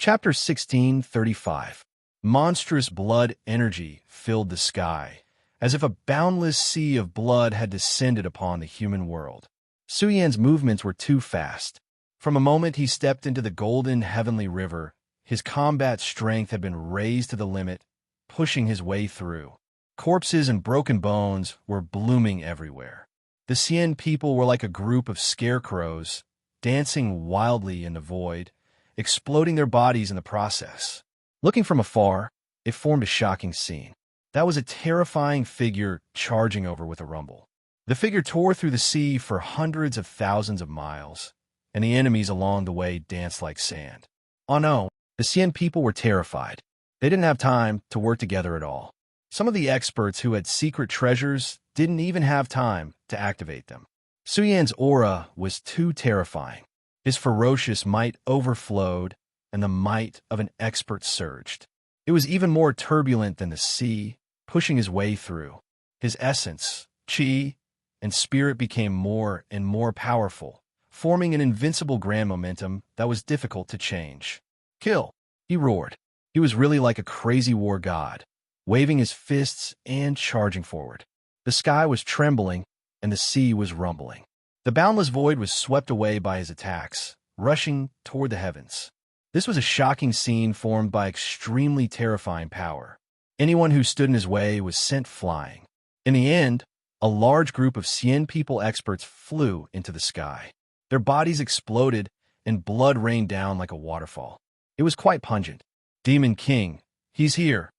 Chapter 1635. Monstrous blood energy filled the sky, as if a boundless sea of blood had descended upon the human world. Su Yan's movements were too fast. From a moment he stepped into the golden heavenly river, his combat strength had been raised to the limit, pushing his way through. Corpses and broken bones were blooming everywhere. The Xian people were like a group of scarecrows, dancing wildly in the void, exploding their bodies in the process. Looking from afar, it formed a shocking scene. That was a terrifying figure charging over with a rumble. The figure tore through the sea for hundreds of thousands of miles, and the enemies along the way danced like sand. Oh no, the Xian people were terrified. They didn't have time to work together at all. Some of the experts who had secret treasures didn't even have time to activate them. Su Yan's aura was too terrifying. His ferocious might overflowed, and the might of an expert surged. It was even more turbulent than the sea, pushing his way through. His essence, qi, and spirit became more and more powerful, forming an invincible grand momentum that was difficult to change. Kill! He roared. He was really like a crazy war god, waving his fists and charging forward. The sky was trembling, and the sea was rumbling. The boundless void was swept away by his attacks, rushing toward the heavens. This was a shocking scene formed by extremely terrifying power. Anyone who stood in his way was sent flying. In the end, a large group of Xian people experts flew into the sky. Their bodies exploded, and blood rained down like a waterfall. It was quite pungent. Demon King, he's here.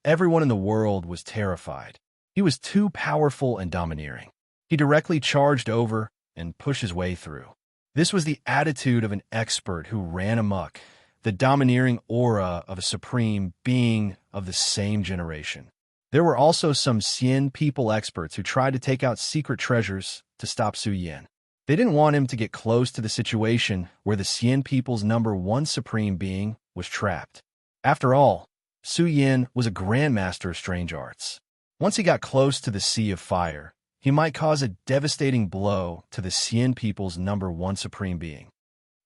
Everyone in the world was terrified. He was too powerful and domineering. He directly charged over and pushed his way through. This was the attitude of an expert who ran amok, the domineering aura of a supreme being of the same generation. There were also some Xian people experts who tried to take out secret treasures to stop Su Yan. They didn't want him to get close to the situation where the Xian people's #1 supreme being was trapped. After all, Su Yan was a grandmaster of strange arts. Once he got close to the Sea of Fire, he might cause a devastating blow to the Xian people's #1 supreme being.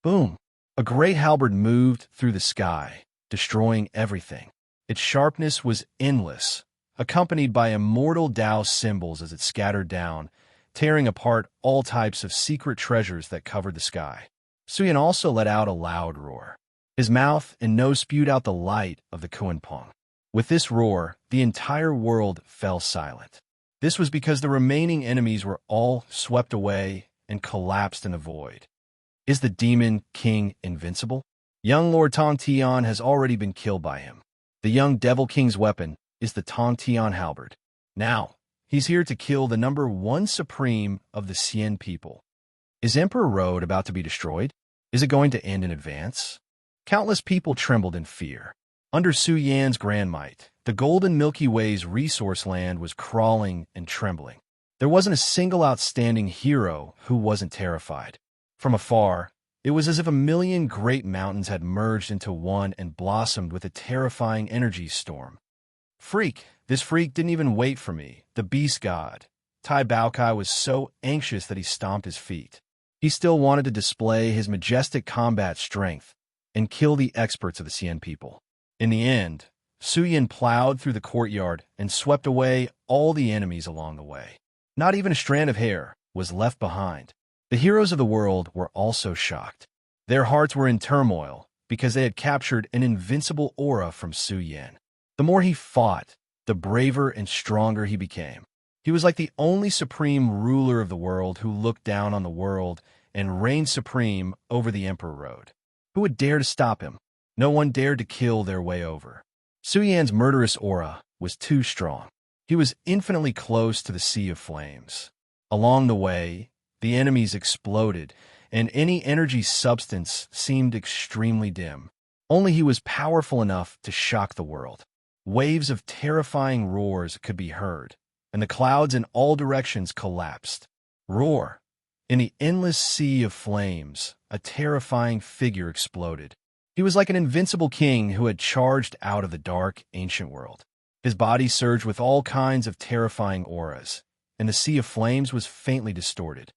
Boom! A great halberd moved through the sky, destroying everything. Its sharpness was endless, accompanied by immortal Dao symbols as it scattered down, tearing apart all types of secret treasures that covered the sky. Su Yan also let out a loud roar. His mouth and nose spewed out the light of the Kuanpeng. With this roar, the entire world fell silent. This was because the remaining enemies were all swept away and collapsed in the void. Is the Demon King invincible? Young Lord Tong Tian has already been killed by him. The young Devil King's weapon is the Tong Tian halberd. Now, he's here to kill the #1 supreme of the Xian people. Is Emperor Road about to be destroyed? Is it going to end in advance? Countless people trembled in fear. Under Su Yan's grand might, the golden Milky Way's resource land was crawling and trembling. There wasn't a single outstanding hero who wasn't terrified. From afar, it was as if a million great mountains had merged into one and blossomed with a terrifying energy storm. This freak didn't even wait for me, the beast god. Tai Baokai was so anxious that he stomped his feet. He still wanted to display his majestic combat strength and kill the experts of the Xian people. In the end, Su Yan plowed through the courtyard and swept away all the enemies along the way. Not even a strand of hair was left behind. The heroes of the world were also shocked. Their hearts were in turmoil because they had captured an invincible aura from Su Yan. The more he fought, the braver and stronger he became. He was like the only supreme ruler of the world who looked down on the world and reigned supreme over the Emperor Road. Who would dare to stop him? No one dared to kill their way over. Su Yan's murderous aura was too strong. He was infinitely close to the Sea of Flames. Along the way, the enemies exploded, and any energy substance seemed extremely dim. Only he was powerful enough to shock the world. Waves of terrifying roars could be heard, and the clouds in all directions collapsed. Roar! In the endless sea of flames, a terrifying figure exploded. He was like an invincible king who had charged out of the dark, ancient world. His body surged with all kinds of terrifying auras, and the sea of flames was faintly distorted.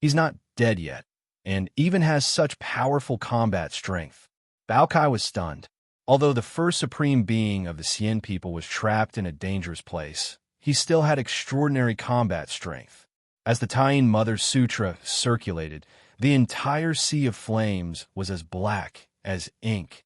He's not dead yet, and even has such powerful combat strength. Bao Kai was stunned. Although the first supreme being of the Xian people was trapped in a dangerous place, he still had extraordinary combat strength. As the Taiyin Mother Sutra circulated, the entire sea of flames was as black as ink.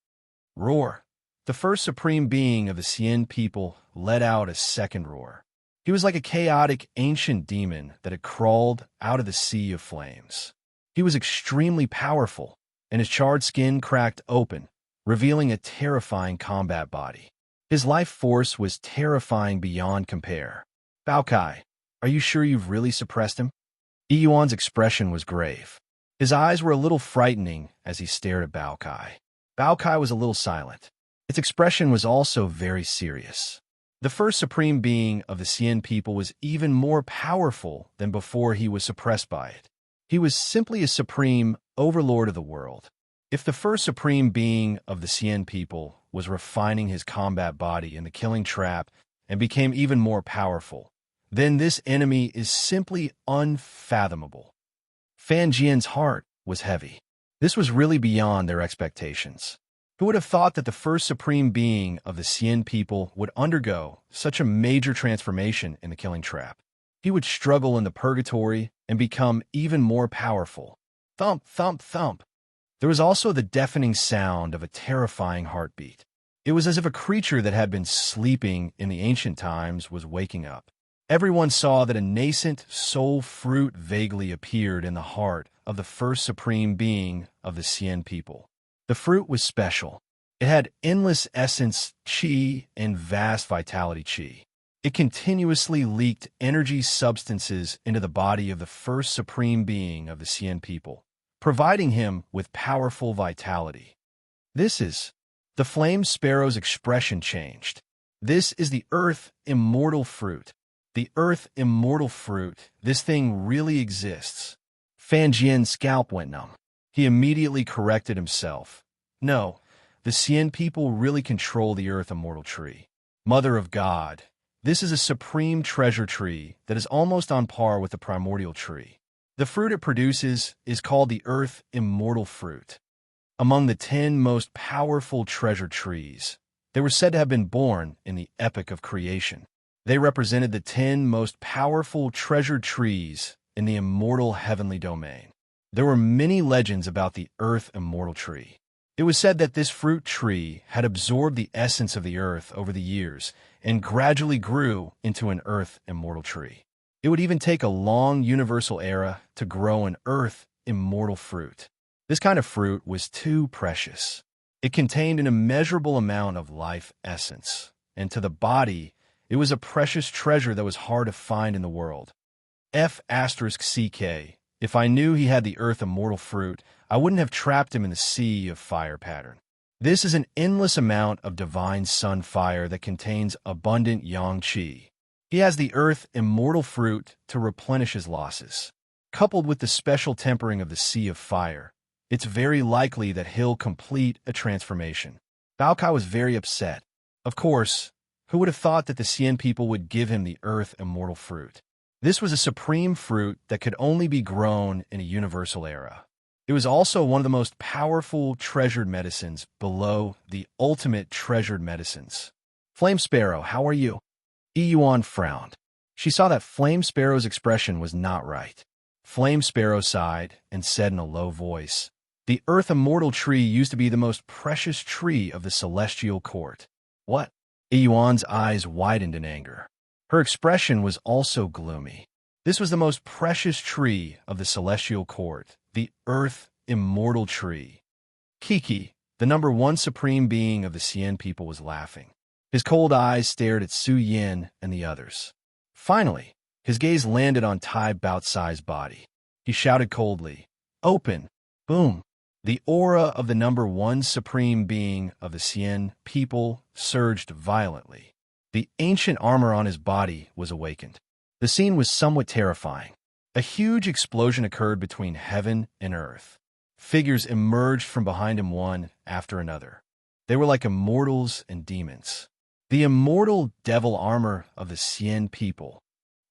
Roar! The first supreme being of the Xian people let out a second roar. He was like a chaotic ancient demon that had crawled out of the sea of flames. He was extremely powerful, and his charred skin cracked open, revealing a terrifying combat body. His life force was terrifying beyond compare. Bao Kai, are you sure you've really suppressed him? Yuan's expression was grave. His eyes were a little frightening as he stared at Bao Kai. Bao Kai was a little silent. Its expression was also very serious. The first supreme being of the Xian people was even more powerful than before he was suppressed by it. He was simply a supreme overlord of the world. If the first supreme being of the Xian people was refining his combat body in the killing trap and became even more powerful, then this enemy is simply unfathomable. Fan Jian's heart was heavy. This was really beyond their expectations. Who would have thought that the first supreme being of the Xian people would undergo such a major transformation in the killing trap? He would struggle in the purgatory and become even more powerful. Thump, thump, thump. There was also the deafening sound of a terrifying heartbeat. It was as if a creature that had been sleeping in the ancient times was waking up. Everyone saw that a nascent soul fruit vaguely appeared in the heart of the first supreme being of the Xian people. The fruit was special. It had endless essence qi and vast vitality qi. It continuously leaked energy substances into the body of the first supreme being of the Xian people, providing him with powerful vitality. The flame sparrow's expression changed. This is the earth immortal fruit. The earth immortal fruit. This thing really exists. Fan Jian's scalp went numb. He immediately corrected himself. No, the Xian people really control the earth immortal tree. Mother of God, this is a supreme treasure tree that is almost on par with the primordial tree. The fruit it produces is called the earth immortal fruit. Among the 10 most powerful treasure trees, they were said to have been born in the epic of creation. They represented the 10 most powerful treasure trees in the immortal heavenly domain. There were many legends about the earth immortal tree. It was said that this fruit tree had absorbed the essence of the earth over the years and gradually grew into an earth immortal tree. It would even take a long universal era to grow an earth immortal fruit. This kind of fruit was too precious. It contained an immeasurable amount of life essence, and to the body, it was a precious treasure that was hard to find in the world. F***CK. If I knew he had the earth immortal fruit, I wouldn't have trapped him in the sea of fire pattern. This is an endless amount of divine sun fire that contains abundant yang qi. He has the earth immortal fruit to replenish his losses. Coupled with the special tempering of the sea of fire, it's very likely that he'll complete a transformation. Bao Kai was very upset. Of course, who would have thought that the Xian people would give him the earth immortal fruit? This was a supreme fruit that could only be grown in a universal era. It was also one of the most powerful treasured medicines below the ultimate treasured medicines. Flame Sparrow, how are you? Yuan frowned. She saw that Flame Sparrow's expression was not right. Flame Sparrow sighed and said in a low voice, "The earth immortal tree used to be the most precious tree of the celestial court." What? Yuan's eyes widened in anger. Her expression was also gloomy. This was the most precious tree of the celestial court, the earth immortal tree. Kiki, the number 1 supreme being of the Xian people, was laughing. His cold eyes stared at Su Yin and the others. Finally, his gaze landed on Tai Baotsai's body. He shouted coldly, "Open!" Boom! The aura of the number 1 supreme being of the Xian people surged violently. The ancient armor on his body was awakened. The scene was somewhat terrifying. A huge explosion occurred between heaven and earth. Figures emerged from behind him one after another. They were like immortals and demons. The immortal devil armor of the Xian people.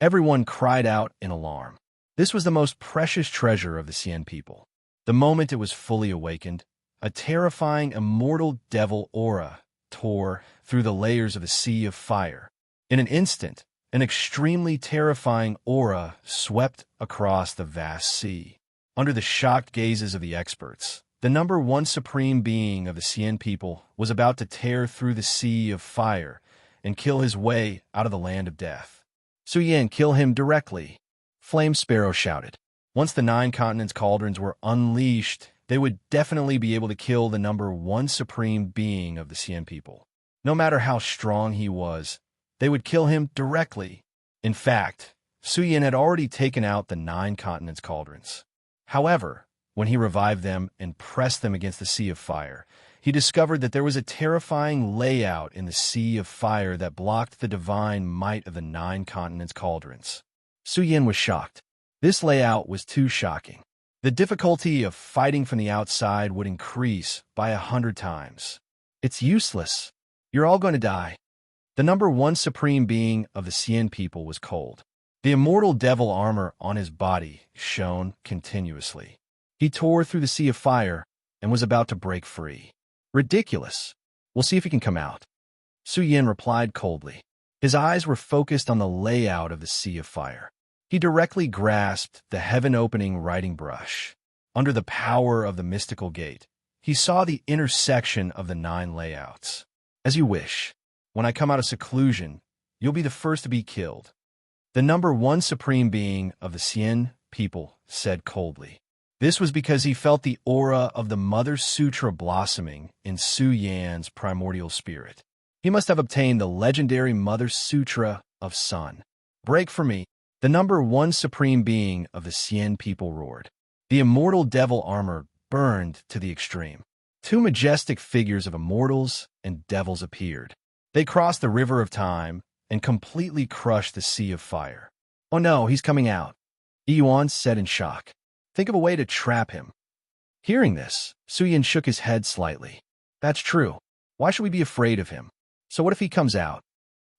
Everyone cried out in alarm. This was the most precious treasure of the Xian people. The moment it was fully awakened, a terrifying immortal devil aura tore through the layers of the sea of fire. In an instant, an extremely terrifying aura swept across the vast sea. Under the shocked gazes of the experts, the number one supreme being of the Cien people was about to tear through the sea of fire and kill his way out of the land of death. Su Yan, kill him directly, Flame Sparrow shouted. Once the 9 continents cauldrons were unleashed, they would definitely be able to kill the number one supreme being of the Cien people. No matter how strong he was, they would kill him directly. In fact, Su Yan had already taken out the 9 continents cauldrons. However, when he revived them and pressed them against the sea of fire, he discovered that there was a terrifying layout in the sea of fire that blocked the divine might of the 9 continents cauldrons. Su Yan was shocked. This layout was too shocking. The difficulty of fighting from the outside would increase by 100 times. It's useless. You're all going to die. The number one supreme being of the Cien people was cold. The immortal devil armor on his body shone continuously. He tore through the sea of fire and was about to break free. Ridiculous. We'll see if he can come out. Su Yan replied coldly. His eyes were focused on the layout of the sea of fire. He directly grasped the heaven-opening writing brush. Under the power of the mystical gate, he saw the intersection of the 9 layouts. As you wish. When I come out of seclusion, you'll be the first to be killed. The number one supreme being of the Cien people said coldly. This was because he felt the aura of the Mother Sutra blossoming in Su Yan's primordial spirit. He must have obtained the legendary Mother Sutra of Sun. Break for me. The number one supreme being of the Cien people roared. The immortal devil armor burned to the extreme. 2 majestic figures of immortals and devils appeared. They crossed the river of time and completely crushed the sea of fire. Oh no, he's coming out, Yuan said in shock. Think of a way to trap him. Hearing this, Su Yan shook his head slightly. That's true. Why should we be afraid of him? So what if he comes out?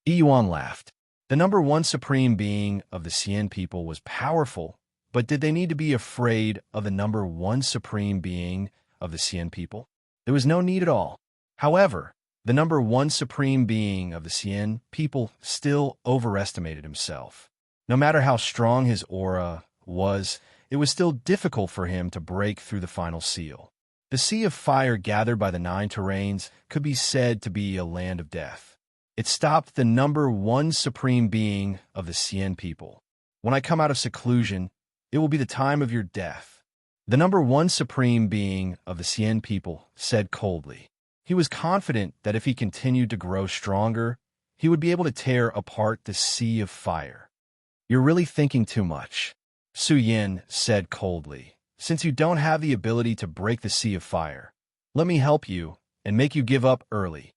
Yuan laughed. The number one supreme being of the Cien people was powerful, but did they need to be afraid of the number one supreme being of the Cien people? There was no need at all. However, the number one supreme being of the Cien people still overestimated himself. No matter how strong his aura was, it was still difficult for him to break through the final seal. The sea of fire gathered by the 9 terrains could be said to be a land of death. It stopped the number one supreme being of the Cien people. When I come out of seclusion, it will be the time of your death. The number one supreme being of the Cien people said coldly. He was confident that if he continued to grow stronger, he would be able to tear apart the sea of fire. You're really thinking too much, Su Yan said coldly. Since you don't have the ability to break the sea of fire, let me help you and make you give up early.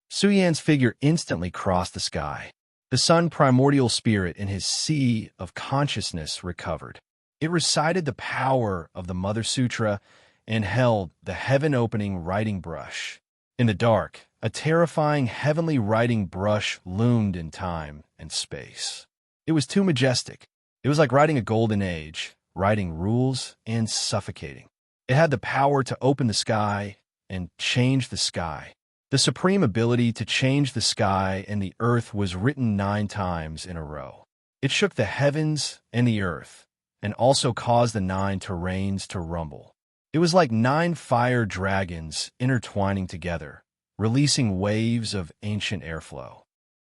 Su Yan's figure instantly crossed the sky. The sun primordial spirit in his sea of consciousness recovered. It recited the power of the Mother Sutra and held the heaven-opening writing brush. In the dark, a terrifying heavenly writing brush loomed in time and space. It was too majestic. It was like writing a golden age, writing rules and suffocating. It had the power to open the sky and change the sky. The supreme ability to change the sky and the earth was written 9 times in a row. It shook the heavens and the earth, and also caused the 9 terrains to rumble. It was like 9 fire dragons intertwining together, releasing waves of ancient airflow.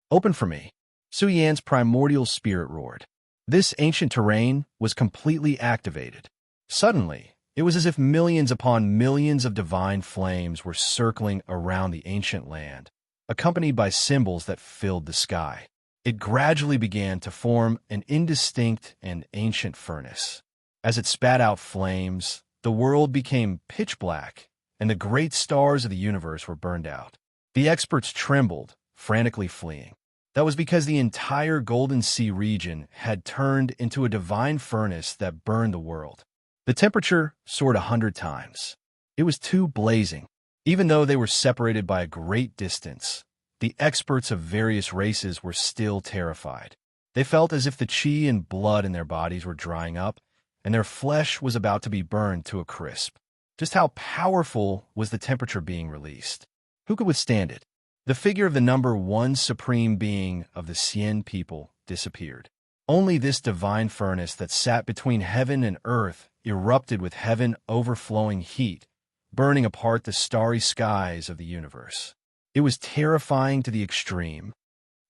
Open for me, Su Yan's primordial spirit roared. This ancient terrain was completely activated. Suddenly, it was as if millions upon millions of divine flames were circling around the ancient land, accompanied by symbols that filled the sky. It gradually began to form an indistinct and ancient furnace. As it spat out flames, the world became pitch black, and the great stars of the universe were burned out. The experts trembled, frantically fleeing. That was because the entire Golden Sea region had turned into a divine furnace that burned the world. The temperature soared 100 times. It was too blazing. Even though they were separated by a great distance, the experts of various races were still terrified. They felt as if the chi and blood in their bodies were drying up, and their flesh was about to be burned to a crisp. Just how powerful was the temperature being released? Who could withstand it? The figure of the number one supreme being of the Cien people disappeared. Only this divine furnace that sat between heaven and earth erupted with heaven overflowing heat, burning apart the starry skies of the universe. It was terrifying to the extreme.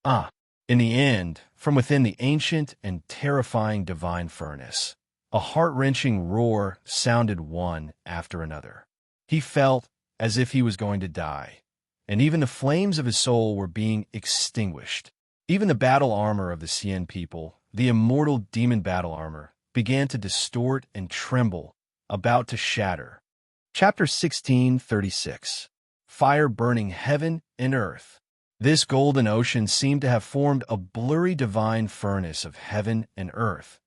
In the end, from within the ancient and terrifying divine furnace, a heart-wrenching roar sounded one after another. He felt as if he was going to die, and even the flames of his soul were being extinguished. Even the battle armor of the Cien people, the immortal demon battle armor, began to distort and tremble, about to shatter. Chapter 16:36. Fire burning heaven and earth. This golden ocean seemed to have formed a blurry divine furnace of heaven and earth,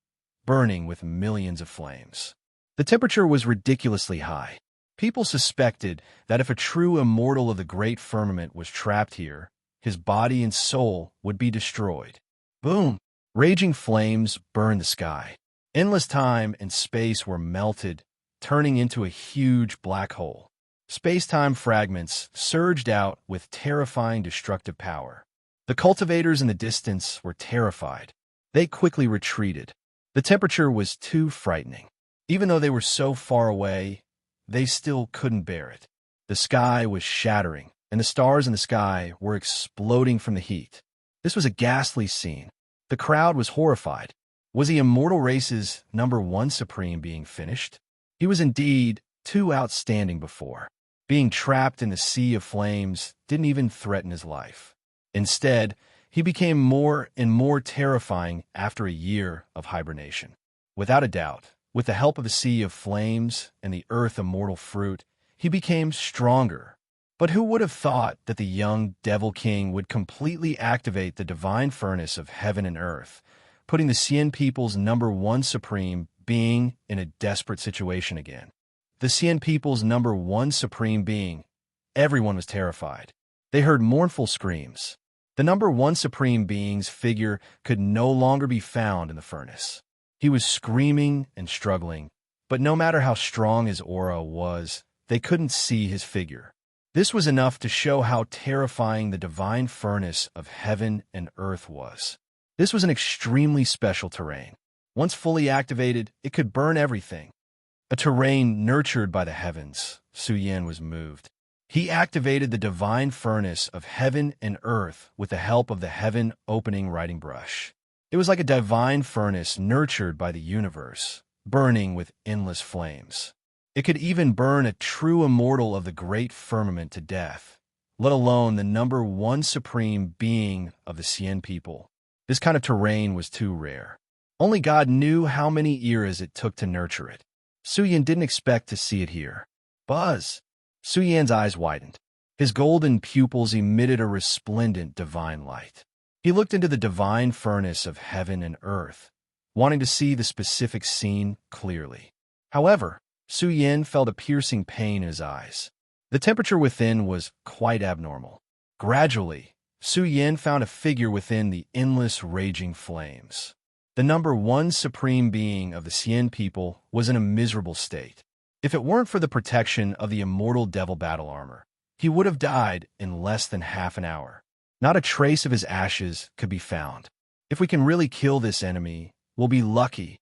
burning with millions of flames. The temperature was ridiculously high. People suspected that if a true immortal of the great firmament was trapped here, his body and soul would be destroyed. Boom! Raging flames burned the sky. Endless time and space were melted, turning into a huge black hole. Space-time fragments surged out with terrifying destructive power. The cultivators in the distance were terrified. They quickly retreated. The temperature was too frightening. Even though they were so far away, they still couldn't bear it. The sky was shattering, and the stars in the sky were exploding from the heat. This was a ghastly scene. The crowd was horrified. Was the immortal race's number one supreme being finished? He was indeed too outstanding before. Being trapped in the sea of flames didn't even threaten his life. Instead, he became more and more terrifying after a year of hibernation. Without a doubt, with the help of the sea of flames and the earth immortal fruit, he became stronger. But who would have thought that the young Devil King would completely activate the divine furnace of heaven and earth, putting the Cien people's number one supreme being in a desperate situation again? The Cien people's number one supreme being. Everyone was terrified. They heard mournful screams. The number one supreme being's figure could no longer be found in the furnace. He was screaming and struggling, but no matter how strong his aura was, they couldn't see his figure. This was enough to show how terrifying the divine furnace of heaven and earth was. This was an extremely special terrain. Once fully activated, it could burn everything. A terrain nurtured by the heavens, Su Yin was moved. He activated the divine furnace of heaven and earth with the help of the heaven-opening writing brush. It was like a divine furnace nurtured by the universe, burning with endless flames. It could even burn a true immortal of the great firmament to death, let alone the number one supreme being of the Cien people. This kind of terrain was too rare. Only God knew how many eras it took to nurture it. Su Yin didn't expect to see it here. Buzz! Su Yan's eyes widened. His golden pupils emitted a resplendent divine light. He looked into the divine furnace of heaven and earth, wanting to see the specific scene clearly. However, Su Yin felt a piercing pain in his eyes. The temperature within was quite abnormal. Gradually, Su Yin found a figure within the endless raging flames. The number one supreme being of the Cien people was in a miserable state. If it weren't for the protection of the immortal devil battle armor, he would have died in less than half an hour. Not a trace of his ashes could be found. If we can really kill this enemy, we'll be lucky.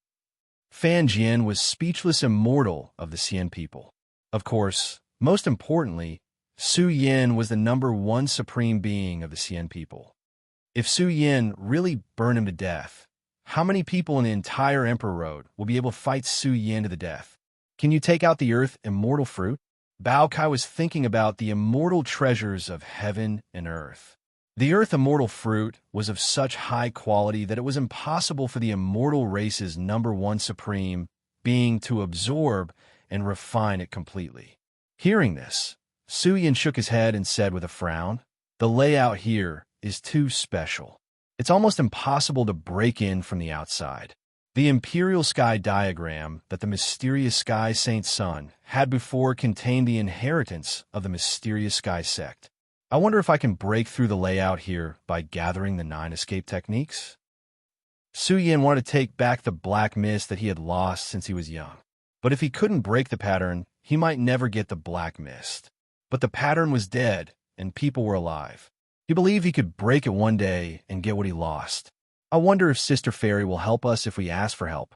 Fan Jian was speechless immortal of the Cien people. Of course, most importantly, Su Yin was the number one supreme being of the Cien people. If Su Yin really burned him to death, how many people in the entire Emperor Road will be able to fight Su Yin to the death? Can you take out the earth immortal fruit? Bao Kai was thinking about the immortal treasures of heaven and earth. The earth immortal fruit was of such high quality that it was impossible for the immortal race's number one supreme being to absorb and refine it completely. Hearing this, Su Yin shook his head and said with a frown, "The layout here is too special. It's almost impossible to break in from the outside." The imperial sky diagram that the mysterious Sky Saint Sun had before contained the inheritance of the mysterious Sky Sect. I wonder if I can break through the layout here by gathering the 9 escape techniques? Su Yin wanted to take back the black mist that he had lost since he was young. But if he couldn't break the pattern, he might never get the black mist. But the pattern was dead, and people were alive. He believed he could break it one day and get what he lost. I wonder if Sister Fairy will help us if we ask for help.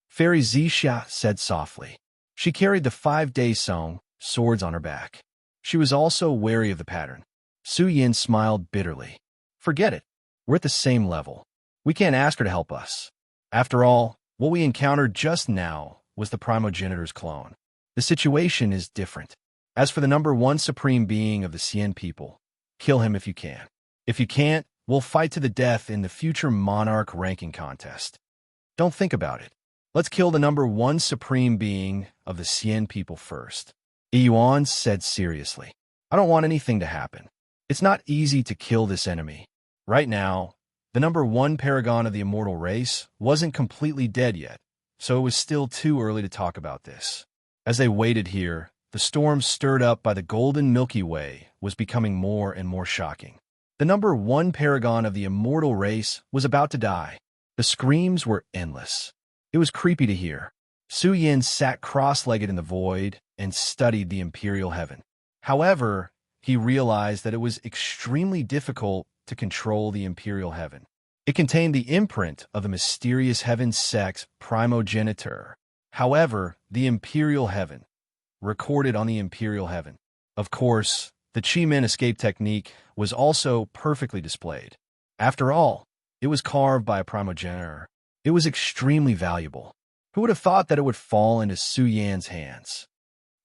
Fairy Zixia said softly. She carried the 5-day song, swords on her back. She was also wary of the pattern. Su Yin smiled bitterly. Forget it. We're at the same level. We can't ask her to help us. After all, what we encountered just now was the primogenitor's clone. The situation is different. As for the number 1 supreme being of the Xian people, kill him if you can. If you can't, we'll fight to the death in the future monarch ranking contest. Don't think about it. Let's kill the number 1 supreme being of the Xian people first. Yuan said seriously. I don't want anything to happen. It's not easy to kill this enemy. Right now, the number 1 paragon of the immortal race wasn't completely dead yet, so it was still too early to talk about this. As they waited here, the storm stirred up by the golden Milky Way was becoming more and more shocking. The number 1 paragon of the immortal race was about to die. The screams were endless. It was creepy to hear. Su Yin sat cross-legged in the void and studied the imperial heaven. However, he realized that it was extremely difficult to control the imperial heaven. It contained the imprint of the mysterious heaven sex primogenitor. However, the imperial heaven, recorded on the imperial heaven. Of course, the Chi-Men escape technique was also perfectly displayed. After all, it was carved by a primogenitor. It was extremely valuable. Who would have thought that it would fall into Su Yan's hands?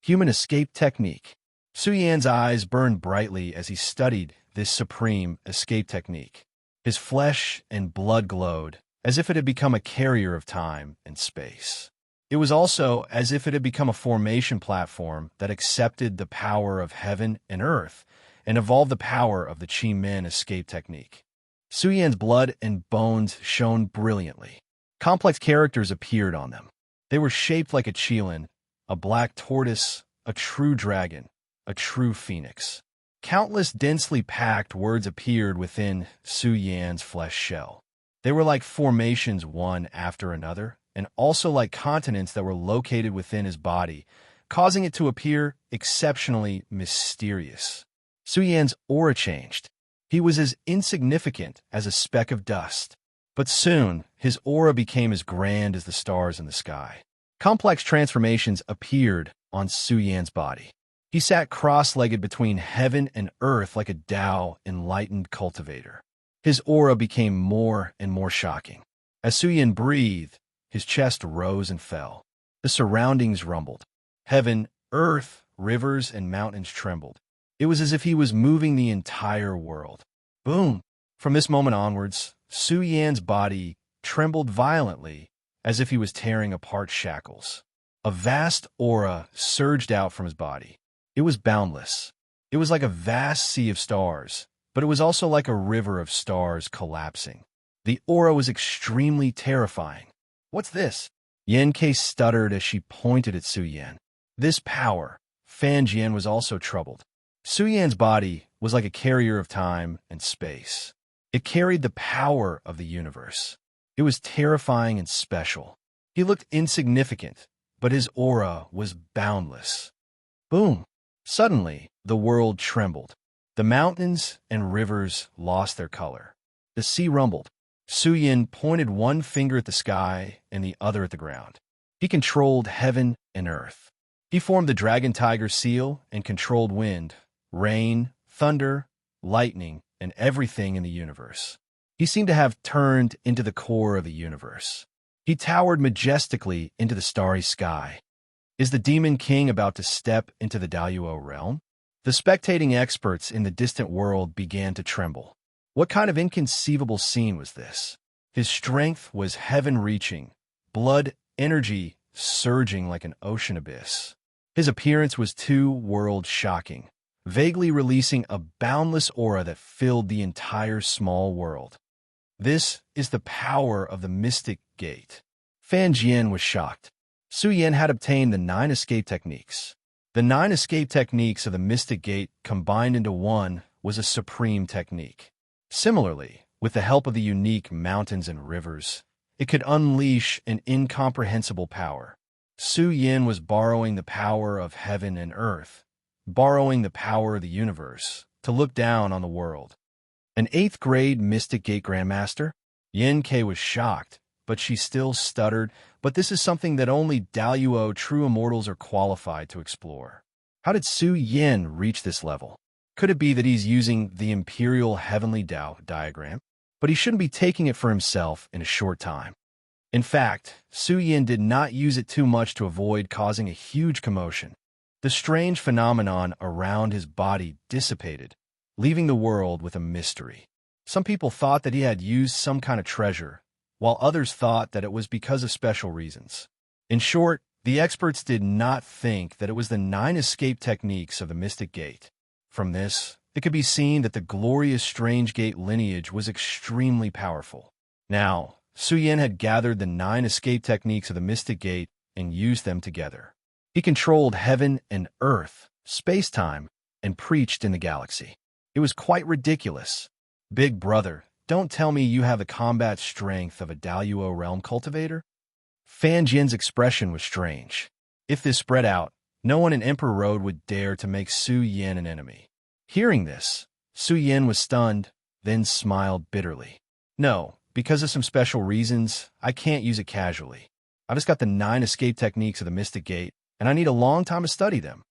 Human escape technique. Su Yan's eyes burned brightly as he studied this supreme escape technique. His flesh and blood glowed, as if it had become a carrier of time and space. It was also as if it had become a formation platform that accepted the power of heaven and earth and evolved the power of the Chi-Men escape technique. Su Yan's blood and bones shone brilliantly. Complex characters appeared on them. They were shaped like a qilin, a black tortoise, a true dragon, a true phoenix. Countless densely packed words appeared within Su Yan's flesh shell. They were like formations one after another, and also like continents that were located within his body, causing it to appear exceptionally mysterious. Su Yan's aura changed. He was as insignificant as a speck of dust. But soon, his aura became as grand as the stars in the sky. Complex transformations appeared on Su Yan's body. He sat cross-legged between heaven and earth like a Tao enlightened cultivator. His aura became more and more shocking. As Su Yan breathed, his chest rose and fell. The surroundings rumbled. Heaven, earth, rivers, and mountains trembled. It was as if he was moving the entire world. Boom! From this moment onwards, Su Yan's body trembled violently, as if he was tearing apart shackles. A vast aura surged out from his body. It was boundless. It was like a vast sea of stars, but it was also like a river of stars collapsing. The aura was extremely terrifying. What's this? Yen Ke stuttered as she pointed at Su Yan. This power. Fan Jian was also troubled. Su Yan's body was like a carrier of time and space. It carried the power of the universe. It was terrifying and special. He looked insignificant, but his aura was boundless. Boom! Suddenly, the world trembled. The mountains and rivers lost their color. The sea rumbled. Su Yan pointed one finger at the sky and the other at the ground. He controlled heaven and earth. He formed the dragon tiger seal and controlled wind, rain, thunder, lightning, and everything in the universe. He seemed to have turned into the core of the universe. He towered majestically into the starry sky. Is the Demon King about to step into the Daiyuo realm? The spectating experts in the distant world began to tremble. What kind of inconceivable scene was this? His strength was heaven-reaching, blood, energy surging like an ocean abyss. His appearance was too world-shocking, vaguely releasing a boundless aura that filled the entire small world. This is the power of the Mystic Gate. Fan Jian was shocked. Su Yan had obtained the 9 escape techniques. The 9 escape techniques of the Mystic Gate combined into one was a supreme technique. Similarly, with the help of the unique mountains and rivers, it could unleash an incomprehensible power. Su Yin was borrowing the power of heaven and earth, borrowing the power of the universe, to look down on the world. An 8th grade Mystic Gate Grandmaster? Yin Ke was shocked, but she still stuttered, but this is something that only Daluo true immortals are qualified to explore. How did Su Yin reach this level? Could it be that he's using the Imperial Heavenly Tao diagram? But he shouldn't be taking it for himself in a short time. In fact, Su Yin did not use it too much to avoid causing a huge commotion. The strange phenomenon around his body dissipated, leaving the world with a mystery. Some people thought that he had used some kind of treasure, while others thought that it was because of special reasons. In short, the experts did not think that it was the 9 escape techniques of the Mystic Gate. From this, it could be seen that the glorious Strange Gate lineage was extremely powerful. Now, Su Yin had gathered the 9 escape techniques of the Mystic Gate and used them together. He controlled heaven and earth, space-time, and preached in the galaxy. It was quite ridiculous. Big brother, don't tell me you have the combat strength of a Daluo realm cultivator? Fan Jin's expression was strange. If this spread out, no one in Emperor Road would dare to make Su Yin an enemy. Hearing this, Su Yin was stunned, then smiled bitterly. No, because of some special reasons, I can't use it casually. I've just got the 9 escape techniques of the Mystic Gate, and I need a long time to study them.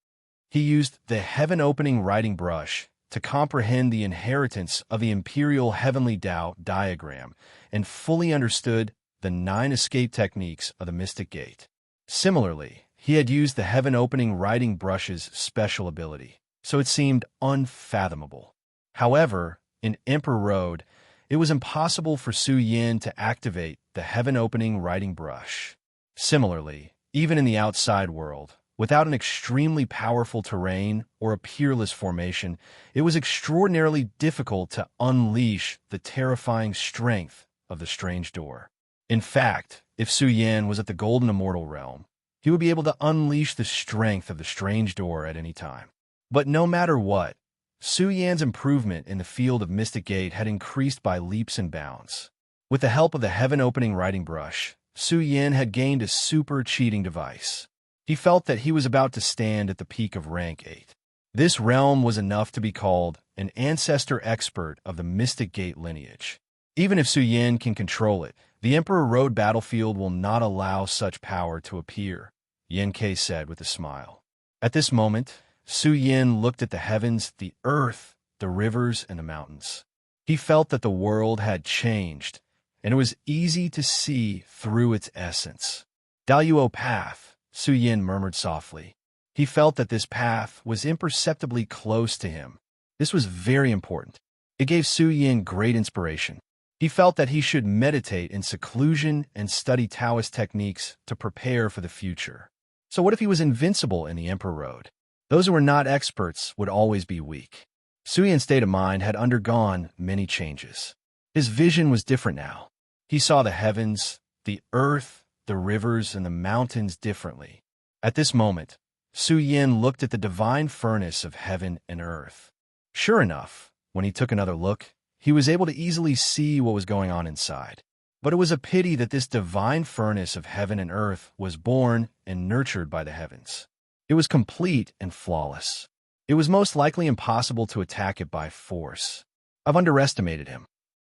He used the heaven-opening writing brush to comprehend the inheritance of the Imperial Heavenly Tao diagram and fully understood the 9 escape techniques of the Mystic Gate. Similarly, he had used the heaven-opening writing brush's special ability, so it seemed unfathomable. However, in Emperor Road, it was impossible for Su Yin to activate the heaven-opening writing brush. Similarly, even in the outside world, without an extremely powerful terrain or a peerless formation, it was extraordinarily difficult to unleash the terrifying strength of the Strange Door. In fact, if Su Yin was at the Golden Immortal Realm, he would be able to unleash the strength of the Strange Door at any time. But no matter what, Su Yin's improvement in the field of Mystic Gate had increased by leaps and bounds. With the help of the heaven-opening writing brush, Su Yin had gained a super cheating device. He felt that he was about to stand at the peak of rank 8. This realm was enough to be called an ancestor expert of the Mystic Gate lineage. Even if Su Yin can control it, the Emperor Road battlefield will not allow such power to appear, Yin Ke said with a smile. At this moment, Su Yin looked at the heavens, the earth, the rivers, and the mountains. He felt that the world had changed, and it was easy to see through its essence. Daluo path, Su Yin murmured softly. He felt that this path was imperceptibly close to him. This was very important. It gave Su Yin great inspiration. He felt that he should meditate in seclusion and study Taoist techniques to prepare for the future. So what if he was invincible in the Emperor Road? Those who were not experts would always be weak. Su Yin's state of mind had undergone many changes. His vision was different now. He saw the heavens, the earth, the rivers, and the mountains differently. At this moment, Su Yin looked at the divine furnace of heaven and earth. Sure enough, when he took another look, he was able to easily see what was going on inside. But it was a pity that this divine furnace of heaven and earth was born and nurtured by the heavens. It was complete and flawless. It was most likely impossible to attack it by force. I've underestimated him.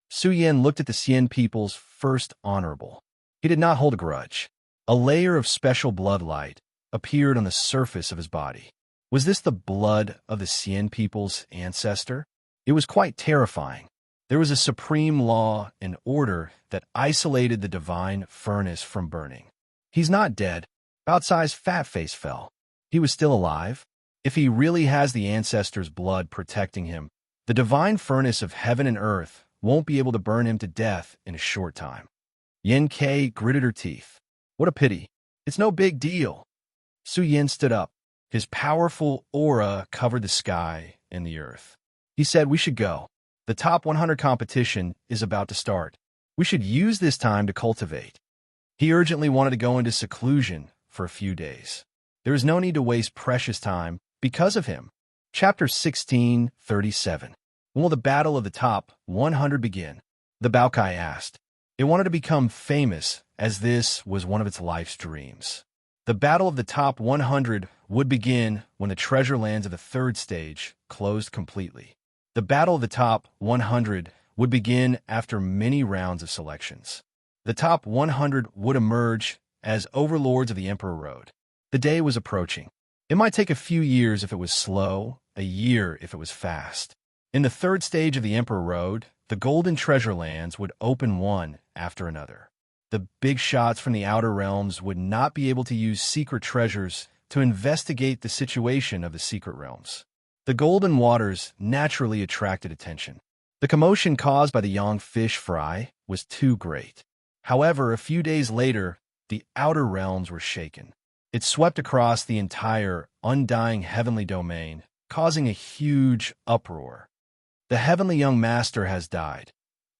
Su Yin looked at the Xian people's first honorable. He did not hold a grudge. A layer of special blood light appeared on the surface of his body. Was this the blood of the Xian people's ancestor? It was quite terrifying. There was a supreme law and order that isolated the divine furnace from burning. He's not dead. Outside's fat face fell. He was still alive. If he really has the ancestor's blood protecting him, the divine furnace of heaven and earth won't be able to burn him to death in a short time. Yin Ke gritted her teeth. What a pity. It's no big deal. Su Yin stood up. His powerful aura covered the sky and the earth. He said, "We should go. The top 100 competition is about to start. We should use this time to cultivate." He urgently wanted to go into seclusion for a few days. There is no need to waste precious time because of him. Chapter 16:37. When will the battle of the top 100 begin? The Baokai asked. It wanted to become famous, as this was one of its life's dreams. The battle of the top 100 would begin when the treasure lands of the third stage closed completely. The battle of the top 100 would begin after many rounds of selections. The top 100 would emerge as overlords of the Emperor Road. The day was approaching. It might take a few years if it was slow, a year if it was fast. In the third stage of the Emperor Road, the golden treasure lands would open one after another. The big shots from the outer realms would not be able to use secret treasures to investigate the situation of the secret realms. The golden waters naturally attracted attention. The commotion caused by the young fish fry was too great. However, a few days later, the outer realms were shaken. It swept across the entire undying heavenly domain, causing a huge uproar. The heavenly young master has died.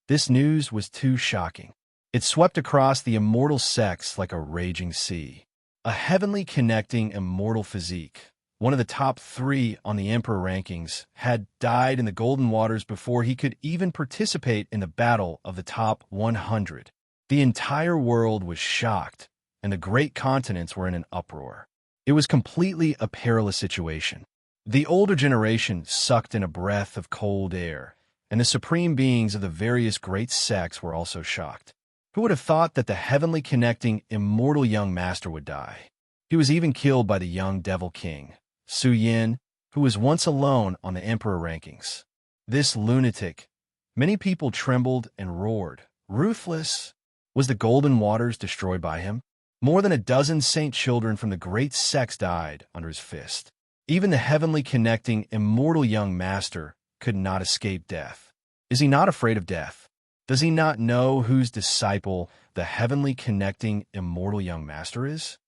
This news was too shocking. It swept across the immortal sex like a raging sea. A heavenly connecting immortal physique, one of the top 3 on the Emperor rankings, had died in the golden waters before he could even participate in the battle of the top 100. The entire world was shocked, and the great continents were in an uproar. It was completely a perilous situation. The older generation sucked in a breath of cold air, and the supreme beings of the various great sects were also shocked. Who would have thought that the heavenly connecting immortal young master would die? He was even killed by the young devil king, Su Yin, who was once alone on the emperor rankings. This lunatic. Many people trembled and roared. Ruthless. Was the golden waters destroyed by him? More than a dozen saint children from the great sects died under his fist. Even the heavenly connecting immortal young master could not escape death. Is he not afraid of death? Does he not know whose disciple the heavenly connecting immortal young master is?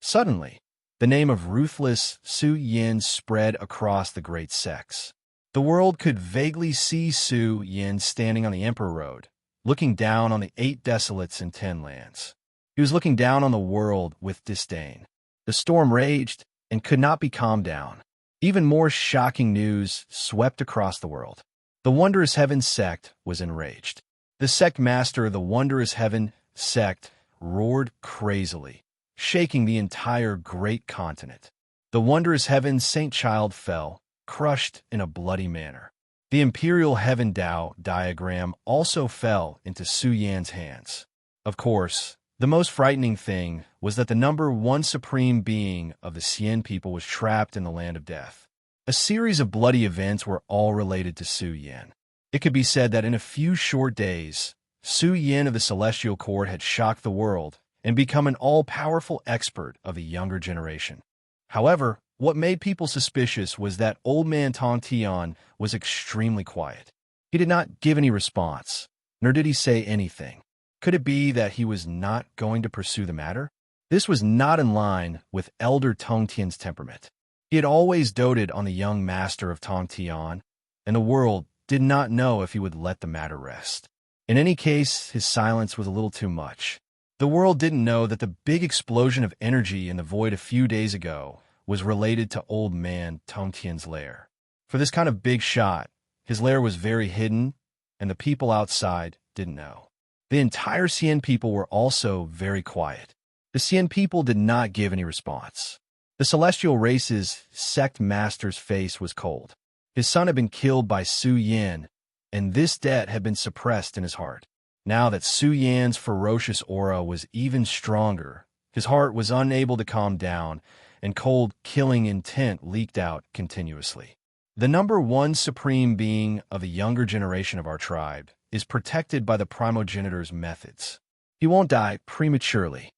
Suddenly, the name of ruthless Su Yin spread across the great sects. The world could vaguely see Su Yin standing on the Emperor Road, looking down on the 8 desolates and 10 lands. He was looking down on the world with disdain. The storm raged and could not be calmed down. Even more shocking news swept across the world. The Wondrous Heaven sect was enraged. The sect master of the Wondrous Heaven sect roared crazily, shaking the entire great continent. The Wondrous Heaven Saint Child fell, crushed in a bloody manner. The Imperial Heaven Tao diagram also fell into Su Yan's hands. Of course, the most frightening thing was that the number 1 supreme being of the Xian people was trapped in the land of death. A series of bloody events were all related to Su Yan. It could be said that in a few short days, Su Yin of the Celestial Court had shocked the world and become an all-powerful expert of the younger generation. However, what made people suspicious was that old man Tong Tian was extremely quiet. He did not give any response, nor did he say anything. Could it be that he was not going to pursue the matter? This was not in line with Elder Tong Tian's temperament. He had always doted on the young master of Tong Tian, and the world did not know if he would let the matter rest. In any case, his silence was a little too much. The world didn't know that the big explosion of energy in the void a few days ago was related to old man Tong Tian's lair. For this kind of big shot, his lair was very hidden, and the people outside didn't know. The entire Xian people were also very quiet. The Xian people did not give any response. The celestial race's sect master's face was cold. His son had been killed by Su Yan, and this debt had been suppressed in his heart. Now that Su Yan's ferocious aura was even stronger, his heart was unable to calm down, and cold, killing intent leaked out continuously. The number 1 supreme being of the younger generation of our tribe is protected by the primogenitor's methods. He won't die prematurely.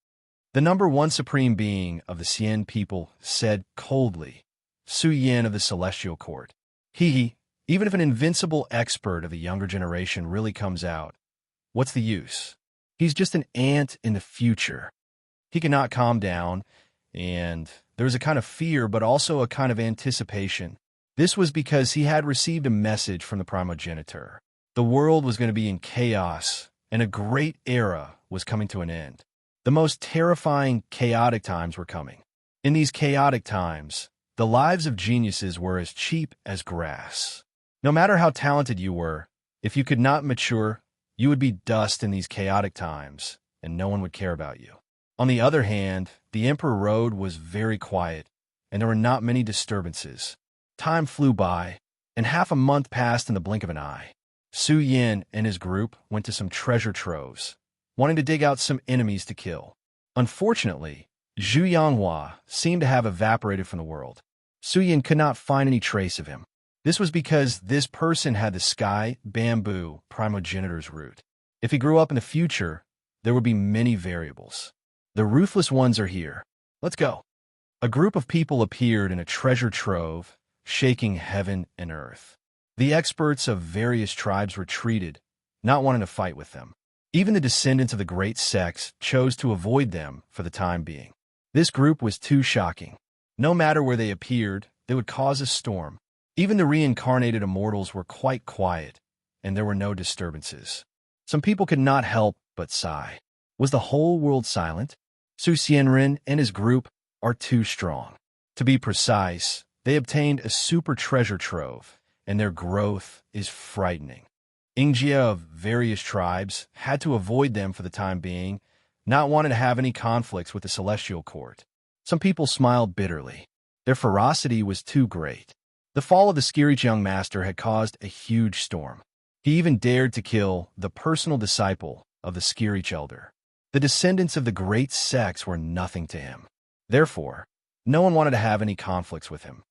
The number 1 supreme being of the Xian people said coldly, Su Yin of the Celestial Court. Even if an invincible expert of the younger generation really comes out, what's the use? He's just an ant in the future. He cannot calm down, and there was a kind of fear, but also a kind of anticipation. This was because he had received a message from the primogenitor. The world was going to be in chaos, and a great era was coming to an end. The most terrifying, chaotic times were coming. In these chaotic times, the lives of geniuses were as cheap as grass. No matter how talented you were, if you could not mature, you would be dust in these chaotic times, and no one would care about you. On the other hand, the Emperor Road was very quiet, and there were not many disturbances. Time flew by, and half a month passed in the blink of an eye. Su Yin and his group went to some treasure troves, wanting to dig out some enemies to kill. Unfortunately, Zhu Yanghua seemed to have evaporated from the world. Su Yin could not find any trace of him. This was because this person had the sky bamboo primogenitor's root. If he grew up in the future, there would be many variables. The ruthless ones are here. Let's go. A group of people appeared in a treasure trove, shaking heaven and earth. The experts of various tribes retreated, not wanting to fight with them. Even the descendants of the great sects chose to avoid them for the time being. This group was too shocking. No matter where they appeared, they would cause a storm. Even the reincarnated immortals were quite quiet, and there were no disturbances. Some people could not help but sigh. Was the whole world silent? Su Xianren and his group are too strong. To be precise, they obtained a super treasure trove, and their growth is frightening. Ingjia of various tribes had to avoid them for the time being, not wanting to have any conflicts with the celestial court. Some people smiled bitterly. Their ferocity was too great. The fall of the Skirich young master had caused a huge storm. He even dared to kill the personal disciple of the Skirich elder. The descendants of the great sects were nothing to him. Therefore, no one wanted to have any conflicts with him.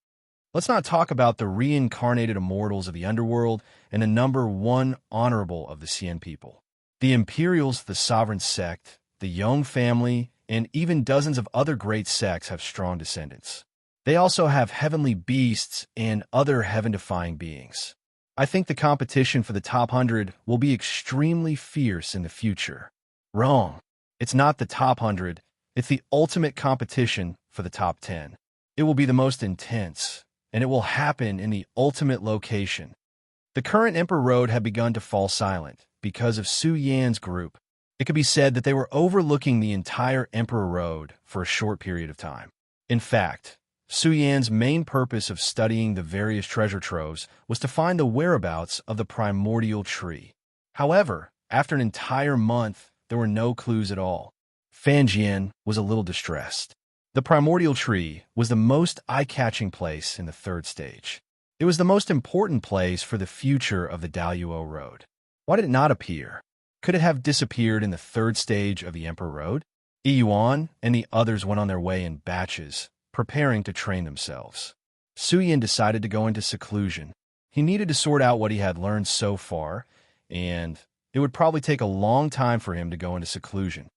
Let's not talk about the reincarnated immortals of the underworld and the number one honorable of the Xian people. The Imperials, the sovereign sect, the Yong family, and even dozens of other great sects have strong descendants. They also have heavenly beasts and other heaven-defying beings. I think the competition for the top 100 will be extremely fierce in the future. Wrong. It's not the top 100. It's the ultimate competition for the top 10. It will be the most intense, and it will happen in the ultimate location. The current Emperor Road had begun to fall silent because of Su Yan's group. It could be said that they were overlooking the entire Emperor Road for a short period of time. In fact, Su Yan's main purpose of studying the various treasure troves was to find the whereabouts of the primordial tree. However, after an entire month, there were no clues at all. Fan Jian was a little distressed. The primordial tree was the most eye-catching place in the third stage. It was the most important place for the future of the Daoyuo Road. Why did it not appear? Could it have disappeared in the third stage of the Emperor Road? Yi Yuan and the others went on their way in batches, preparing to train themselves. Su Yin decided to go into seclusion. He needed to sort out what he had learned so far, and it would probably take a long time for him to go into seclusion.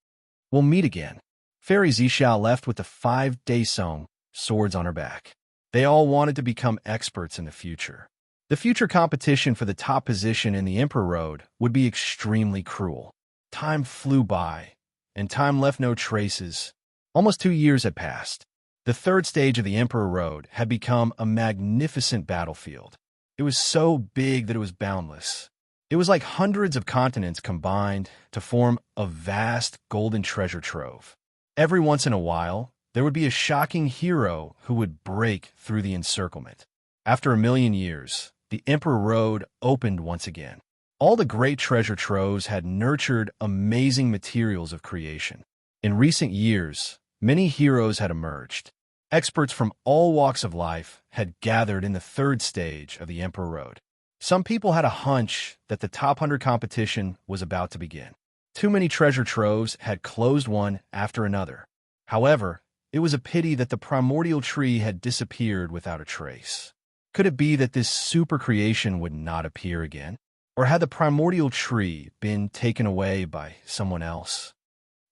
We'll meet again. Fairy Zixia left with the 5 Daesong swords on her back. They all wanted to become experts in the future. The future competition for the top position in the Emperor Road would be extremely cruel. Time flew by, and time left no traces. Almost 2 years had passed. The third stage of the Emperor Road had become a magnificent battlefield. It was so big that it was boundless. It was like hundreds of continents combined to form a vast golden treasure trove. Every once in a while, there would be a shocking hero who would break through the encirclement. After 1,000,000 years, the Emperor Road opened once again. All the great treasure troves had nurtured amazing materials of creation. In recent years, many heroes had emerged. Experts from all walks of life had gathered in the third stage of the Emperor Road. Some people had a hunch that the top 100 competition was about to begin. Too many treasure troves had closed one after another. However, it was a pity that the primordial tree had disappeared without a trace. Could it be that this super creation would not appear again? Or had the primordial tree been taken away by someone else?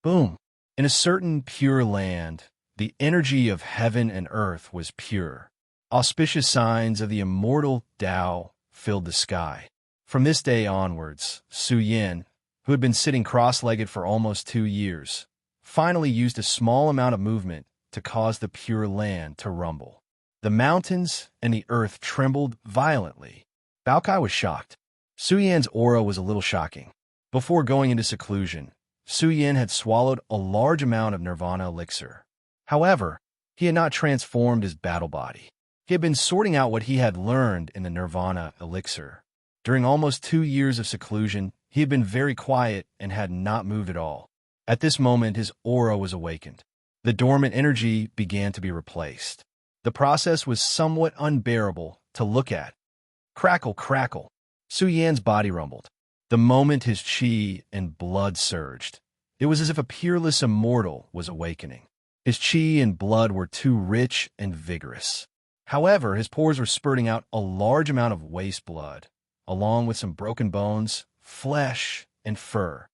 Boom! In a certain pure land, the energy of heaven and earth was pure. Auspicious signs of the immortal Tao filled the sky. From this day onwards, Su Yin, who had been sitting cross-legged for almost 2 years, finally used a small amount of movement to cause the pure land to rumble. The mountains and the earth trembled violently. Bao Kai was shocked. Su Yan's aura was a little shocking. Before going into seclusion, Su Yin had swallowed a large amount of nirvana elixir. However, he had not transformed his battle body. He had been sorting out what he had learned in the nirvana elixir. During almost 2 years of seclusion, he had been very quiet and had not moved at all. At this moment, his aura was awakened. The dormant energy began to be replaced. The process was somewhat unbearable to look at. Crackle, crackle. Su Yan's body rumbled. The moment his chi and blood surged, it was as if a peerless immortal was awakening. His chi and blood were too rich and vigorous. However, his pores were spurting out a large amount of waste blood, along with some broken bones, flesh, and fur.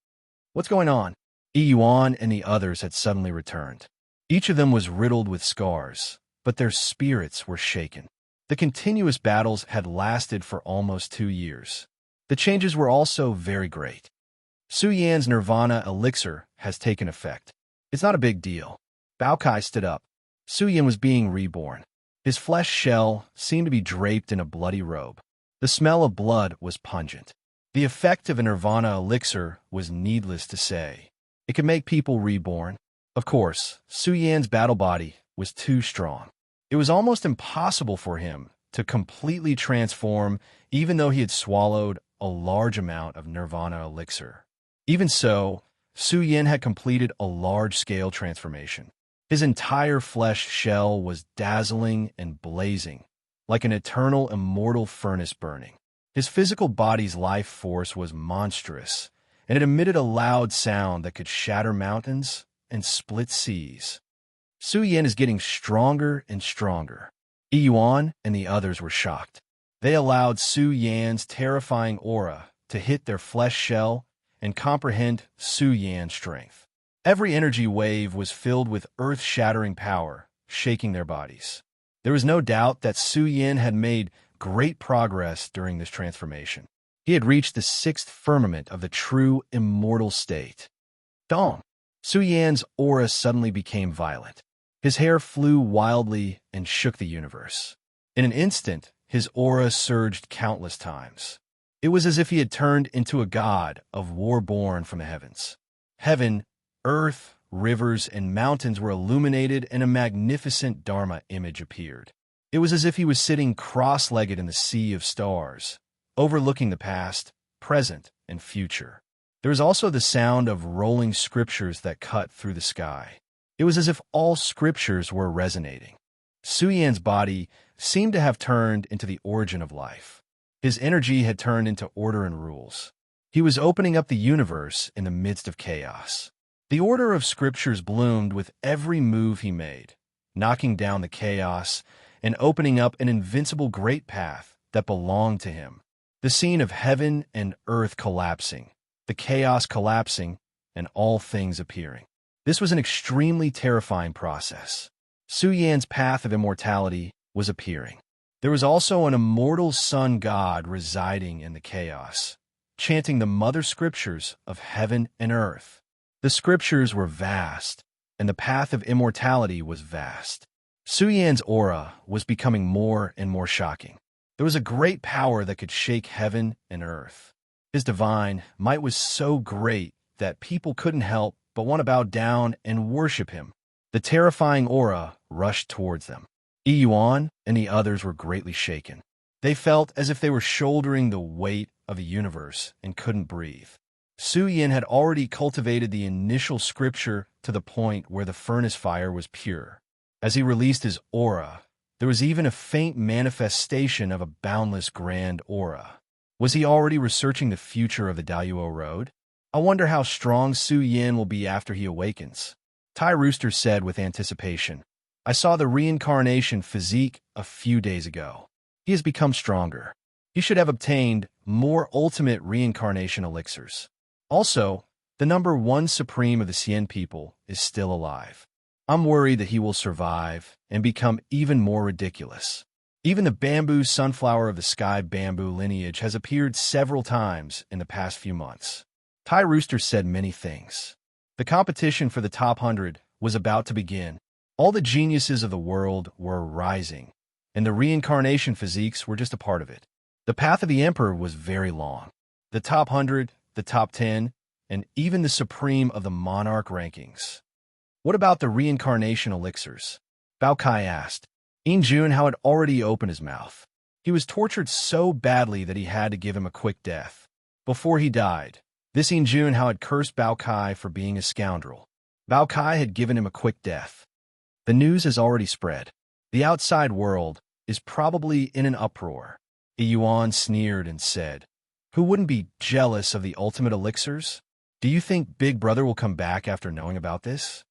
What's going on? Yuan and the others had suddenly returned. Each of them was riddled with scars, but their spirits were shaken. The continuous battles had lasted for almost 2 years. The changes were also very great. Su Yan's nirvana elixir has taken effect. It's not a big deal. Bao Kai stood up. Su Yan was being reborn. His flesh shell seemed to be draped in a bloody robe. The smell of blood was pungent. The effect of a nirvana elixir was needless to say. It could make people reborn. Of course, Su Yan's battle body was too strong. It was almost impossible for him to completely transform, even though he had swallowed a large amount of nirvana elixir. Even so, Su Yan had completed a large-scale transformation. His entire flesh shell was dazzling and blazing, like an eternal immortal furnace burning. His physical body's life force was monstrous, and it emitted a loud sound that could shatter mountains and split seas. Su Yan is getting stronger and stronger. Yuan and the others were shocked. They allowed Su Yan's terrifying aura to hit their flesh shell and comprehend Su Yan's strength. Every energy wave was filled with earth-shattering power, shaking their bodies. There was no doubt that Su Yan had made great progress during this transformation. He had reached the 6th firmament of the true immortal state. Dong! Su Yan's aura suddenly became violent. His hair flew wildly and shook the universe. In an instant, his aura surged countless times. It was as if he had turned into a god of war born from the heavens. Heaven, earth, rivers, and mountains were illuminated, and a magnificent Dharma image appeared. It was as if he was sitting cross-legged in the sea of stars, overlooking the past, present, and future. There was also the sound of rolling scriptures that cut through the sky. It was as if all scriptures were resonating. Su Yan's body seemed to have turned into the origin of life. His energy had turned into order and rules. He was opening up the universe in the midst of chaos. The order of scriptures bloomed with every move he made, knocking down the chaos and opening up an invincible great path that belonged to him. The scene of heaven and earth collapsing, the chaos collapsing, and all things appearing. This was an extremely terrifying process. Su Yan's path of immortality was appearing. There was also an immortal sun god residing in the chaos, chanting the mother scriptures of heaven and earth. The scriptures were vast, and the path of immortality was vast. Su Yan's aura was becoming more and more shocking. There was a great power that could shake heaven and earth. His divine might was so great that people couldn't help but want to bow down and worship him. The terrifying aura rushed towards them. Yuan and the others were greatly shaken. They felt as if they were shouldering the weight of the universe and couldn't breathe. Su Yan had already cultivated the initial scripture to the point where the furnace fire was pure. As he released his aura, there was even a faint manifestation of a boundless grand aura. Was he already researching the future of the Daiyuo Road? I wonder how strong Su Yan will be after he awakens. Tai Rooster said with anticipation. I saw the reincarnation physique a few days ago. He has become stronger. He should have obtained more ultimate reincarnation elixirs. Also, the number 1 supreme of the Xian people is still alive. I'm worried that he will survive and become even more ridiculous. Even the bamboo sunflower of the sky bamboo lineage has appeared several times in the past few months. Tai Rooster said many things. The competition for the top 100 was about to begin. All the geniuses of the world were rising, and the reincarnation physiques were just a part of it. The path of the emperor was very long. The top 100, the top 10, and even the supreme of the monarch rankings. What about the reincarnation elixirs? Bao Kai asked. In Jun Hao had already opened his mouth. He was tortured so badly that he had to give him a quick death. Before he died, This Jun how had cursed Bao Kai for being a scoundrel. Bao Kai had given him a quick death. The news has already spread. The outside world is probably in an uproar. Yuan sneered and said, "Who wouldn't be jealous of the ultimate elixirs? Do you think Big Brother will come back after knowing about this?"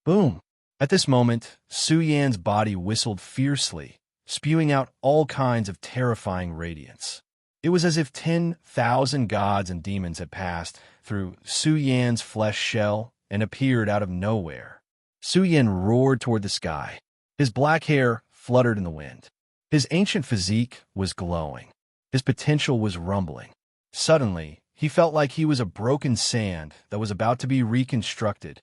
Boom! At this moment, Su Yan's body whistled fiercely, spewing out all kinds of terrifying radiance. It was as if 10,000 gods and demons had passed through Su Yan's flesh shell and appeared out of nowhere. Su Yan roared toward the sky. His black hair fluttered in the wind. His ancient physique was glowing. His potential was rumbling. Suddenly, he felt like he was a broken sand that was about to be reconstructed.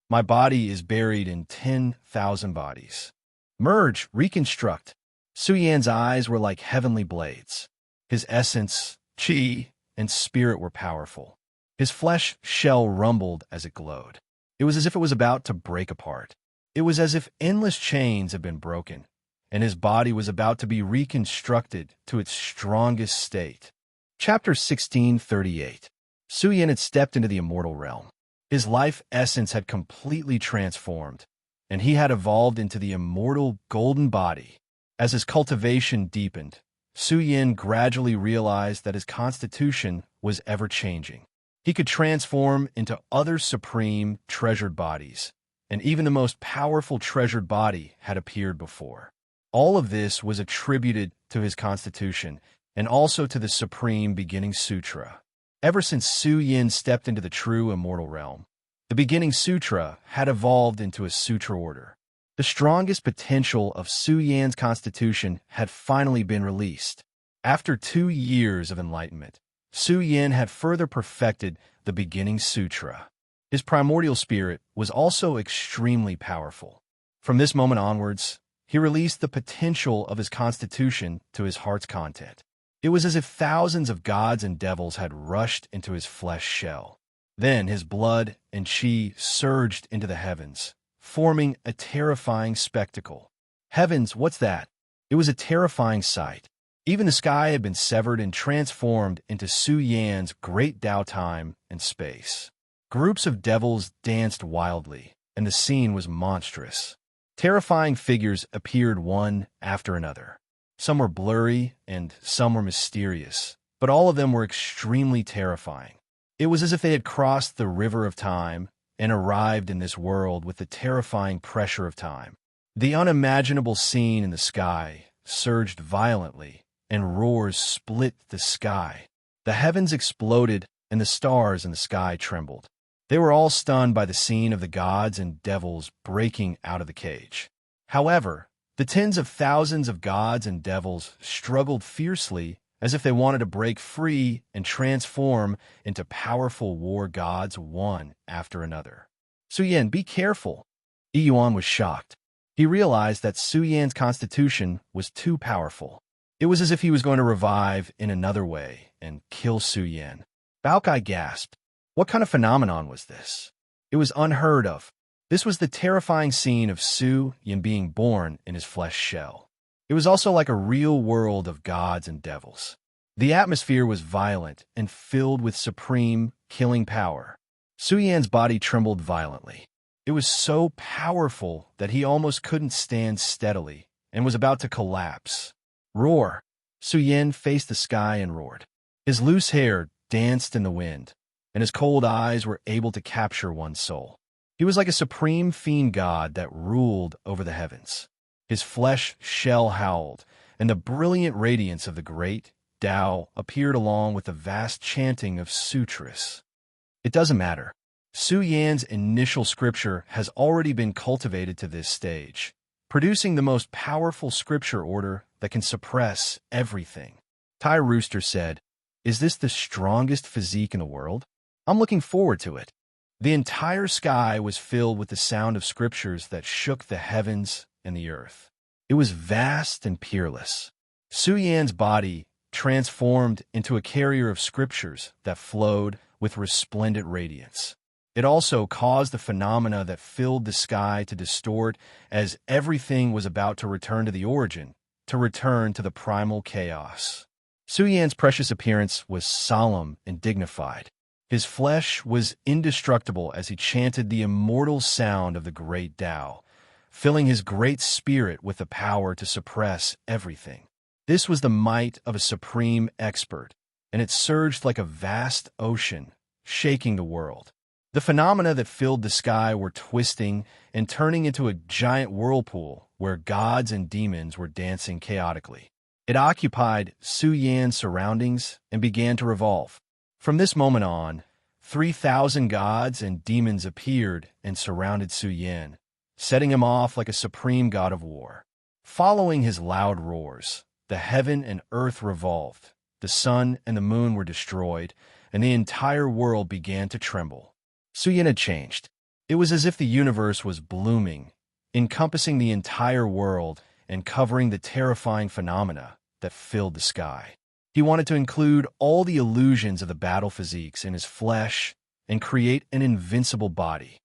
My body is buried in 10,000 bodies. Merge, reconstruct. Su Yan's eyes were like heavenly blades. His essence, chi, and spirit were powerful. His flesh shell rumbled as it glowed. It was as if it was about to break apart. It was as if endless chains had been broken, and his body was about to be reconstructed to its strongest state. Chapter 1638. Su Yan had stepped into the immortal realm. His life essence had completely transformed, and he had evolved into the immortal golden body. As his cultivation deepened, Su Yan gradually realized that his constitution was ever-changing. He could transform into other supreme, treasured bodies, and even the most powerful treasured body had appeared before. All of this was attributed to his constitution and also to the Supreme Beginning Sutra. Ever since Su Yan stepped into the true immortal realm, the Beginning Sutra had evolved into a sutra order. The strongest potential of Su Yan's constitution had finally been released. After 2 years of enlightenment, Su Yan had further perfected the Beginning Sutra. His primordial spirit was also extremely powerful. From this moment onwards, he released the potential of his constitution to his heart's content. It was as if thousands of gods and devils had rushed into his flesh shell. Then his blood and chi surged into the heavens, forming a terrifying spectacle. Heavens, what's that? It was a terrifying sight. Even the sky had been severed and transformed into Su Yan's great Tao time and space. Groups of devils danced wildly, and the scene was monstrous. Terrifying figures appeared one after another. Some were blurry and some were mysterious, but all of them were extremely terrifying. It was as if they had crossed the river of time and arrived in this world with the terrifying pressure of time. The unimaginable scene in the sky surged violently, and roars split the sky. The heavens exploded, and the stars in the sky trembled. They were all stunned by the scene of the gods and devils breaking out of the cage. However, the tens of thousands of gods and devils struggled fiercely as if they wanted to break free and transform into powerful war gods one after another. Su Yan, be careful. Yuan was shocked. He realized that Su Yan's constitution was too powerful. It was as if he was going to revive in another way and kill Su Yan. Bao Kai gasped. What kind of phenomenon was this? It was unheard of. This was the terrifying scene of Su Yan being born in his flesh shell. It was also like a real world of gods and devils. The atmosphere was violent and filled with supreme, killing power. Su Yan's body trembled violently. It was so powerful that he almost couldn't stand steadily and was about to collapse. Roar! Su Yan faced the sky and roared. His loose hair danced in the wind, and his cold eyes were able to capture one's soul. He was like a supreme fiend god that ruled over the heavens. His flesh shell howled, and the brilliant radiance of the great Tao appeared along with the vast chanting of sutras. It doesn't matter. Su Yan's initial scripture has already been cultivated to this stage, producing the most powerful scripture order that can suppress everything. Tai Rooster said, "Is this the strongest physique in the world? I'm looking forward to it." The entire sky was filled with the sound of scriptures that shook the heavens and the earth. It was vast and peerless. Su Yan's body transformed into a carrier of scriptures that flowed with resplendent radiance. It also caused the phenomena that filled the sky to distort as everything was about to return to the origin, to return to the primal chaos. Su Yan's precious appearance was solemn and dignified. His flesh was indestructible as he chanted the immortal sound of the great Tao, filling his great spirit with the power to suppress everything. This was the might of a supreme expert, and it surged like a vast ocean, shaking the world. The phenomena that filled the sky were twisting and turning into a giant whirlpool where gods and demons were dancing chaotically. It occupied Su Yan's surroundings and began to revolve. From this moment on, 3,000 gods and demons appeared and surrounded Su Yan, setting him off like a supreme god of war. Following his loud roars, the heaven and earth revolved, the sun and the moon were destroyed, and the entire world began to tremble. Su Yan had changed. It was as if the universe was blooming, encompassing the entire world and covering the terrifying phenomena that filled the sky. He wanted to include all the illusions of the battle physiques in his flesh and create an invincible body.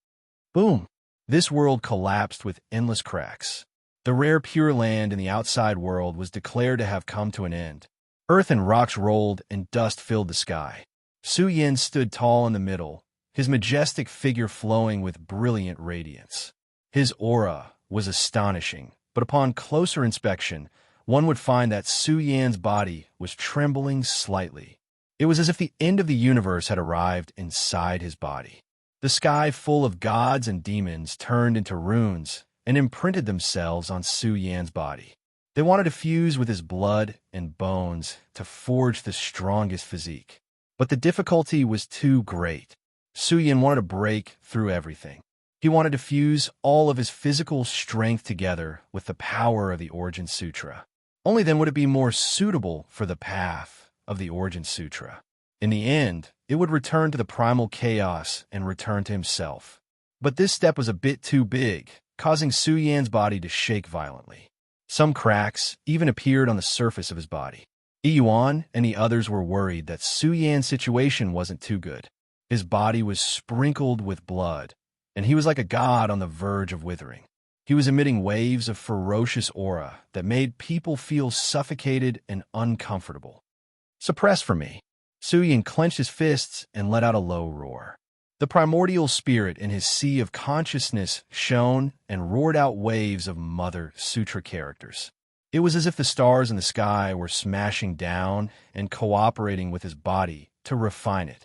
Boom! This world collapsed with endless cracks. The rare Pure Land in the outside world was declared to have come to an end. Earth and rocks rolled and dust filled the sky. Su Yan stood tall in the middle, his majestic figure flowing with brilliant radiance. His aura was astonishing, but upon closer inspection, one would find that Su Yan's body was trembling slightly. It was as if the end of the universe had arrived inside his body. The sky full of gods and demons turned into runes and imprinted themselves on Su Yan's body. They wanted to fuse with his blood and bones to forge the strongest physique. But the difficulty was too great. Su Yan wanted to break through everything. He wanted to fuse all of his physical strength together with the power of the Origin Sutra. Only then would it be more suitable for the path of the Origin Sutra. In the end, it would return to the primal chaos and return to himself. But this step was a bit too big, causing Su Yan's body to shake violently. Some cracks even appeared on the surface of his body. Yuan and the others were worried that Su Yan's situation wasn't too good. His body was sprinkled with blood, and he was like a god on the verge of withering. He was emitting waves of ferocious aura that made people feel suffocated and uncomfortable. Suppress for me. Su Yan clenched his fists and let out a low roar. The primordial spirit in his sea of consciousness shone and roared out waves of Mother Sutra characters. It was as if the stars in the sky were smashing down and cooperating with his body to refine it.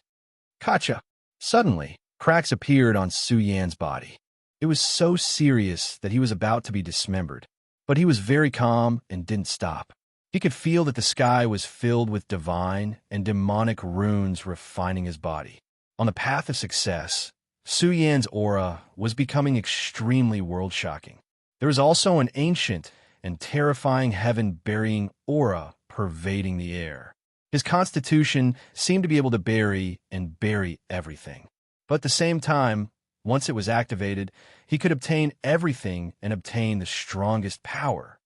Kacha! Suddenly, cracks appeared on Su Yan's body. It was so serious that he was about to be dismembered, but he was very calm and didn't stop. He could feel that the sky was filled with divine and demonic runes refining his body. On the path of success, Su Yan's aura was becoming extremely world-shocking. There was also an ancient and terrifying heaven-burying aura pervading the air. His constitution seemed to be able to bury everything. But at the same time, once it was activated, he could obtain everything and obtain the strongest power.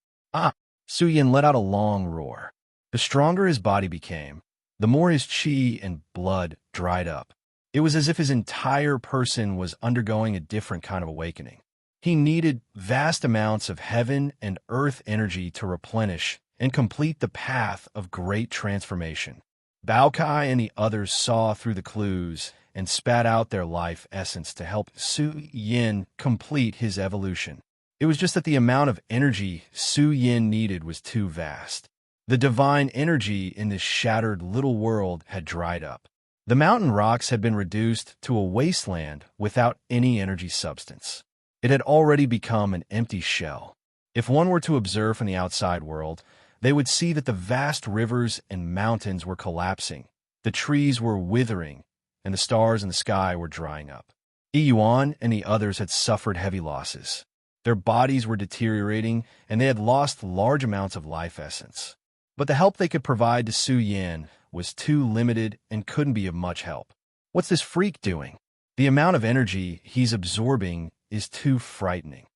Su Yan let out a long roar. The stronger his body became, the more his chi and blood dried up. It was as if his entire person was undergoing a different kind of awakening. He needed vast amounts of heaven and earth energy to replenish and complete the path of great transformation. Bao Kai and the others saw through the clues and spat out their life essence to help Su Yan complete his evolution. It was just that the amount of energy Su Yan needed was too vast. The divine energy in this shattered little world had dried up. The mountain rocks had been reduced to a wasteland without any energy substance. It had already become an empty shell. If one were to observe from the outside world, they would see that the vast rivers and mountains were collapsing, the trees were withering, and the stars in the sky were drying up. Yuan and the others had suffered heavy losses. Their bodies were deteriorating, and they had lost large amounts of life essence. But the help they could provide to Su Yan was too limited and couldn't be of much help. What's this freak doing? The amount of energy he's absorbing is too frightening.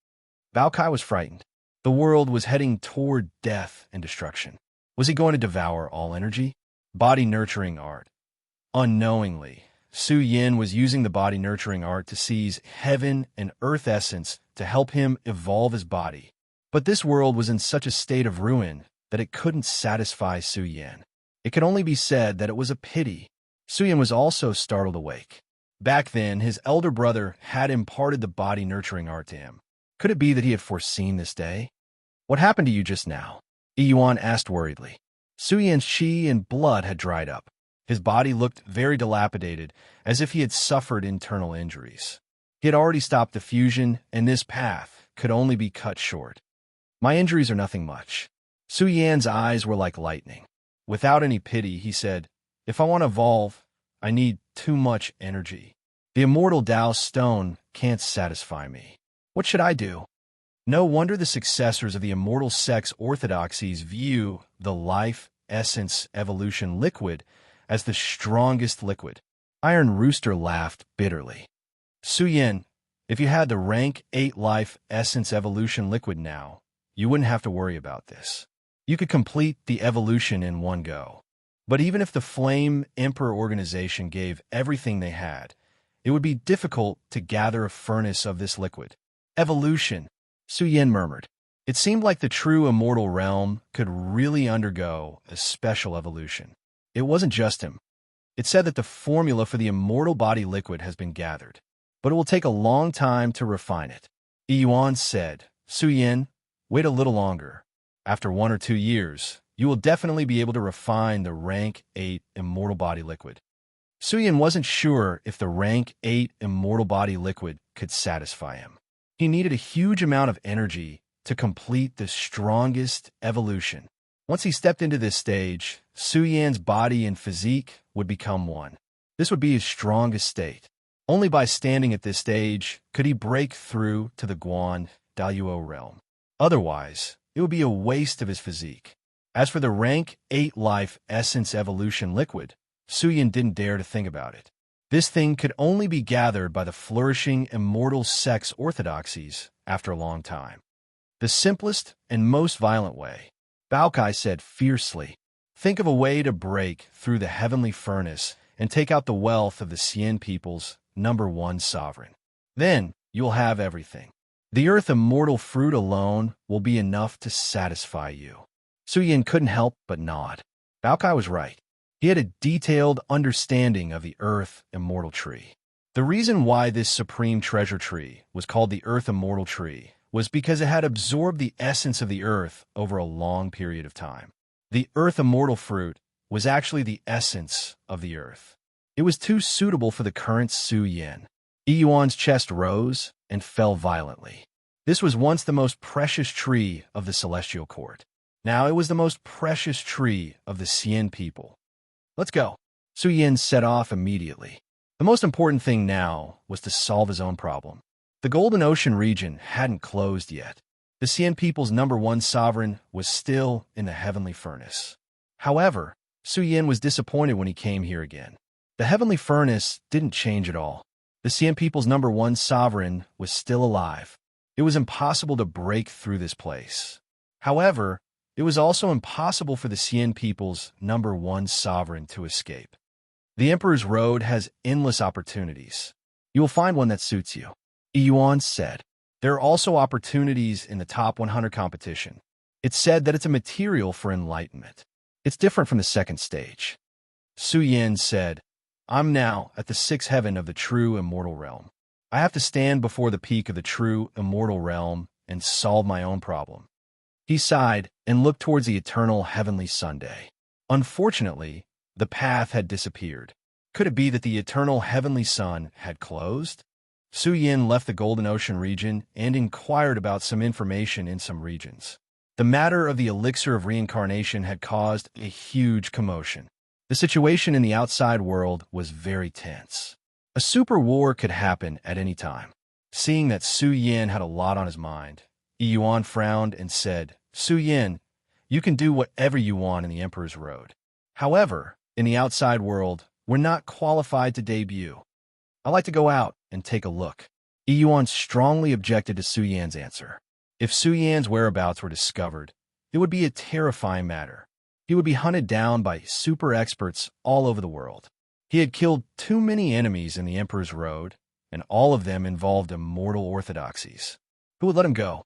Bao Kai was frightened. The world was heading toward death and destruction. Was he going to devour all energy? Body-nurturing art. Unknowingly, Su Yan was using the body-nurturing art to seize heaven and earth essence to help him evolve his body. But this world was in such a state of ruin that it couldn't satisfy Su Yan. It could only be said that it was a pity. Suyin was also startled awake. Back then, his elder brother had imparted the body-nurturing art to him. Could it be that he had foreseen this day? What happened to you just now? Yuan asked worriedly. Suyan's qi and blood had dried up. His body looked very dilapidated, as if he had suffered internal injuries. He had already stopped the fusion, and this path could only be cut short. My injuries are nothing much. Suyan's eyes were like lightning. Without any pity, he said, if I want to evolve, I need too much energy. The immortal Tao stone can't satisfy me. What should I do? No wonder the successors of the immortal sex orthodoxies view the life, essence, evolution liquid as the strongest liquid. Iron Rooster laughed bitterly. Suyin, if you had the rank 8 life, essence, evolution liquid now, you wouldn't have to worry about this. You could complete the evolution in one go. But even if the Flame Emperor organization gave everything they had, it would be difficult to gather a furnace of this liquid. Evolution, Suyin murmured. It seemed like the true immortal realm could really undergo a special evolution. It wasn't just him. It said that the formula for the immortal body liquid has been gathered, but it will take a long time to refine it. Yuan said, Suyin, wait a little longer. After 1 or 2 years, you will definitely be able to refine the rank 8 immortal body liquid. Suyin wasn't sure if the rank 8 immortal body liquid could satisfy him. He needed a huge amount of energy to complete the strongest evolution. Once he stepped into this stage, Suyan's body and physique would become one. This would be his strongest state. Only by standing at this stage could he break through to the Guan Daluo realm. Otherwise, it would be a waste of his physique. As for the rank 8 life essence evolution liquid, Suyin didn't dare to think about it. This thing could only be gathered by the flourishing immortal sex orthodoxies after a long time. The simplest and most violent way, Baokai said fiercely. Think of a way to break through the heavenly furnace and take out the wealth of the Xian people's #1 sovereign. Then you'll have everything. The earth immortal fruit alone will be enough to satisfy you. Suyin couldn't help but nod. Baokai was right. He had a detailed understanding of the earth immortal tree. The reason why this supreme treasure tree was called the earth immortal tree was because it had absorbed the essence of the earth over a long period of time. The earth immortal fruit was actually the essence of the earth. It was too suitable for the current Suyin. Yuan's chest rose and fell violently. This was once the most precious tree of the celestial court. Now it was the most precious tree of the Xian people. Let's go. Suyin set off immediately. The most important thing now was to solve his own problem. The Golden Ocean region hadn't closed yet. The Xian people's #1 sovereign was still in the heavenly furnace. However, Suyin was disappointed when he came here again. The heavenly furnace didn't change at all. The Xian people's #1 sovereign was still alive. It was impossible to break through this place. However, it was also impossible for the Xian people's #1 sovereign to escape. The Emperor's Road has endless opportunities. You will find one that suits you. Yuan said. There are also opportunities in the top 100 competition. It's said that it's a material for enlightenment. It's different from the second stage. Suyin said, I'm now at the 6th heaven of the true immortal realm. I have to stand before the peak of the true immortal realm and solve my own problem. He sighed and looked towards the eternal heavenly Sunday. Unfortunately, the path had disappeared. Could it be that the eternal heavenly sun had closed? Suyin left the Golden Ocean region and inquired about some information in some regions. The matter of the elixir of reincarnation had caused a huge commotion. The situation in the outside world was very tense. A super war could happen at any time. Seeing that Suyin had a lot on his mind, Yuan frowned and said, Suyin, you can do whatever you want in the Emperor's Road. However, in the outside world, we're not qualified to debut. I like to go out and take a look. Yuan strongly objected to Suyan's answer. If Suyan's whereabouts were discovered, it would be a terrifying matter. He would be hunted down by super experts all over the world. He had killed too many enemies in the Emperor's Road, and all of them involved immortal orthodoxies. Who would let him go?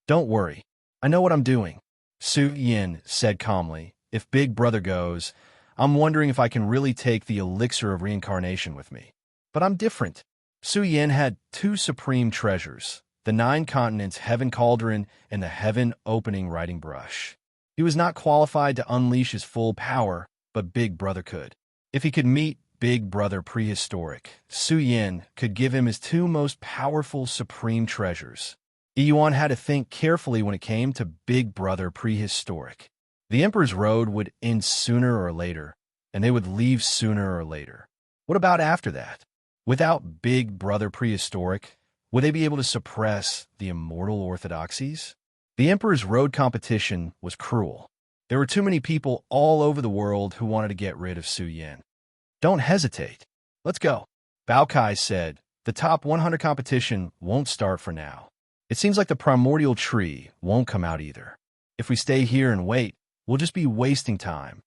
Don't worry. I know what I'm doing. Suyin said calmly, if Big Brother goes, I'm wondering if I can really take the elixir of reincarnation with me. But I'm different. Su Yin had two supreme treasures, the 9 continents heaven cauldron and the heaven-opening writing brush. He was not qualified to unleash his full power, but Big Brother could. If he could meet Big Brother Prehistoric, Su Yin could give him his two most powerful supreme treasures. Yuan had to think carefully when it came to Big Brother Prehistoric. The Emperor's Road would end sooner or later, and they would leave sooner or later. What about after that? Without Big Brother Prehistoric, would they be able to suppress the immortal orthodoxies? The Emperor's Road competition was cruel. There were too many people all over the world who wanted to get rid of Su Yin. Don't hesitate. Let's go. Bao Kai said, the top 100 competition won't start for now. It seems like the primordial tree won't come out either. If we stay here and wait, we'll just be wasting time.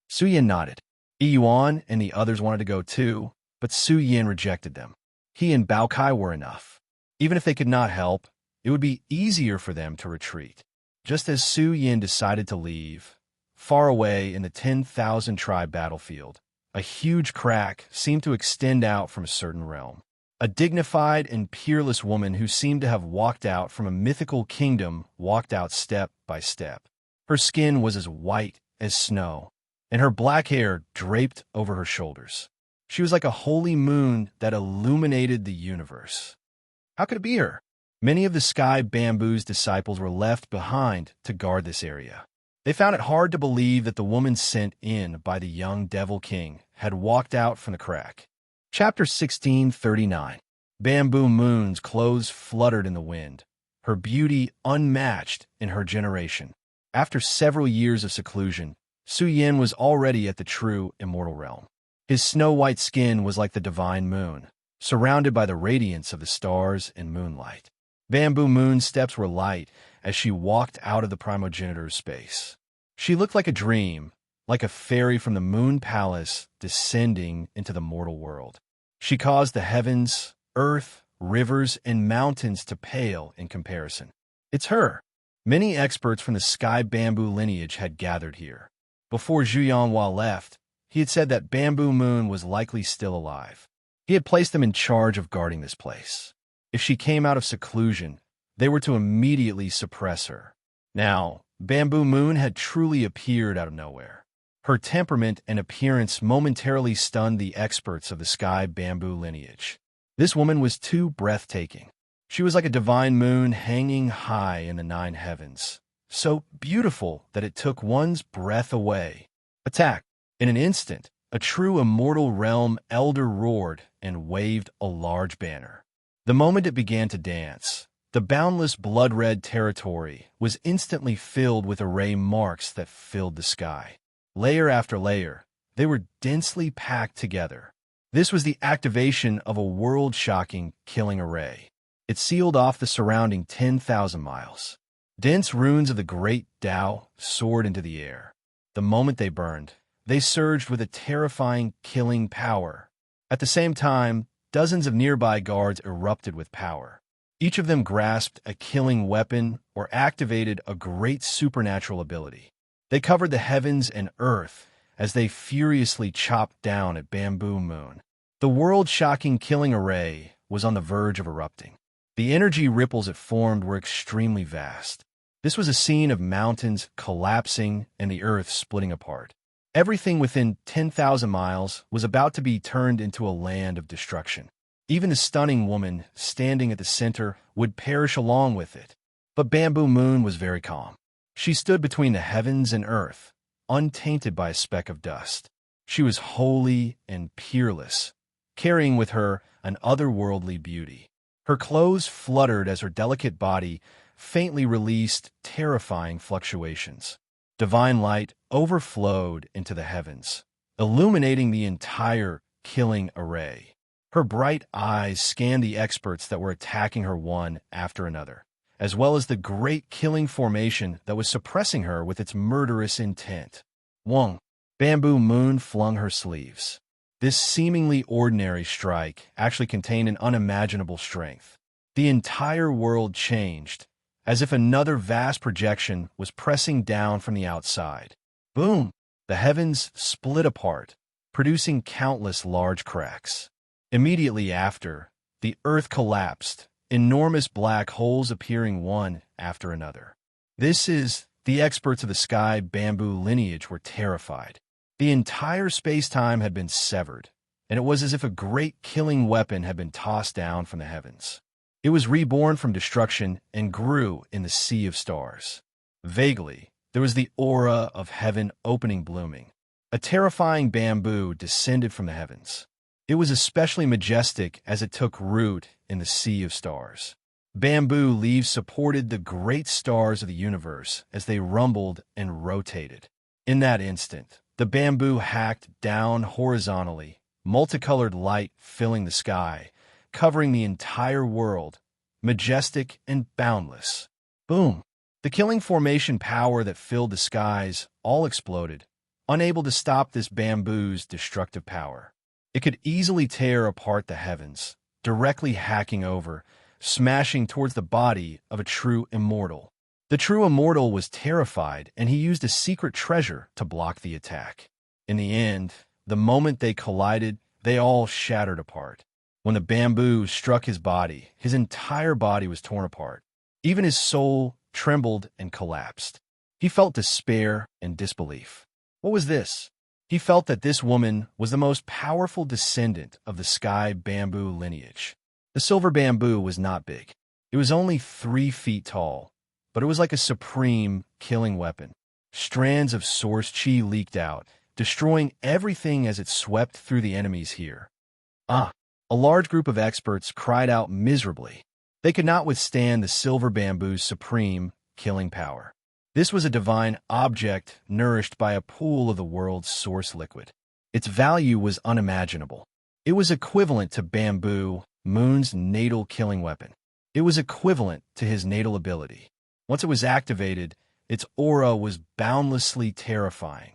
Su Yin nodded. Yuan and the others wanted to go too, but Su Yin rejected them. He and Bao Kai were enough. Even if they could not help, it would be easier for them to retreat. Just as Su Yin decided to leave, far away in the 10,000 tribe battlefield, a huge crack seemed to extend out from a certain realm. A dignified and peerless woman who seemed to have walked out from a mythical kingdom walked out step by step. Her skin was as white as snow, and her black hair draped over her shoulders. She was like a holy moon that illuminated the universe. How could it be her? Many of the Sky Bamboo's disciples were left behind to guard this area. They found it hard to believe that the woman sent in by the young Devil King had walked out from the crack. Chapter 1639. Bamboo Moon's clothes fluttered in the wind, her beauty unmatched in her generation. After several years of seclusion, Su Yin was already at the true immortal realm. His snow-white skin was like the divine moon, surrounded by the radiance of the stars and moonlight. Bamboo Moon's steps were light as she walked out of the primogenitor's space. She looked like a dream, like a fairy from the Moon Palace descending into the mortal world. She caused the heavens, earth, rivers, and mountains to pale in comparison. It's her. Many experts from the Sky Bamboo lineage had gathered here. Before Zhu Yanhua left, he had said that Bamboo Moon was likely still alive. He had placed them in charge of guarding this place. If she came out of seclusion, they were to immediately suppress her. Now, Bamboo Moon had truly appeared out of nowhere. Her temperament and appearance momentarily stunned the experts of the Sky Bamboo lineage. This woman was too breathtaking. She was like a divine moon hanging high in the 9 heavens, so beautiful that it took one's breath away. Attack! In an instant, a true immortal realm elder roared and waved a large banner. The moment it began to dance, the boundless blood-red territory was instantly filled with array marks that filled the sky. Layer after layer, they were densely packed together. This was the activation of a world-shocking killing array. It sealed off the surrounding 10,000 miles. Dense runes of the great Tao soared into the air. The moment they burned, they surged with a terrifying killing power. At the same time, dozens of nearby guards erupted with power. Each of them grasped a killing weapon or activated a great supernatural ability. They covered the heavens and earth as they furiously chopped down at Bamboo Moon. The world-shocking killing array was on the verge of erupting. The energy ripples it formed were extremely vast. This was a scene of mountains collapsing and the earth splitting apart. Everything within 10,000 miles was about to be turned into a land of destruction. Even the stunning woman standing at the center would perish along with it. But Bamboo Moon was very calm. She stood between the heavens and earth, untainted by a speck of dust. She was holy and peerless, carrying with her an otherworldly beauty. Her clothes fluttered as her delicate body faintly released terrifying fluctuations. Divine light overflowed into the heavens, illuminating the entire killing array. Her bright eyes scanned the experts that were attacking her one after another, as well as the great killing formation that was suppressing her with its murderous intent. Wong. Bamboo Moon flung her sleeves. This seemingly ordinary strike actually contained an unimaginable strength. The entire world changed, as if another vast projection was pressing down from the outside. Boom! The heavens split apart, producing countless large cracks. Immediately after, the earth collapsed, enormous black holes appearing one after another. The experts of the sky bamboo lineage were terrified. The entire space-time had been severed, and it was as if a great killing weapon had been tossed down from the heavens. It was reborn from destruction and grew in the sea of stars. Vaguely, there was the aura of heaven opening blooming. A terrifying bamboo descended from the heavens. It was especially majestic as it took root in the sea of stars. Bamboo leaves supported the great stars of the universe as they rumbled and rotated. In that instant, the bamboo hacked down horizontally, multicolored light filling the sky, covering the entire world, majestic and boundless. Boom! The killing formation power that filled the skies all exploded, unable to stop this bamboo's destructive power. It could easily tear apart the heavens, directly hacking over, smashing towards the body of a true immortal. The true immortal was terrified, and he used a secret treasure to block the attack. In the end, the moment they collided, they all shattered apart. When the bamboo struck his body, his entire body was torn apart. Even his soul trembled and collapsed. He felt despair and disbelief. What was this? He felt that this woman was the most powerful descendant of the sky bamboo lineage. The silver bamboo was not big. It was only 3 feet tall, but it was like a supreme killing weapon. Strands of source chi leaked out, destroying everything as it swept through the enemies here. A large group of experts cried out miserably. They could not withstand the silver bamboo's supreme killing power. This was a divine object nourished by a pool of the world's source liquid. Its value was unimaginable. It was equivalent to Bamboo Moon's natal killing weapon. It was equivalent to his natal ability. Once it was activated, its aura was boundlessly terrifying.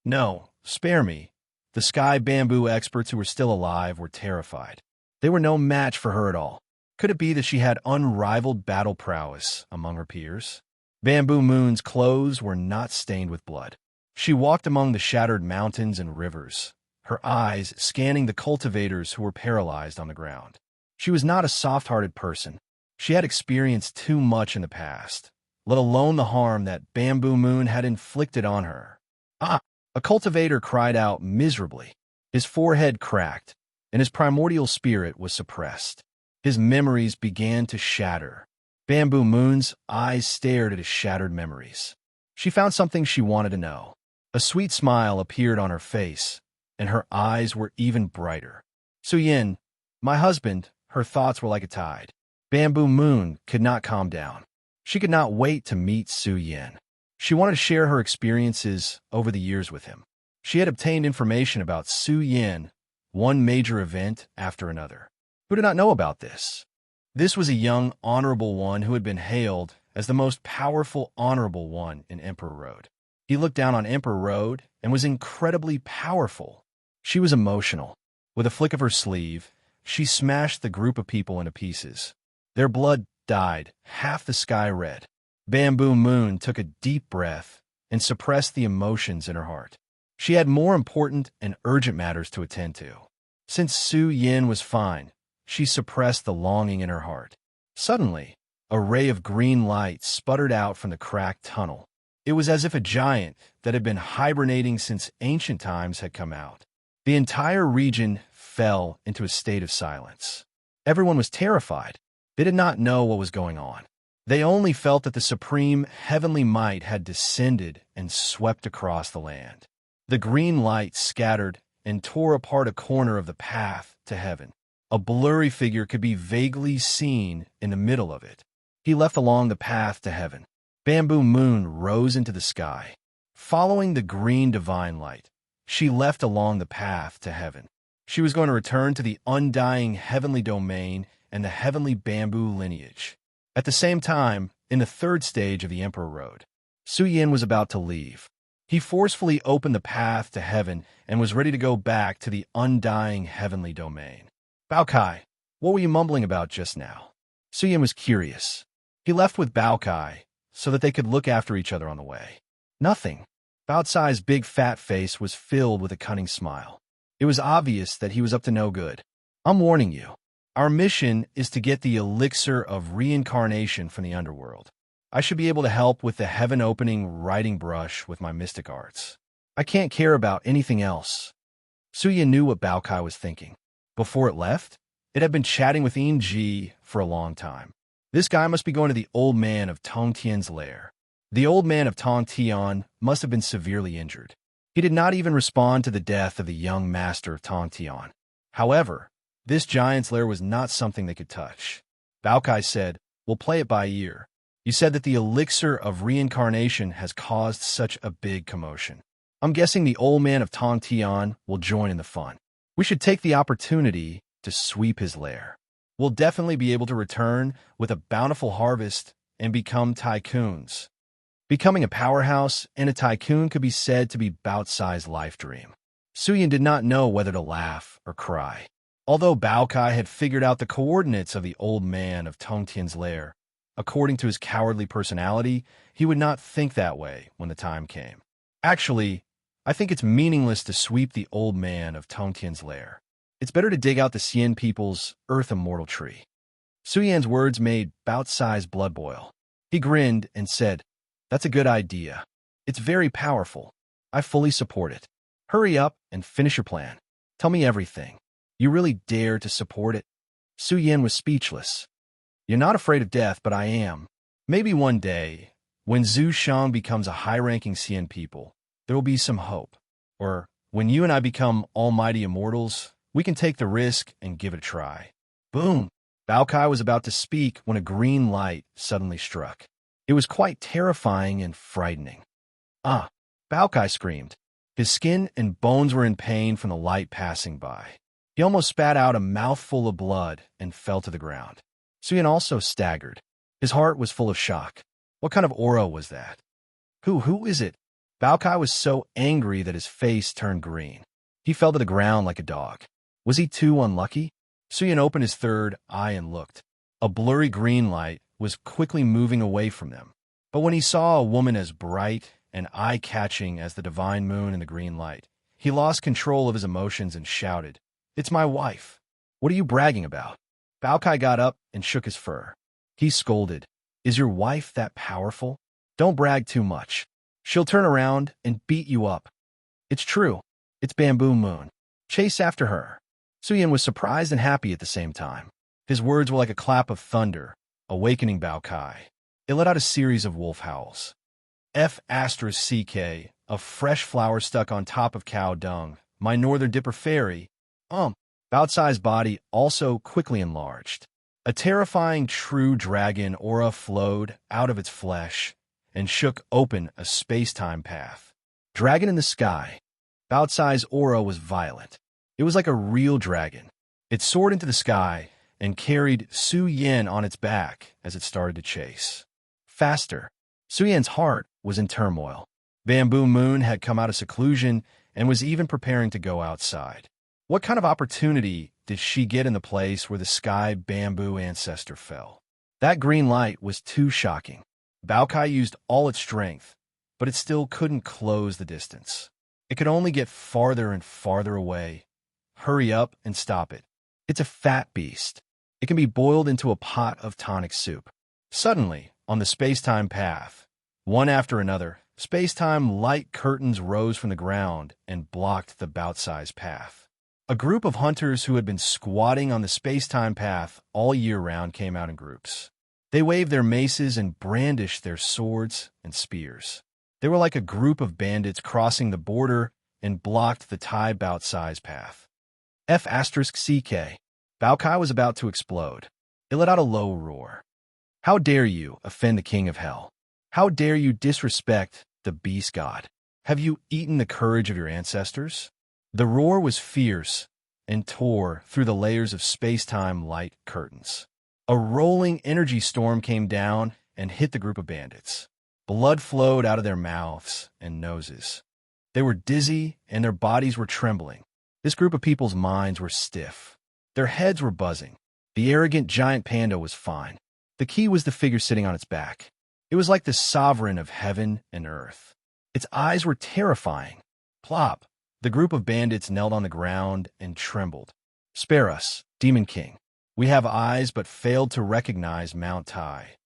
No, spare me. The sky bamboo experts who were still alive were terrified. They were no match for her at all. Could it be that she had unrivaled battle prowess among her peers? Bamboo Moon's clothes were not stained with blood. She walked among the shattered mountains and rivers, her eyes scanning the cultivators who were paralyzed on the ground. She was not a soft-hearted person. She had experienced too much in the past, let alone the harm that Bamboo Moon had inflicted on her. A cultivator cried out miserably. His forehead cracked, and his primordial spirit was suppressed. His memories began to shatter. Bamboo Moon's eyes stared at his shattered memories. She found something she wanted to know. A sweet smile appeared on her face, and her eyes were even brighter. Suyin, my husband, her thoughts were like a tide. Bamboo Moon could not calm down. She could not wait to meet Suyin. She wanted to share her experiences over the years with him. She had obtained information about Suyin, one major event after another. Who did not know about this? This was a young, honorable one who had been hailed as the most powerful honorable one in Emperor Road. He looked down on Emperor Road and was incredibly powerful. She was emotional. With a flick of her sleeve, she smashed the group of people into pieces. Their blood dyed half the sky red. Bamboo Moon took a deep breath and suppressed the emotions in her heart. She had more important and urgent matters to attend to. Since Su Yin was fine, she suppressed the longing in her heart. Suddenly, a ray of green light sputtered out from the cracked tunnel. It was as if a giant that had been hibernating since ancient times had come out. The entire region fell into a state of silence. Everyone was terrified. They did not know what was going on. They only felt that the supreme heavenly might had descended and swept across the land. The green light scattered and tore apart a corner of the path to heaven. A blurry figure could be vaguely seen in the middle of it. He left along the path to heaven. Bamboo Moon rose into the sky. Following the green divine light, she left along the path to heaven. She was going to return to the undying heavenly domain and the heavenly bamboo lineage. At the same time, in the third stage of the Emperor Road, Su Yin was about to leave. He forcefully opened the path to heaven and was ready to go back to the undying heavenly domain. Bao Kai, what were you mumbling about just now? Su Yin was curious. He left with Bao Kai so that they could look after each other on the way. Nothing. Bao big fat face was filled with a cunning smile. It was obvious that he was up to no good. I'm warning you. Our mission is to get the elixir of reincarnation from the underworld. I should be able to help with the heaven-opening writing brush with my mystic arts. I can't care about anything else. Suyin knew what Bao was thinking. Before it left, it had been chatting with Ji for a long time. This guy must be going to the old man of Tong Tian's lair. The old man of Tong Tian must have been severely injured. He did not even respond to the death of the young master of Tong Tian. However, this giant's lair was not something they could touch. Bao said, "We'll play it by ear. You said that the elixir of reincarnation has caused such a big commotion. I'm guessing the old man of Tong Tian will join in the fun. We should take the opportunity to sweep his lair. We'll definitely be able to return with a bountiful harvest and become tycoons." Becoming a powerhouse and a tycoon could be said to be Bao-Cai's life dream. Suyin did not know whether to laugh or cry. Although Bao had figured out the coordinates of the old man of Tong Tian's lair, according to his cowardly personality, he would not think that way when the time came. Actually, I think it's meaningless to sweep the old man of Tong Tian's lair. It's better to dig out the Xian people's earth immortal tree. Suyan's words made Bao-Cai's blood boil. He grinned and said, "That's a good idea. It's very powerful. I fully support it. Hurry up and finish your plan. Tell me everything. You really dare to support it?" Suyin was speechless. "You're not afraid of death, but I am. Maybe one day, when Zhu Shang becomes a high-ranking Xian people, there will be some hope. Or, when you and I become almighty immortals, we can take the risk and give it a try." Boom! Bao was about to speak when a green light suddenly struck. It was quite terrifying and frightening. "Ah!" Bao screamed. His skin and bones were in pain from the light passing by. He almost spat out a mouthful of blood and fell to the ground. Suyin also staggered. His heart was full of shock. What kind of aura was that? Who is it? Bao was so angry that his face turned green. He fell to the ground like a dog. Was he too unlucky? Suyin opened his third eye and looked. A blurry green light was quickly moving away from them. But when he saw a woman as bright and eye-catching as the divine moon in the green light, he lost control of his emotions and shouted, "It's my wife. What are you bragging about?" Bao got up and shook his fur. He scolded, "Is your wife that powerful? Don't brag too much. She'll turn around and beat you up." "It's true. It's Bamboo Moon. Chase after her." Suyin was surprised and happy at the same time. His words were like a clap of thunder, awakening Bao. It let out a series of wolf howls. F***, a fresh flower stuck on top of cow dung, my northern dipper fairy. Bao-Cai's body also quickly enlarged. A terrifying true dragon aura flowed out of its flesh and shook open a space-time path. Dragon in the sky. Bao-Cai's aura was violent. It was like a real dragon. It soared into the sky and carried Suyin on its back as it started to chase. Faster. Suyin's heart was in turmoil. Bamboo Moon had come out of seclusion and was even preparing to go outside. What kind of opportunity did she get in the place where the sky bamboo ancestor fell? That green light was too shocking. Bao used all its strength, but it still couldn't close the distance. It could only get farther and farther away. Hurry up and stop it. It's a fat beast. It can be boiled into a pot of tonic soup. Suddenly, on the space-time path, one after another, space-time light curtains rose from the ground and blocked the Bao-Cai's path. A group of hunters who had been squatting on the space-time path all year round came out in groups. They waved their maces and brandished their swords and spears. They were like a group of bandits crossing the border and blocked the Thai Bao-Cai's path. F***. Bao was about to explode. It let out a low roar. "How dare you offend the king of hell? How dare you disrespect the beast god? Have you eaten the courage of your ancestors?" The roar was fierce and tore through the layers of space-time light curtains. A rolling energy storm came down and hit the group of bandits. Blood flowed out of their mouths and noses. They were dizzy and their bodies were trembling. This group of people's minds were stiff. Their heads were buzzing. The arrogant giant panda was fine. The key was the figure sitting on its back. It was like the sovereign of heaven and earth. Its eyes were terrifying. Plop! The group of bandits knelt on the ground and trembled. Spare us, Demon King. We have eyes but failed to recognize Mount Tai.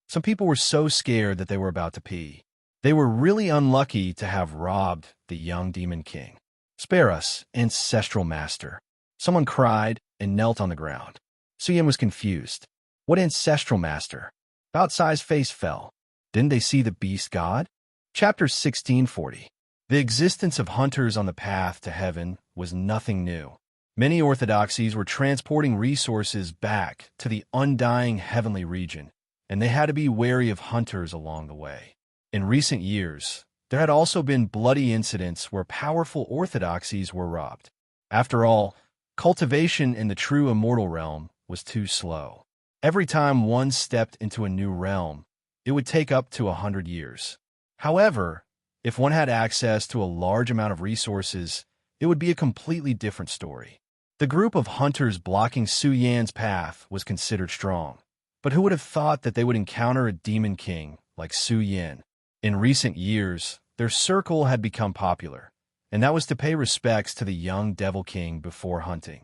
Some people were so scared that they were about to pee. They were really unlucky to have robbed the young Demon King. Spare us, ancestral master. Someone cried and knelt on the ground. Suyin was confused. What ancestral master? Bao-Cai's face fell. Didn't they see the beast god? Chapter 1640. The existence of hunters on the path to heaven was nothing new. Many orthodoxies were transporting resources back to the undying heavenly region, and they had to be wary of hunters along the way. In recent years, there had also been bloody incidents where powerful orthodoxies were robbed. After all, cultivation in the true immortal realm was too slow. Every time one stepped into a new realm, it would take up to 100 years. However, if one had access to a large amount of resources, it would be a completely different story. The group of hunters blocking Su Yan's path was considered strong, but who would have thought that they would encounter a demon king like Su Yan? In recent years, their circle had become popular, and that was to pay respects to the young devil king before hunting,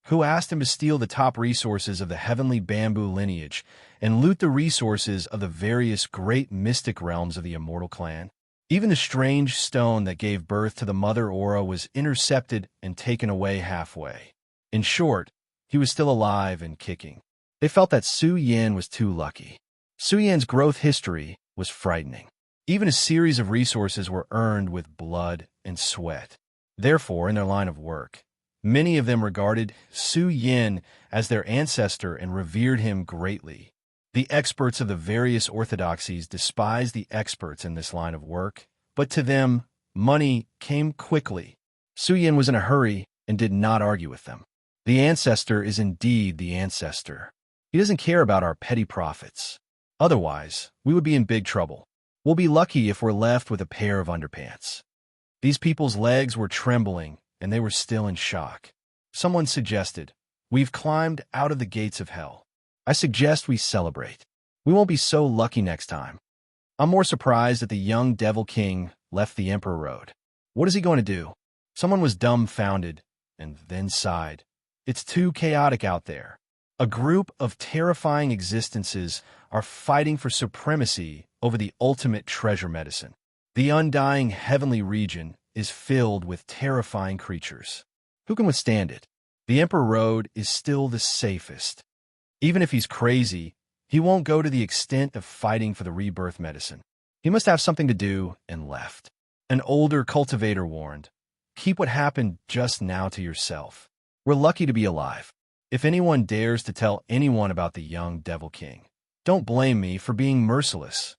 who asked him to steal the top resources of the heavenly bamboo lineage and loot the resources of the various great mystic realms of the immortal clan. Even the strange stone that gave birth to the Mother Aura was intercepted and taken away halfway. In short, he was still alive and kicking. They felt that Su Yan was too lucky. Su Yan's growth history was frightening. Even a series of resources were earned with blood and sweat. Therefore, in their line of work, many of them regarded Su Yan as their ancestor and revered him greatly. The experts of the various orthodoxies despised the experts in this line of work, but to them, money came quickly. Su Yan was in a hurry and did not argue with them. The ancestor is indeed the ancestor. He doesn't care about our petty profits. Otherwise, we would be in big trouble. We'll be lucky if we're left with a pair of underpants. These people's legs were trembling, and they were still in shock. Someone suggested, "We've climbed out of the gates of hell. I suggest we celebrate. We won't be so lucky next time." I'm more surprised that the young devil king left the Emperor Road. What is he going to do? Someone was dumbfounded and then sighed. It's too chaotic out there. A group of terrifying existences are fighting for supremacy over the ultimate treasure medicine. The undying heavenly region is filled with terrifying creatures. Who can withstand it? The Emperor Road is still the safest. Even if he's crazy, he won't go to the extent of fighting for the rebirth medicine. He must have something to do and left. An older cultivator warned, "Keep what happened just now to yourself. We're lucky to be alive. If anyone dares to tell anyone about the young devil king, don't blame me for being merciless."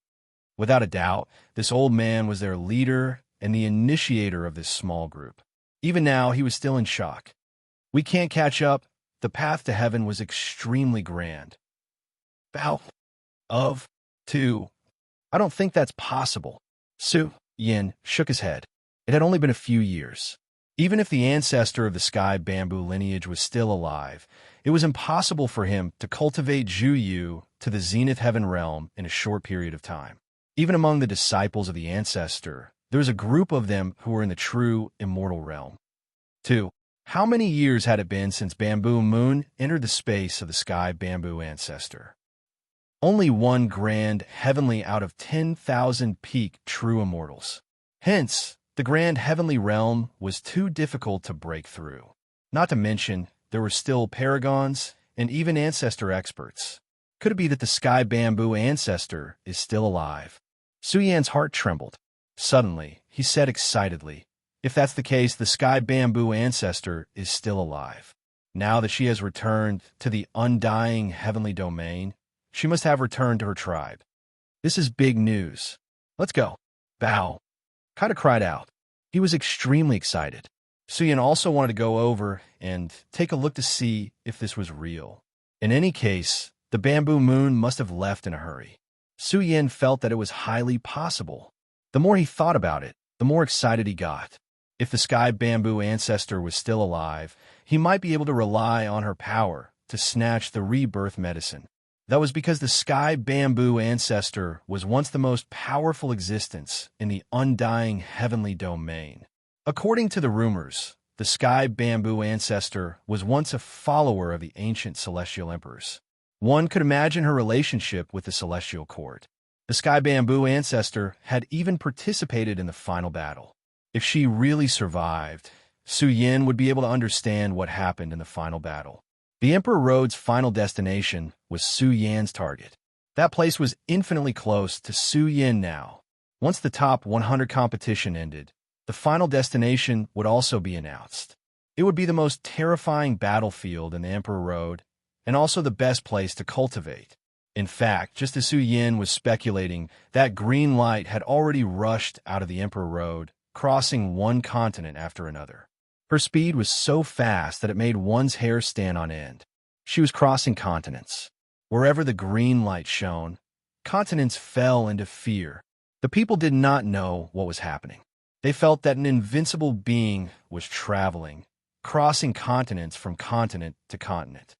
Without a doubt, this old man was their leader and the initiator of this small group. Even now, he was still in shock. We can't catch up. The path to heaven was extremely grand. Bow of two. I don't think that's possible. Su Yin shook his head. It had only been a few years. Even if the ancestor of the sky bamboo lineage was still alive, it was impossible for him to cultivate Juyu to the zenith heaven realm in a short period of time. Even among the disciples of the ancestor, there was a group of them who were in the true immortal realm. 2. How many years had it been since Bamboo Moon entered the space of the sky bamboo ancestor? Only one grand heavenly out of 10,000 peak true immortals. Hence, the grand heavenly realm was too difficult to break through. Not to mention, there were still paragons and even ancestor experts. Could it be that the sky bamboo ancestor is still alive? Su Yan's heart trembled. Suddenly, he said excitedly, "If that's the case, the sky bamboo ancestor is still alive. Now that she has returned to the undying heavenly domain, she must have returned to her tribe. This is big news. Let's go." Bao kind of cried out. He was extremely excited. Su Yan also wanted to go over and take a look to see if this was real. In any case, the bamboo moon must have left in a hurry. Su Yan felt that it was highly possible. The more he thought about it, the more excited he got. If the sky bamboo ancestor was still alive, he might be able to rely on her power to snatch the rebirth medicine. That was because the sky bamboo ancestor was once the most powerful existence in the undying heavenly domain. According to the rumors, the sky bamboo ancestor was once a follower of the ancient celestial emperors. One could imagine her relationship with the celestial court. The sky bamboo ancestor had even participated in the final battle. If she really survived, Su Yin would be able to understand what happened in the final battle. The Emperor Road's final destination was Su Yan's target. That place was infinitely close to Su Yin now. Once the top 100 competition ended, the final destination would also be announced. It would be the most terrifying battlefield in the Emperor Road, and also the best place to cultivate. In fact, just as Su Yin was speculating, that green light had already rushed out of the Emperor Road, crossing one continent after another. Her speed was so fast that it made one's hair stand on end. She was crossing continents. Wherever the green light shone, continents fell into fear. The people did not know what was happening. They felt that an invincible being was traveling, crossing continents from continent to continent.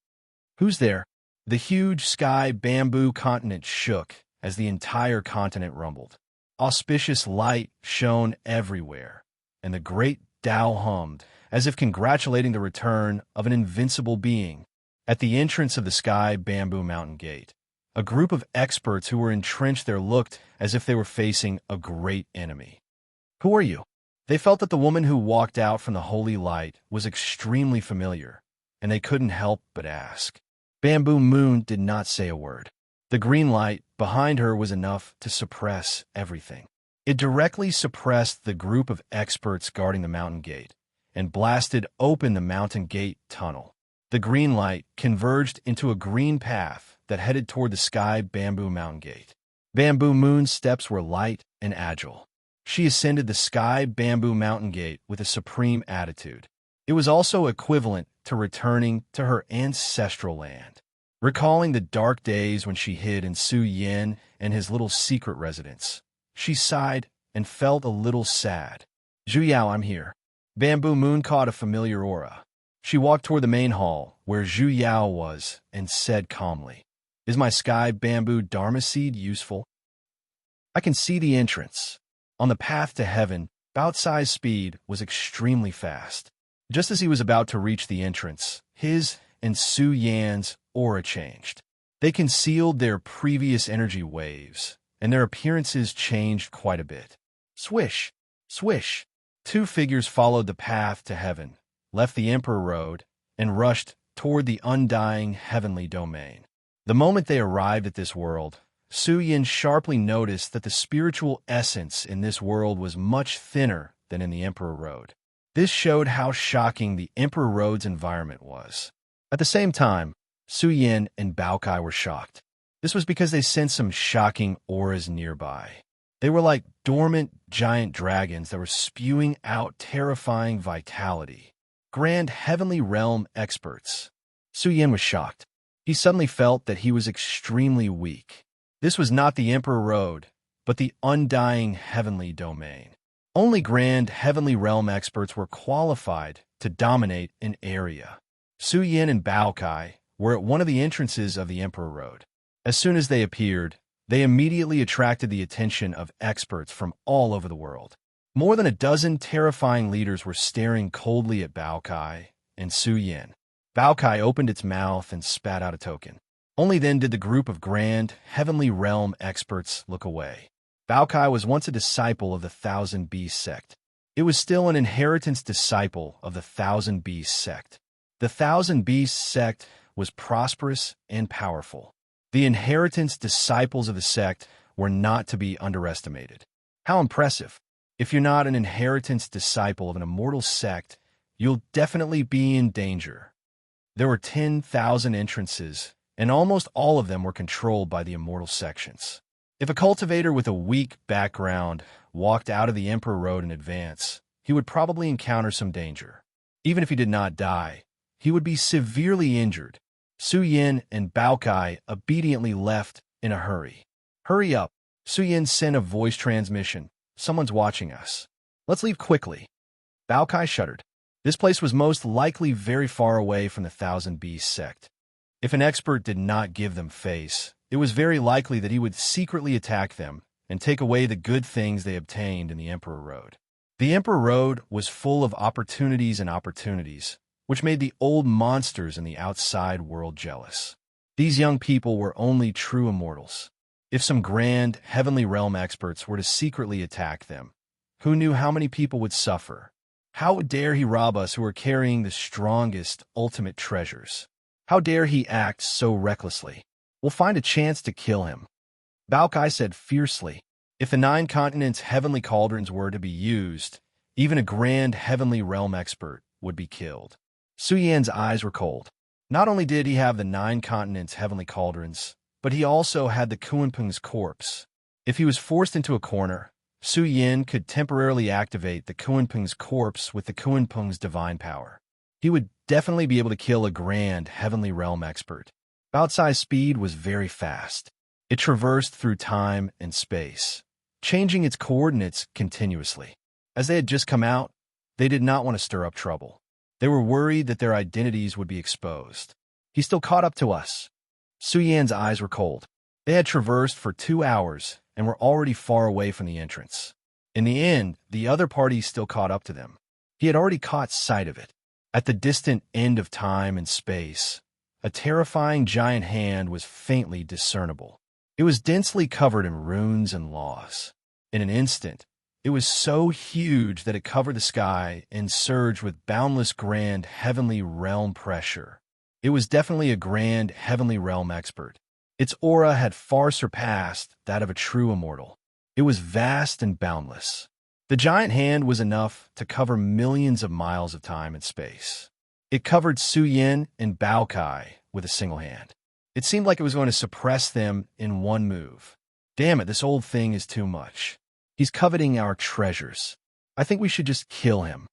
Who's there? The huge sky bamboo continent shook as the entire continent rumbled. Auspicious light shone everywhere, and the great Tao hummed, as if congratulating the return of an invincible being. At the entrance of the sky bamboo mountain gate, a group of experts who were entrenched there looked as if they were facing a great enemy. Who are you? They felt that the woman who walked out from the holy light was extremely familiar, and they couldn't help but ask. Bamboo Moon did not say a word. The green light behind her was enough to suppress everything. It directly suppressed the group of experts guarding the mountain gate and blasted open the mountain gate tunnel. The green light converged into a green path that headed toward the sky bamboo mountain gate. Bamboo Moon's steps were light and agile. She ascended the sky bamboo mountain gate with a supreme attitude. It was also equivalent to returning to her ancestral land. Recalling the dark days when she hid in Su Yin and his little secret residence, she sighed and felt a little sad. Zhu Yao, I'm here. Bamboo Moon caught a familiar aura. She walked toward the main hall, where Zhu Yao was, and said calmly, Is my sky bamboo dharma seed useful? I can see the entrance. On the path to heaven, Bao Cai's speed was extremely fast. Just as he was about to reach the entrance, his and Su Yan's aura changed. They concealed their previous energy waves, and their appearances changed quite a bit. Swish! Swish! Two figures followed the path to heaven, left the Emperor Road, and rushed toward the undying heavenly domain. The moment they arrived at this world, Su Yin sharply noticed that the spiritual essence in this world was much thinner than in the Emperor Road. This showed how shocking the Emperor Road's environment was. At the same time, Su Yin and Bao Cai were shocked. This was because they sensed some shocking auras nearby. They were like dormant giant dragons that were spewing out terrifying vitality. Grand heavenly realm experts. Su Yin was shocked. He suddenly felt that he was extremely weak. This was not the Emperor Road, but the undying heavenly domain. Only grand heavenly realm experts were qualified to dominate an area. Su Yin and Bao Cai were at one of the entrances of the Emperor Road. As soon as they appeared, they immediately attracted the attention of experts from all over the world. More than a dozen terrifying leaders were staring coldly at Bao Cai and Su Yin. Bao Cai opened its mouth and spat out a token. Only then did the group of grand, heavenly realm experts look away. Bao Cai was once a disciple of the Thousand Beasts sect. It was still an inheritance disciple of the Thousand Beasts sect. The Thousand Beasts sect was prosperous and powerful. The inheritance disciples of the sect were not to be underestimated. How impressive! If you're not an inheritance disciple of an immortal sect, you'll definitely be in danger. There were 10,000 entrances, and almost all of them were controlled by the immortal sections. If a cultivator with a weak background walked out of the Emperor Road in advance, he would probably encounter some danger. Even if he did not die, he would be severely injured. Su Yin and Bao Cai obediently left in a hurry. Hurry up! Su Yin sent a voice transmission. Someone's watching us. Let's leave quickly. Bao Cai shuddered. This place was most likely very far away from the Thousand Beasts sect. If an expert did not give them face, it was very likely that he would secretly attack them and take away the good things they obtained in the Emperor Road. The Emperor Road was full of opportunities and opportunities, which made the old monsters in the outside world jealous. These young people were only true immortals. If some grand, heavenly realm experts were to secretly attack them, who knew how many people would suffer? How dare he rob us who are carrying the strongest, ultimate treasures? How dare he act so recklessly? We'll find a chance to kill him. Baokai said fiercely. If the 9 continents' heavenly cauldrons were to be used, even a grand heavenly realm expert would be killed. Su Yan's eyes were cold. Not only did he have the 9 continents' heavenly cauldrons, but he also had the Kunpeng's corpse. If he was forced into a corner, Su Yan could temporarily activate the Kunpeng's corpse with the Kunpeng's divine power. He would definitely be able to kill a grand heavenly realm expert. Baocai's speed was very fast. It traversed through time and space, changing its coordinates continuously. As they had just come out, they did not want to stir up trouble. They were worried that their identities would be exposed. He still caught up to us. Su Yan's eyes were cold. They had traversed for 2 hours and were already far away from the entrance. In the end, the other party still caught up to them. He had already caught sight of it. At the distant end of time and space, a terrifying giant hand was faintly discernible. It was densely covered in runes and laws. In an instant, it was so huge that it covered the sky and surged with boundless grand heavenly realm pressure. It was definitely a grand heavenly realm expert. Its aura had far surpassed that of a true immortal. It was vast and boundless. The giant hand was enough to cover millions of miles of time and space. It covered Su Yan and Baokai with a single hand. It seemed like it was going to suppress them in one move. Damn it, this old thing is too much. He's coveting our treasures. I think we should just kill him.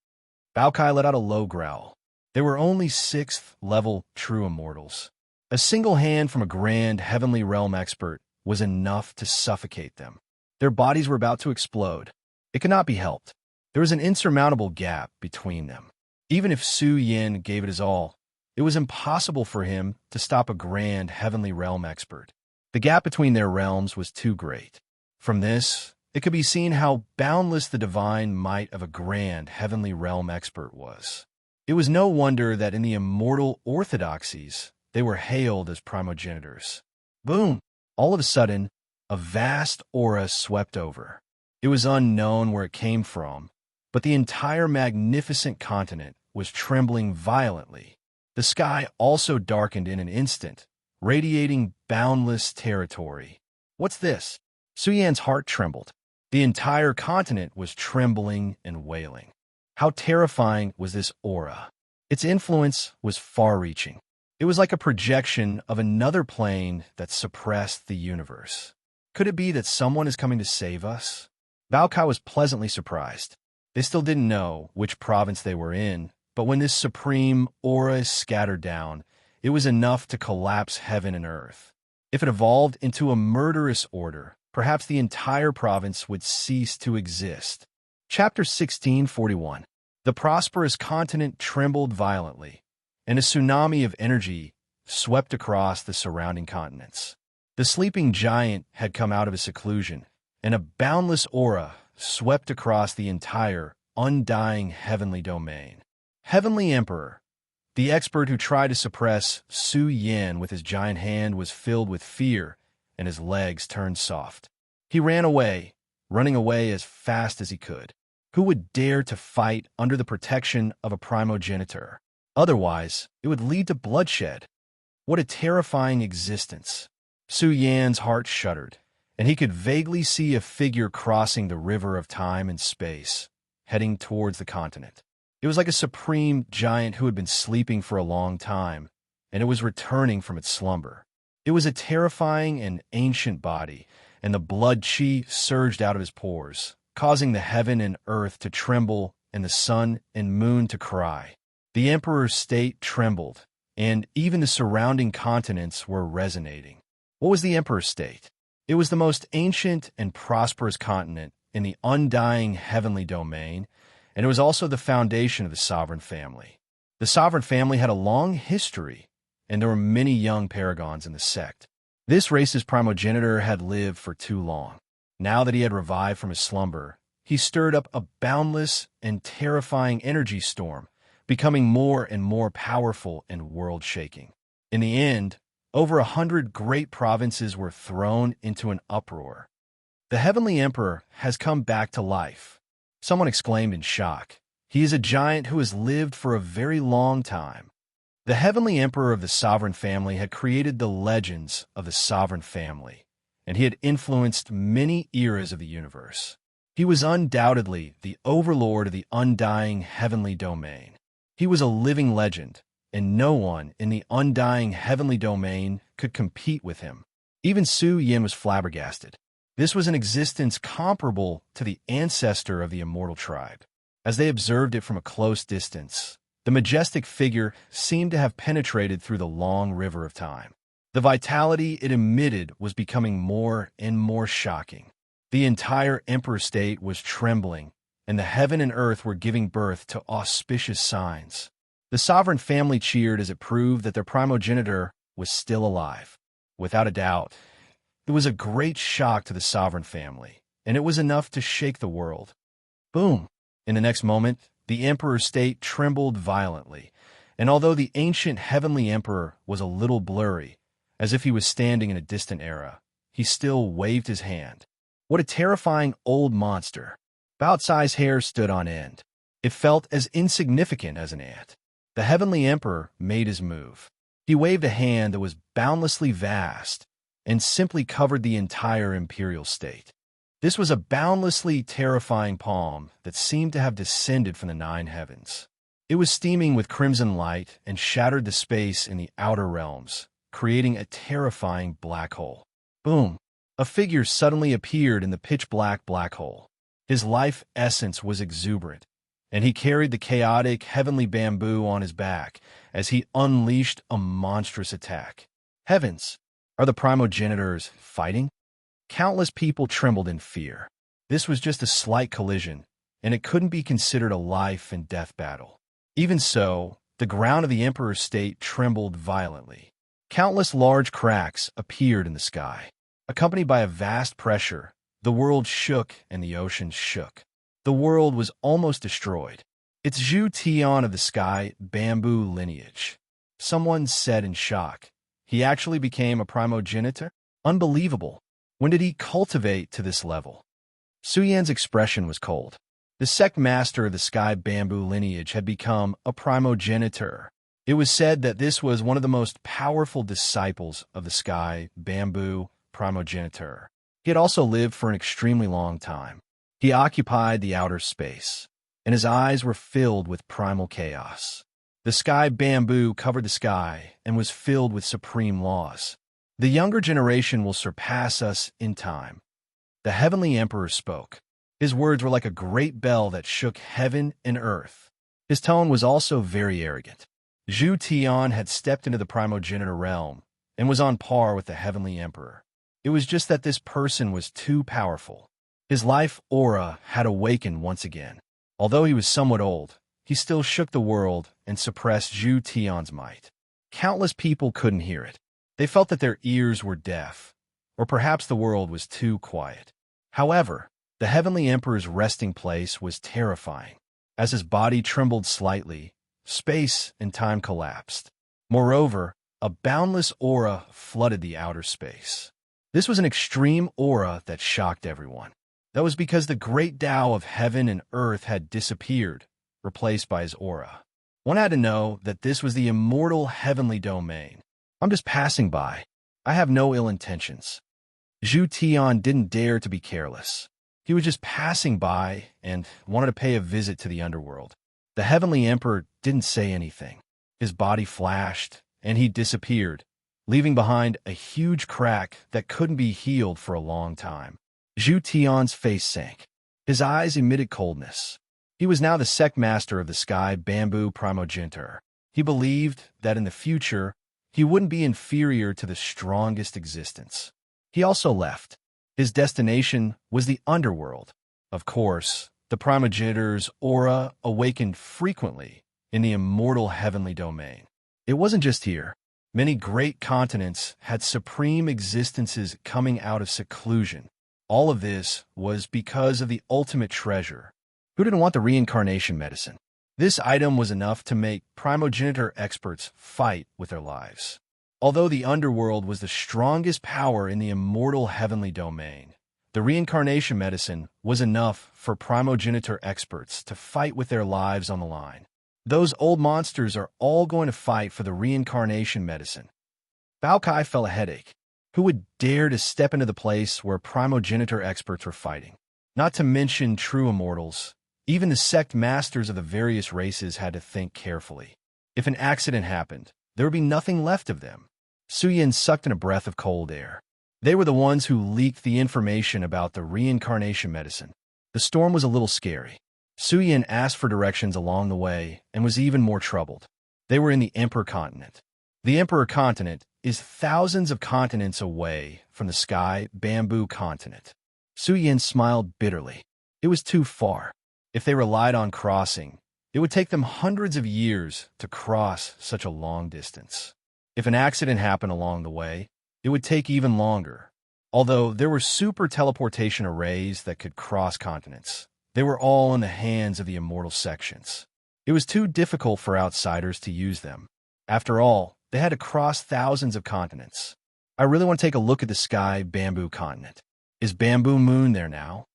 Baokai let out a low growl. They were only 6th-level true immortals. A single hand from a grand heavenly realm expert was enough to suffocate them. Their bodies were about to explode. It could not be helped. There was an insurmountable gap between them. Even if Su Yan gave it his all, it was impossible for him to stop a grand heavenly realm expert. The gap between their realms was too great. From this, it could be seen how boundless the divine might of a grand heavenly realm expert was. It was no wonder that in the immortal orthodoxies, they were hailed as primogenitors. Boom! All of a sudden, a vast aura swept over. It was unknown where it came from, but the entire magnificent continent was trembling violently. The sky also darkened in an instant, radiating boundless territory. What's this? Su Yan's heart trembled. The entire continent was trembling and wailing. How terrifying was this aura? Its influence was far-reaching. It was like a projection of another plane that suppressed the universe. Could it be that someone is coming to save us? Baokai was pleasantly surprised. They still didn't know which province they were in, but when this supreme aura scattered down, it was enough to collapse heaven and earth. If it evolved into a murderous order, perhaps the entire province would cease to exist. Chapter 1641. The prosperous continent trembled violently, and a tsunami of energy swept across the surrounding continents. The sleeping giant had come out of his seclusion, and a boundless aura swept across the entire, undying heavenly domain. Heavenly Emperor, the expert who tried to suppress Su Yan with his giant hand, was filled with fear, and his legs turned soft. He ran away, running away as fast as he could. Who would dare to fight under the protection of a primogenitor? Otherwise, it would lead to bloodshed. What a terrifying existence. Su Yan's heart shuddered, and he could vaguely see a figure crossing the river of time and space, heading towards the continent. It was like a supreme giant who had been sleeping for a long time, and it was returning from its slumber. It was a terrifying and ancient body, and the blood chi surged out of his pores, causing the heaven and earth to tremble and the sun and moon to cry. The emperor's state trembled, and even the surrounding continents were resonating. What was the emperor's state? It was the most ancient and prosperous continent in the undying heavenly domain, and it was also the foundation of the sovereign family. The sovereign family had a long history, and there were many young paragons in the sect. This race's primogenitor had lived for too long. Now that he had revived from his slumber, he stirred up a boundless and terrifying energy storm, becoming more and more powerful and world-shaking. In the end, over 100 great provinces were thrown into an uproar. The Heavenly Emperor has come back to life, someone exclaimed in shock. He is a giant who has lived for a very long time. The Heavenly Emperor of the Sovereign Family had created the legends of the Sovereign Family, and he had influenced many eras of the universe. He was undoubtedly the Overlord of the undying heavenly domain. He was a living legend, and no one in the undying heavenly domain could compete with him. Even Su Yin was flabbergasted. This was an existence comparable to the ancestor of the immortal tribe. As they observed it from a close distance, the majestic figure seemed to have penetrated through the long river of time. The vitality it emitted was becoming more and more shocking. The entire Emperor state was trembling, and the heaven and earth were giving birth to auspicious signs. The Sovereign Family cheered as it proved that their primogenitor was still alive. Without a doubt, it was a great shock to the Sovereign Family, and it was enough to shake the world. Boom! In the next moment, the Emperor's state trembled violently, and although the ancient heavenly Emperor was a little blurry, as if he was standing in a distant era, he still waved his hand. What a terrifying old monster! Bao-Cai's hair stood on end. It felt as insignificant as an ant. The heavenly Emperor made his move. He waved a hand that was boundlessly vast and simply covered the entire imperial state. This was a boundlessly terrifying palm that seemed to have descended from the 9 heavens. It was steaming with crimson light and shattered the space in the outer realms, creating a terrifying black hole. Boom! A figure suddenly appeared in the pitch-black black hole. His life essence was exuberant, and he carried the chaotic heavenly bamboo on his back as he unleashed a monstrous attack. Heavens! Are the primogenitors fighting? Countless people trembled in fear. This was just a slight collision, and it couldn't be considered a life-and-death battle. Even so, the ground of the Emperor's state trembled violently. Countless large cracks appeared in the sky. Accompanied by a vast pressure, the world shook and the oceans shook. The world was almost destroyed. It's Zhu Tian of the sky bamboo lineage. Someone said in shock. He actually became a primogenitor? Unbelievable. When did he cultivate to this level? Su Yan's expression was cold. The sect master of the sky bamboo lineage had become a primogenitor. It was said that this was one of the most powerful disciples of the sky bamboo primogenitor. He had also lived for an extremely long time. He occupied the outer space, and his eyes were filled with primal chaos. The sky bamboo covered the sky and was filled with supreme laws. The younger generation will surpass us in time. The heavenly emperor spoke. His words were like a great bell that shook heaven and earth. His tone was also very arrogant. Zhu Tian had stepped into the primogenitor realm and was on par with the heavenly emperor. It was just that this person was too powerful. His life aura had awakened once again. Although he was somewhat old, he still shook the world and suppressed Zhu Tian's might. Countless people couldn't hear it. They felt that their ears were deaf, or perhaps the world was too quiet. However, the heavenly emperor's resting place was terrifying. As his body trembled slightly, space and time collapsed. Moreover, a boundless aura flooded the outer space. This was an extreme aura that shocked everyone. That was because the great Tao of heaven and earth had disappeared, replaced by his aura. One had to know that this was the immortal heavenly domain. I'm just passing by. I have no ill intentions. Zhu Tian didn't dare to be careless. He was just passing by and wanted to pay a visit to the underworld. The heavenly emperor didn't say anything. His body flashed, and he disappeared, leaving behind a huge crack that couldn't be healed for a long time. Zhu Tian's face sank. His eyes emitted coldness. He was now the sect master of the sky bamboo primogenitor. He believed that in the future, he wouldn't be inferior to the strongest existence. He also left. His destination was the underworld. Of course, the primogenitor's aura awakened frequently in the immortal heavenly domain. It wasn't just here. Many great continents had supreme existences coming out of seclusion. All of this was because of the ultimate treasure. Who didn't want the reincarnation medicine? This item was enough to make primogeniture experts fight with their lives. Although the underworld was the strongest power in the immortal heavenly domain, the reincarnation medicine was enough for primogeniture experts to fight with their lives on the line. Those old monsters are all going to fight for the reincarnation medicine. Bao Kai felt a headache. Who would dare to step into the place where primogeniture experts were fighting? Not to mention true immortals. Even the sect masters of the various races had to think carefully. If an accident happened, there would be nothing left of them. Suyin sucked in a breath of cold air. They were the ones who leaked the information about the reincarnation medicine. The storm was a little scary. Suyin asked for directions along the way and was even more troubled. They were in the Emperor continent. The Emperor continent is thousands of continents away from the Sky Bamboo continent. Suyin smiled bitterly. It was too far. If they relied on crossing, it would take them hundreds of years to cross such a long distance. If an accident happened along the way, it would take even longer. Although there were super teleportation arrays that could cross continents, they were all in the hands of the immortal sections. It was too difficult for outsiders to use them. After all, they had to cross thousands of continents. I really want to take a look at the Sky Bamboo continent. Is Bamboo Moon there now?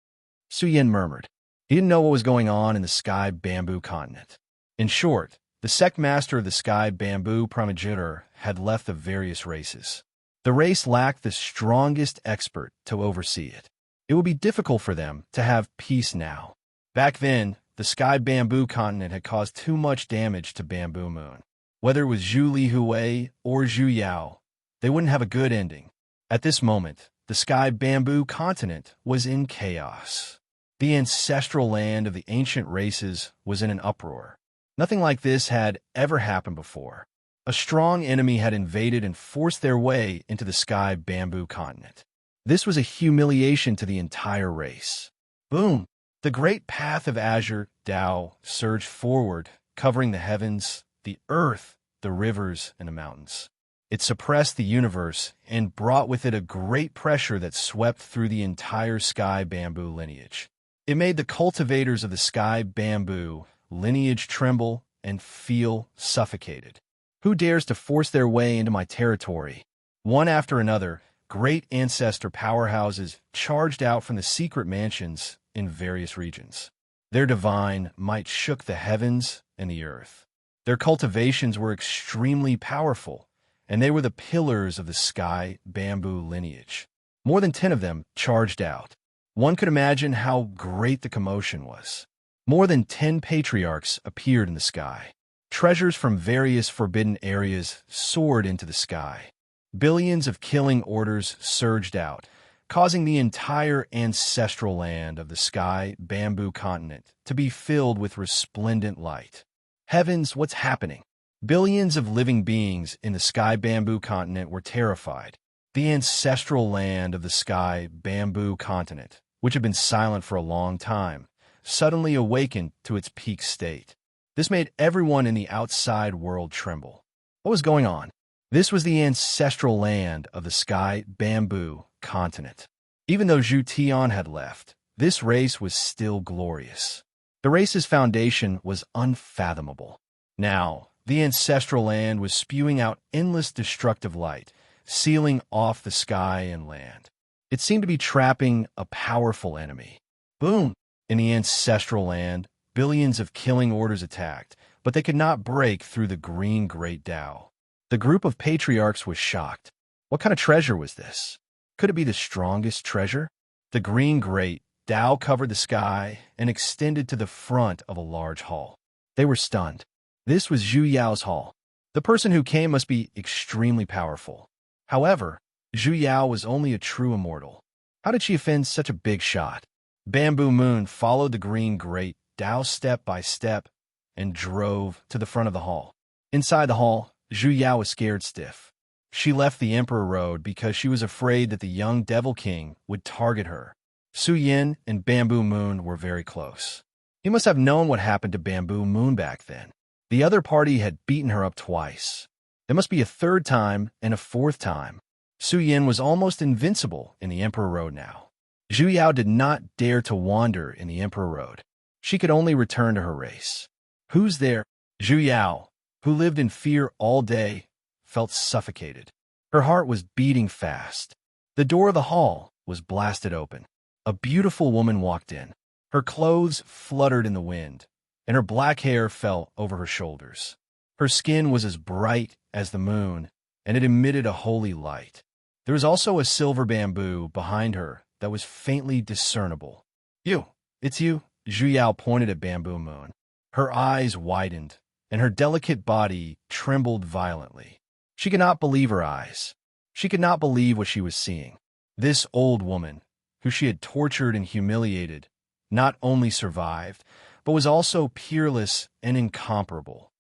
Suyin murmured. He didn't know what was going on in the Sky Bamboo continent. In short, the sect master of the Sky Bamboo primogeniture had left the various races. The race lacked the strongest expert to oversee it. It would be difficult for them to have peace now. Back then, the Sky Bamboo continent had caused too much damage to Bamboo Moon. Whether it was Zhu Li Hui or Zhu Yao, they wouldn't have a good ending. At this moment, the Sky Bamboo continent was in chaos. The ancestral land of the ancient races was in an uproar. Nothing like this had ever happened before. A strong enemy had invaded and forced their way into the Sky Bamboo continent. This was a humiliation to the entire race. Boom! The great path of azure, Tao, surged forward, covering the heavens, the earth, the rivers, and the mountains. It suppressed the universe and brought with it a great pressure that swept through the entire Sky Bamboo lineage. It made the cultivators of the Sky Bamboo lineage tremble and feel suffocated. Who dares to force their way into my territory? One after another, great ancestor powerhouses charged out from the secret mansions in various regions. Their divine might shook the heavens and the earth. Their cultivations were extremely powerful, and they were the pillars of the Sky Bamboo lineage. More than 10 of them charged out. One could imagine how great the commotion was. More than 10 patriarchs appeared in the sky. Treasures from various forbidden areas soared into the sky. Billions of killing orders surged out, causing the entire ancestral land of the Sky Bamboo continent to be filled with resplendent light. Heavens, what's happening? Billions of living beings in the Sky Bamboo continent were terrified. The ancestral land of the Sky Bamboo continent, which had been silent for a long time, suddenly awakened to its peak state. This made everyone in the outside world tremble. What was going on? This was the ancestral land of the Sky Bamboo continent. Even though Zhu Tian had left, this race was still glorious. The race's foundation was unfathomable. Now, the ancestral land was spewing out endless destructive light, sealing off the sky and land. It seemed to be trapping a powerful enemy. Boom! In the ancestral land, billions of killing orders attacked, but they could not break through the green Great Tao. The group of patriarchs was shocked. What kind of treasure was this? Could it be the strongest treasure? The green Great Tao covered the sky and extended to the front of a large hall. They were stunned. This was Zhu Yao's hall. The person who came must be extremely powerful. However, Zhu Yao was only a true immortal. How did she offend such a big shot? Bamboo Moon followed the green Great Tao step by step and drove to the front of the hall. Inside the hall, Zhu Yao was scared stiff. She left the Emperor Road because she was afraid that the young Devil King would target her. Su Yin and Bamboo Moon were very close. He must have known what happened to Bamboo Moon back then. The other party had beaten her up twice. There must be a third time and a fourth time. Su Yin was almost invincible in the Emperor Road now. Zhu Yao did not dare to wander in the Emperor Road. She could only return to her race. Who's there? Zhu Yao, who lived in fear all day, felt suffocated. Her heart was beating fast. The door of the hall was blasted open. A beautiful woman walked in. Her clothes fluttered in the wind, and her black hair fell over her shoulders. Her skin was as bright as the moon, and it emitted a holy light. There was also a silver bamboo behind her that was faintly discernible. You, it's you, Zhu Yao pointed at Bamboo Moon. Her eyes widened, and her delicate body trembled violently. She could not believe her eyes. She could not believe what she was seeing. This old woman, who she had tortured and humiliated, not only survived, but was also peerless and incomparable.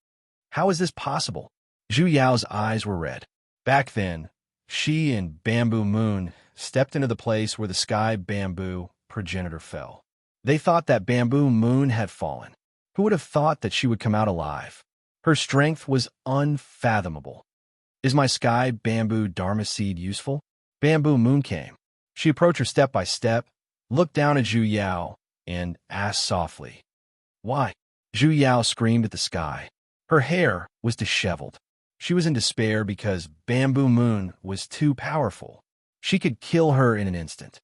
How is this possible? Zhu Yao's eyes were red. Back then, she and Bamboo Moon stepped into the place where the sky bamboo progenitor fell. They thought that Bamboo Moon had fallen. Who would have thought that she would come out alive? Her strength was unfathomable. Is my sky bamboo dharma seed useful? Bamboo Moon came. She approached her step by step, looked down at Zhu Yao, and asked softly, "Why?" Zhu Yao screamed at the sky. Her hair was disheveled. She was in despair because Bamboo Moon was too powerful. She could kill her in an instant.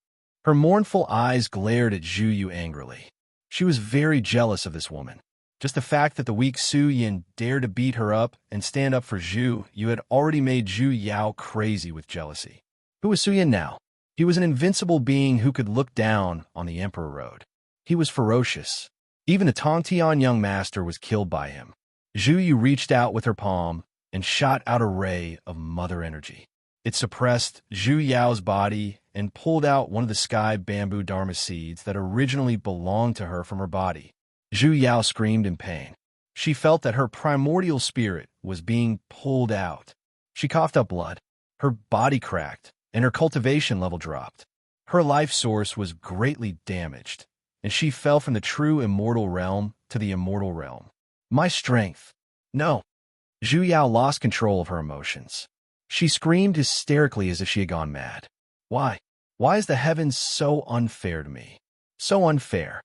Her mournful eyes glared at Zhu Yu angrily. She was very jealous of this woman. Just the fact that the weak Su Yin dared to beat her up and stand up for Zhu Yu had already made Zhu Yao crazy with jealousy. Who was Su Yin now? He was an invincible being who could look down on the Emperor Road. He was ferocious. Even the Tongtian young master was killed by him. Zhu Yu reached out with her palm and shot out a ray of mother energy. It suppressed Zhu Yao's body and pulled out one of the sky bamboo dharma seeds that originally belonged to her from her body. Zhu Yao screamed in pain. She felt that her primordial spirit was being pulled out. She coughed up blood. Her body cracked, and her cultivation level dropped. Her life source was greatly damaged, and she fell from the true immortal realm to the immortal realm. My strength. No. Zhu Yao lost control of her emotions. She screamed hysterically as if she had gone mad. Why? Why is the heavens so unfair to me? So unfair.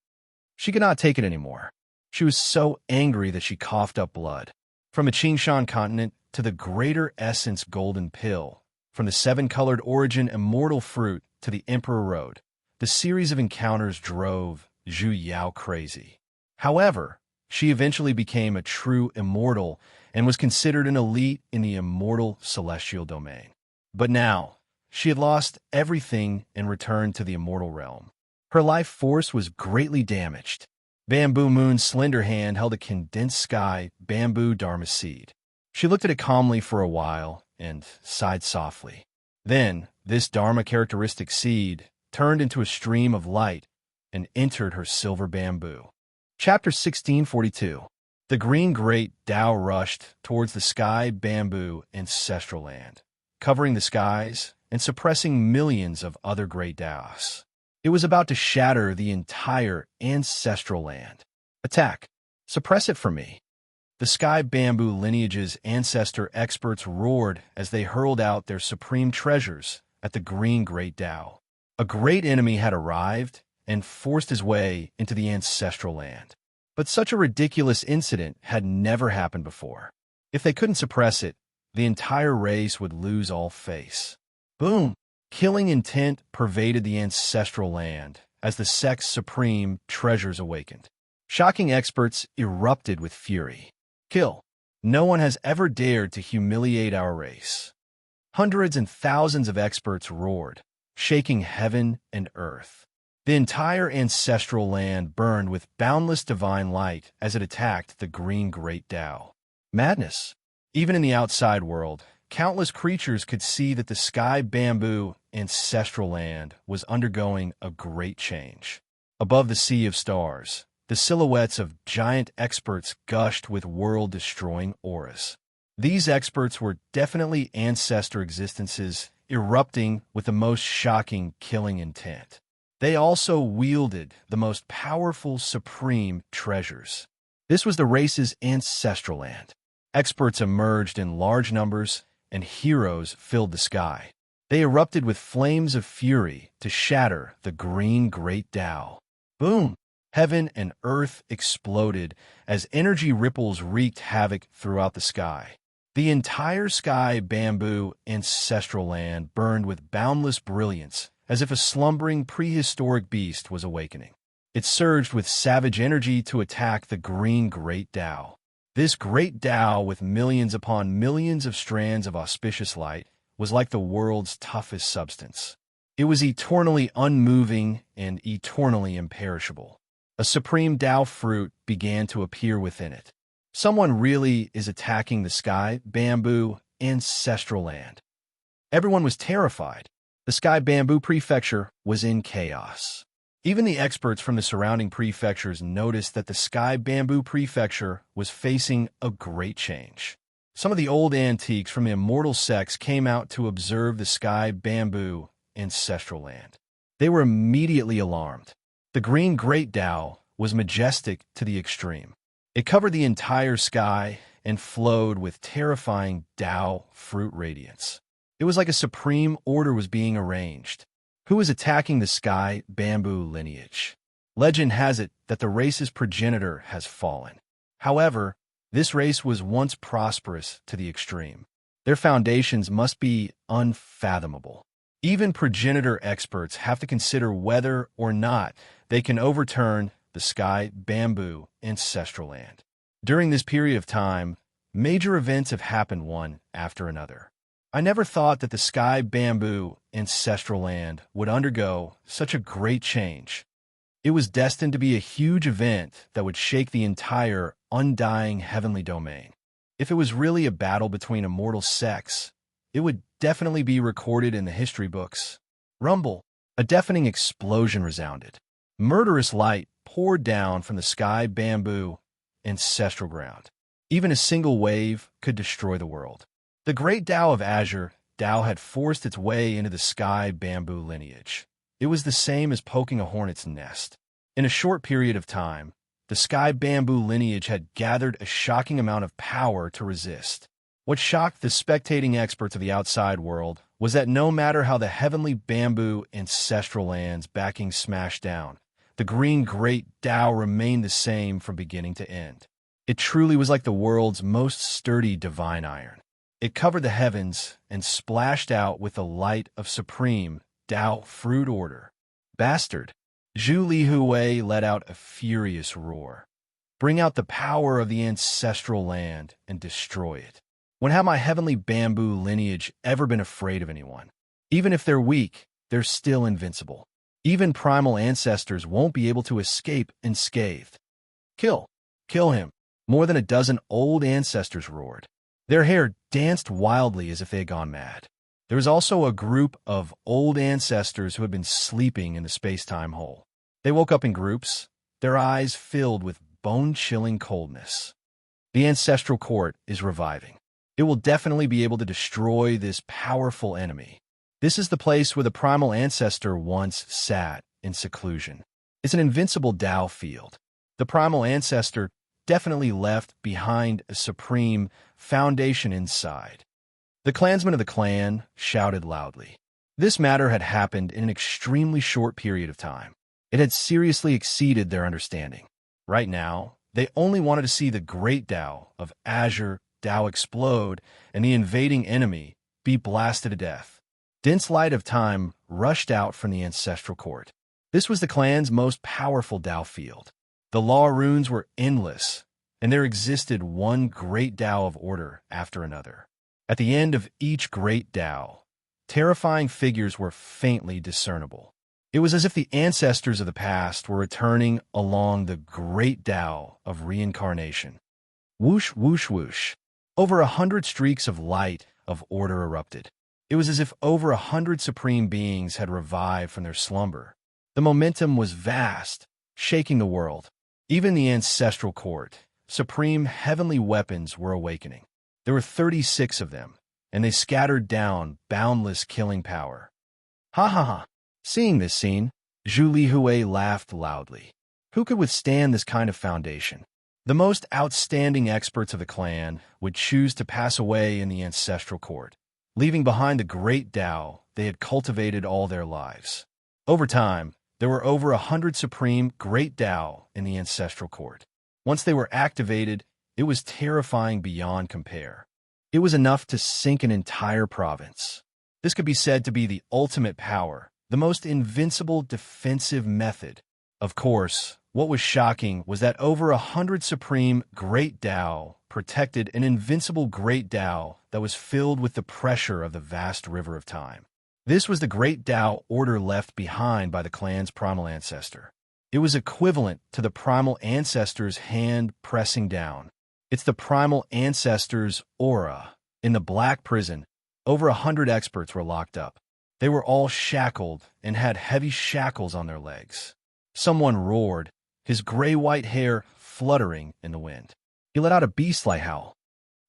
She could not take it anymore. She was so angry that she coughed up blood. From the Qingshan continent to the greater essence golden pill, from the seven-colored origin immortal fruit to the Emperor Road, the series of encounters drove Zhu Yao crazy. However, she eventually became a true immortal and was considered an elite in the immortal celestial domain. But now, she had lost everything and returned to the immortal realm. Her life force was greatly damaged. Bamboo Moon's slender hand held a condensed sky bamboo dharma seed. She looked at it calmly for a while and sighed softly. Then, this dharma characteristic seed turned into a stream of light and entered her silver bamboo. Chapter 1642. The green great Tao rushed towards the sky bamboo ancestral land, covering the skies and suppressing millions of other great Taos. It was about to shatter the entire ancestral land. Attack. Suppress it for me. The sky bamboo lineage's ancestor experts roared as they hurled out their supreme treasures at the green great Tao. A great enemy had arrived and forced his way into the ancestral land. But such a ridiculous incident had never happened before. If they couldn't suppress it, the entire race would lose all face. Boom! Killing intent pervaded the ancestral land as the sect's supreme treasures awakened. Shocking experts erupted with fury. Kill. No one has ever dared to humiliate our race. Hundreds and thousands of experts roared, shaking heaven and earth. The entire ancestral land burned with boundless divine light as it attacked the green great Tao. Madness. Even in the outside world, countless creatures could see that the sky bamboo ancestral land was undergoing a great change. Above the sea of stars, the silhouettes of giant experts gushed with world-destroying auras. These experts were definitely ancestor existences erupting with the most shocking killing intent. They also wielded the most powerful supreme treasures. This was the race's ancestral land. Experts emerged in large numbers, and heroes filled the sky. They erupted with flames of fury to shatter the green Great Tao. Boom! Heaven and earth exploded as energy ripples wreaked havoc throughout the sky. The entire sky bamboo ancestral land burned with boundless brilliance, as if a slumbering prehistoric beast was awakening. It surged with savage energy to attack the green Great Tao. This Great Tao, with millions upon millions of strands of auspicious light, was like the world's toughest substance. It was eternally unmoving and eternally imperishable. A supreme Tao fruit began to appear within it. Someone really is attacking the sky bamboo ancestral land. Everyone was terrified. The sky bamboo prefecture was in chaos. Even the experts from the surrounding prefectures noticed that the sky bamboo prefecture was facing a great change. Some of the old antiques from the immortal sects came out to observe the sky bamboo ancestral land. They were immediately alarmed. The green Great Tao was majestic to the extreme. It covered the entire sky and flowed with terrifying Tao fruit radiance. It was like a supreme order was being arranged. Who is attacking the sky bamboo lineage? Legend has it that the race's progenitor has fallen. However, this race was once prosperous to the extreme. Their foundations must be unfathomable. Even progenitor experts have to consider whether or not they can overturn the sky bamboo ancestral land. During this period of time, major events have happened one after another. I never thought that the sky bamboo ancestral land would undergo such a great change. It was destined to be a huge event that would shake the entire undying heavenly domain. If it was really a battle between immortal sects, it would definitely be recorded in the history books. Rumble, a deafening explosion resounded. Murderous light poured down from the sky bamboo ancestral ground. Even a single wave could destroy the world. The great Tao of Azure, Tao had forced its way into the sky bamboo lineage. It was the same as poking a hornet's nest. In a short period of time, the sky bamboo lineage had gathered a shocking amount of power to resist. What shocked the spectating experts of the outside world was that no matter how the heavenly bamboo ancestral land's backing smashed down, the green Great Tao remained the same from beginning to end. It truly was like the world's most sturdy divine iron. It covered the heavens and splashed out with the light of supreme Tao fruit order. Bastard! Zhu Lihui let out a furious roar. Bring out the power of the ancestral land and destroy it. When have my heavenly bamboo lineage ever been afraid of anyone? Even if they're weak, they're still invincible. Even primal ancestors won't be able to escape unscathed. Kill! Kill him! More than a dozen old ancestors roared. Their hair danced wildly as if they had gone mad. There was also a group of old ancestors who had been sleeping in the space-time hole. They woke up in groups, their eyes filled with bone-chilling coldness. The ancestral court is reviving. It will definitely be able to destroy this powerful enemy. This is the place where the primal ancestor once sat in seclusion. It's an invincible Tao field. The primal ancestor definitely left behind a supreme foundation inside. The clansmen of the clan shouted loudly. This matter had happened in an extremely short period of time. It had seriously exceeded their understanding. Right now, they only wanted to see the great Tao of Azure Tao explode and the invading enemy be blasted to death. Dense light of time rushed out from the ancestral court. This was the clan's most powerful Tao field. The law runes were endless, and there existed one great Tao of order after another. At the end of each great Tao, terrifying figures were faintly discernible. It was as if the ancestors of the past were returning along the great Tao of reincarnation. Whoosh, whoosh, whoosh. Over 100 streaks of light of order erupted. It was as if over 100 supreme beings had revived from their slumber. The momentum was vast, shaking the world. Even the ancestral court, supreme heavenly weapons were awakening. There were 36 of them, and they scattered down boundless killing power. Ha ha ha! Seeing this scene, Zhu Lihui laughed loudly. Who could withstand this kind of foundation? The most outstanding experts of the clan would choose to pass away in the ancestral court, leaving behind the great Tao they had cultivated all their lives. Over time, there were over 100 supreme great Tao in the ancestral court. Once they were activated, it was terrifying beyond compare. It was enough to sink an entire province. This could be said to be the ultimate power, the most invincible defensive method. Of course, what was shocking was that over 100 supreme great Tao protected an invincible great Tao that was filled with the pressure of the vast river of time. This was the great Tao order left behind by the clan's primal ancestor. It was equivalent to the primal ancestor's hand pressing down. It's the primal ancestor's aura. In the Black Prison, over 100 experts were locked up. They were all shackled and had heavy shackles on their legs. Someone roared, his gray-white hair fluttering in the wind. He let out a beast-like howl.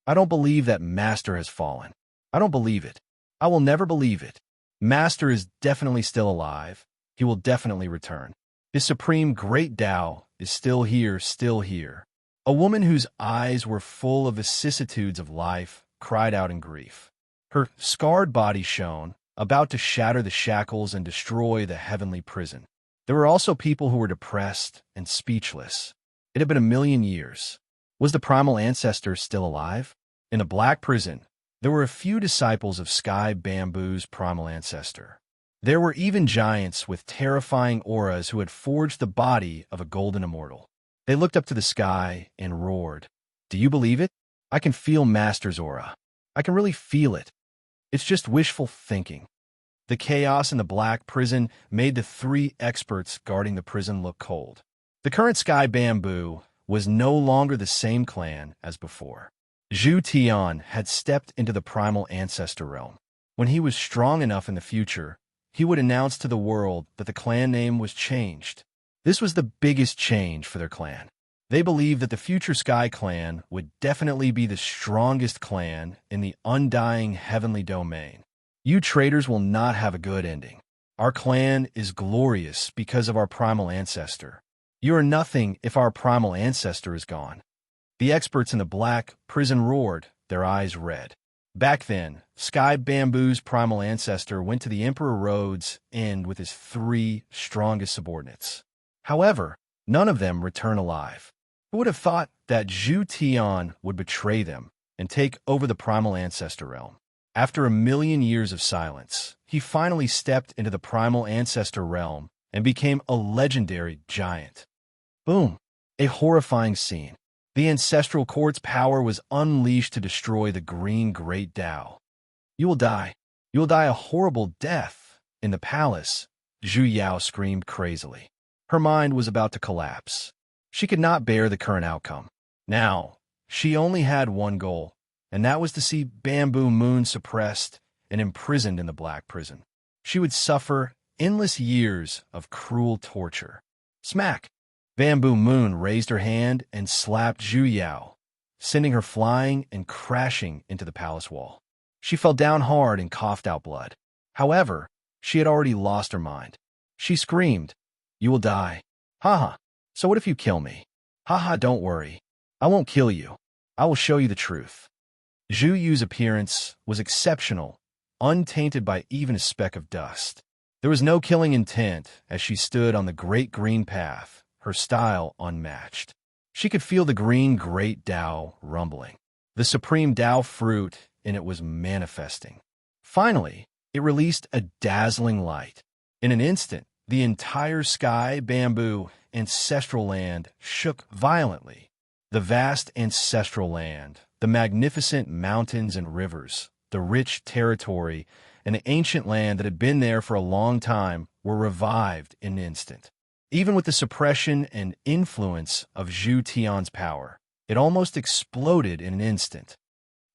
"I don't believe that Master has fallen. I don't believe it. I will never believe it. Master is definitely still alive. He will definitely return. His supreme great Tao is still here, still here." A woman whose eyes were full of vicissitudes of life cried out in grief. Her scarred body shone, about to shatter the shackles and destroy the heavenly prison. There were also people who were depressed and speechless. It had been 1,000,000 years. Was the primal ancestor still alive? In the Black Prison, there were a few disciples of Sky Bamboo's primal ancestor. There were even giants with terrifying auras who had forged the body of a golden immortal. They looked up to the sky and roared, "Do you believe it? I can feel Master's aura. I can really feel it. It's just wishful thinking." The chaos in the Black Prison made the 3 experts guarding the prison look cold. The current Sky Bamboo was no longer the same clan as before. Zhu Tian had stepped into the primal ancestor realm. When he was strong enough in the future, he would announce to the world that the clan name was changed. This was the biggest change for their clan. They believed that the future Sky Clan would definitely be the strongest clan in the undying heavenly domain. "You traitors will not have a good ending. Our clan is glorious because of our primal ancestor. You are nothing if our primal ancestor is gone." The experts in the Black Prison roared, their eyes red. Back then, Sky Bamboo's primal ancestor went to the Emperor Road's end with his 3 strongest subordinates. However, none of them returned alive. Who would have thought that Zhu Tian would betray them and take over the primal ancestor realm? After 1,000,000 years of silence, he finally stepped into the primal ancestor realm and became a legendary giant. Boom! A horrifying scene. The ancestral court's power was unleashed to destroy the green great Tao. "You will die. You will die a horrible death." In the palace, Zhu Yao screamed crazily. Her mind was about to collapse. She could not bear the current outcome. Now, she only had one goal, and that was to see Bamboo Moon suppressed and imprisoned in the Black Prison. She would suffer endless years of cruel torture. Smack! Bamboo Moon raised her hand and slapped Zhu Yao, sending her flying and crashing into the palace wall. She fell down hard and coughed out blood. However, she had already lost her mind. She screamed, "You will die. Haha. So what if you kill me? Haha, don't worry. I won't kill you. I will show you the truth." Zhu Yu's appearance was exceptional, untainted by even a speck of dust. There was no killing intent as she stood on the great green path, her style unmatched. She could feel the green great Tao rumbling. The supreme Tao fruit in it was manifesting. Finally, it released a dazzling light. In an instant, the entire Sky Bamboo ancestral land shook violently. The vast ancestral land, the magnificent mountains and rivers, the rich territory, and the ancient land that had been there for a long time were revived in an instant. Even with the suppression and influence of Zhu Tian's power, it almost exploded in an instant.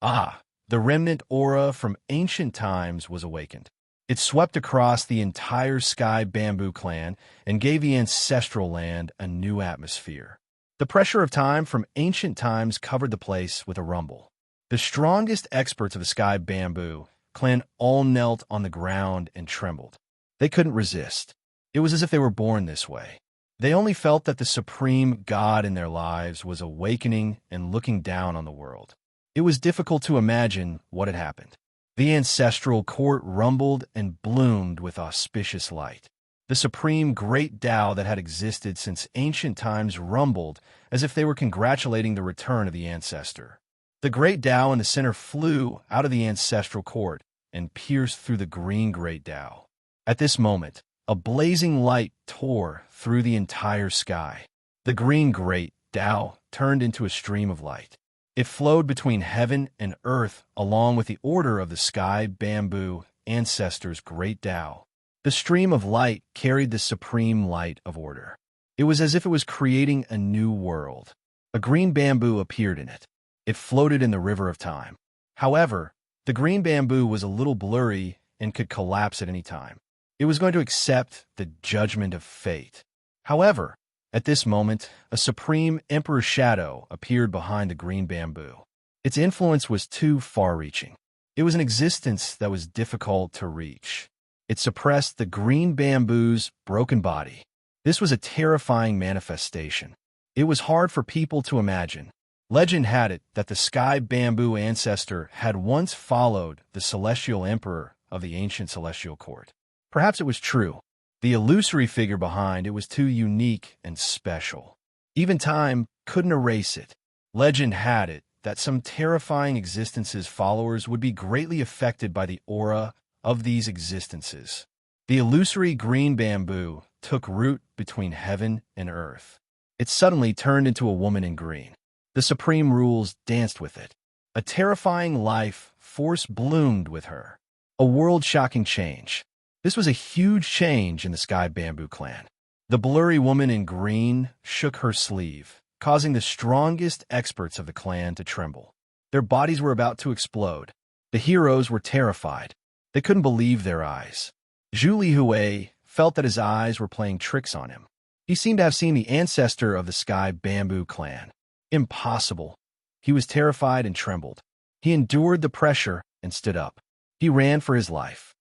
The remnant aura from ancient times was awakened. It swept across the entire Sky Bamboo clan and gave the ancestral land a new atmosphere. The pressure of time from ancient times covered the place with a rumble. The strongest experts of the Sky Bamboo clan all knelt on the ground and trembled. They couldn't resist. It was as if they were born this way. They only felt that the supreme God in their lives was awakening and looking down on the world. It was difficult to imagine what had happened. The ancestral court rumbled and bloomed with auspicious light. The supreme great Tao that had existed since ancient times rumbled as if they were congratulating the return of the ancestor. The great Tao in the center flew out of the ancestral court and pierced through the green great Tao. At this moment, a blazing light tore through the entire sky. The green great Tao turned into a stream of light. It flowed between heaven and earth along with the order of the sky bamboo ancestors' great Tao. The stream of light carried the supreme light of order. It was as if it was creating a new world. A green bamboo appeared in it. It floated in the river of time. However, the green bamboo was a little blurry and could collapse at any time. It was going to accept the judgment of fate. However, at this moment, a supreme emperor shadow appeared behind the green bamboo. Its influence was too far-reaching. It was an existence that was difficult to reach. It suppressed the green bamboo's broken body. This was a terrifying manifestation. It was hard for people to imagine. Legend had it that the sky bamboo ancestor had once followed the celestial emperor of the ancient celestial court. Perhaps it was true. The illusory figure behind it was too unique and special. Even time couldn't erase it. Legend had it that some terrifying existences' followers would be greatly affected by the aura of these existences. The illusory green bamboo took root between heaven and earth. It suddenly turned into a woman in green. The supreme rules danced with it. A terrifying life force bloomed with her. A world-shocking change. This was a huge change in the Sky Bamboo clan. The blurry woman in green shook her sleeve, causing the strongest experts of the clan to tremble. Their bodies were about to explode. The heroes were terrified. They couldn't believe their eyes. Zhu Lihui felt that his eyes were playing tricks on him. He seemed to have seen the ancestor of the Sky Bamboo clan. Impossible. He was terrified and trembled. He endured the pressure and stood up. He ran for his life.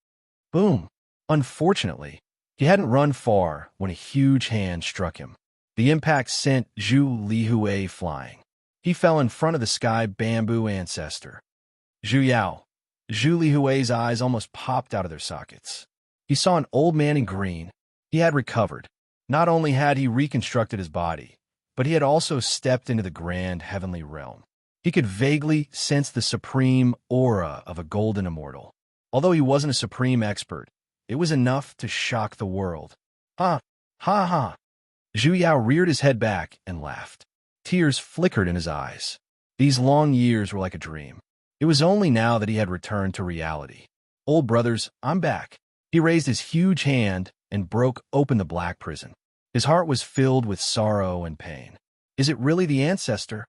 Boom! Unfortunately, he hadn't run far when a huge hand struck him. The impact sent Zhu Lihui flying. He fell in front of the Sky Bamboo ancestor. Zhu Yao. Zhu Lihui's eyes almost popped out of their sockets. He saw an old man in green. He had recovered. Not only had he reconstructed his body, but he had also stepped into the grand heavenly realm. He could vaguely sense the supreme aura of a golden immortal. Although he wasn't a supreme expert, it was enough to shock the world. Ha! Ha ha! Zhu Yao reared his head back and laughed. Tears flickered in his eyes. These long years were like a dream. It was only now that he had returned to reality. Old brothers, I'm back. He raised his huge hand and broke open the black prison. His heart was filled with sorrow and pain. Is it really the ancestor?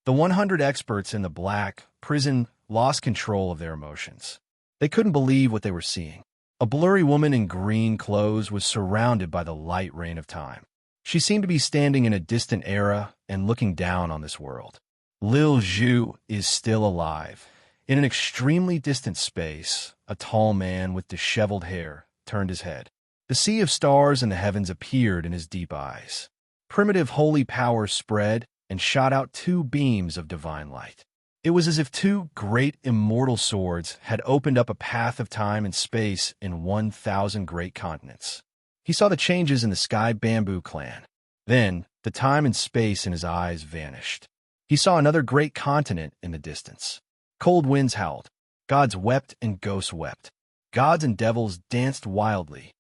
The 100 experts in the black prison lost control of their emotions. They couldn't believe what they were seeing. A blurry woman in green clothes was surrounded by the light rain of time. She seemed to be standing in a distant era and looking down on this world. Lil Zhu is still alive. In an extremely distant space, a tall man with disheveled hair turned his head. The sea of stars in the heavens appeared in his deep eyes. Primitive holy power spread and shot out 2 beams of divine light. It was as if 2 great immortal swords had opened up a path of time and space in 1,000 great continents. He saw the changes in the Sky Bamboo clan. Then, the time and space in his eyes vanished. He saw another great continent in the distance. Cold winds howled. Gods wept and ghosts wept. Gods and devils danced wildly.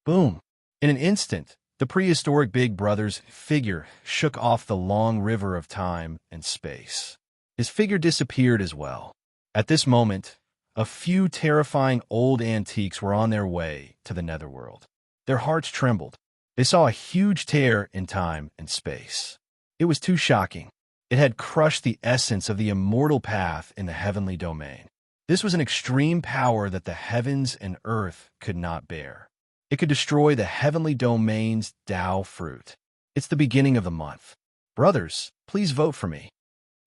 Boom! In an instant, the prehistoric Big Brother's figure shook off the long river of time and space. His figure disappeared as well. At this moment, a few terrifying old antiques were on their way to the netherworld. Their hearts trembled. They saw a huge tear in time and space. It was too shocking. It had crushed the essence of the immortal path in the heavenly domain. This was an extreme power that the heavens and earth could not bear. It could destroy the heavenly domain's Tao fruit. It's the beginning of the month. Brothers, please vote for me.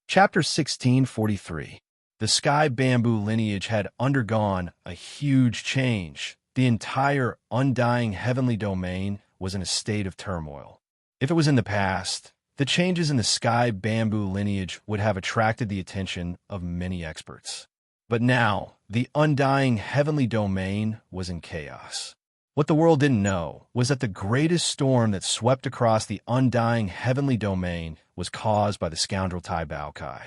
Chapter 1643. The Sky Bamboo lineage had undergone a huge change. The entire undying heavenly domain was in a state of turmoil. If it was in the past, the changes in the sky bamboo lineage would have attracted the attention of many experts. But now, the undying heavenly domain was in chaos. What the world didn't know was that the greatest storm that swept across the undying heavenly domain was caused by the scoundrel Tai Baokai.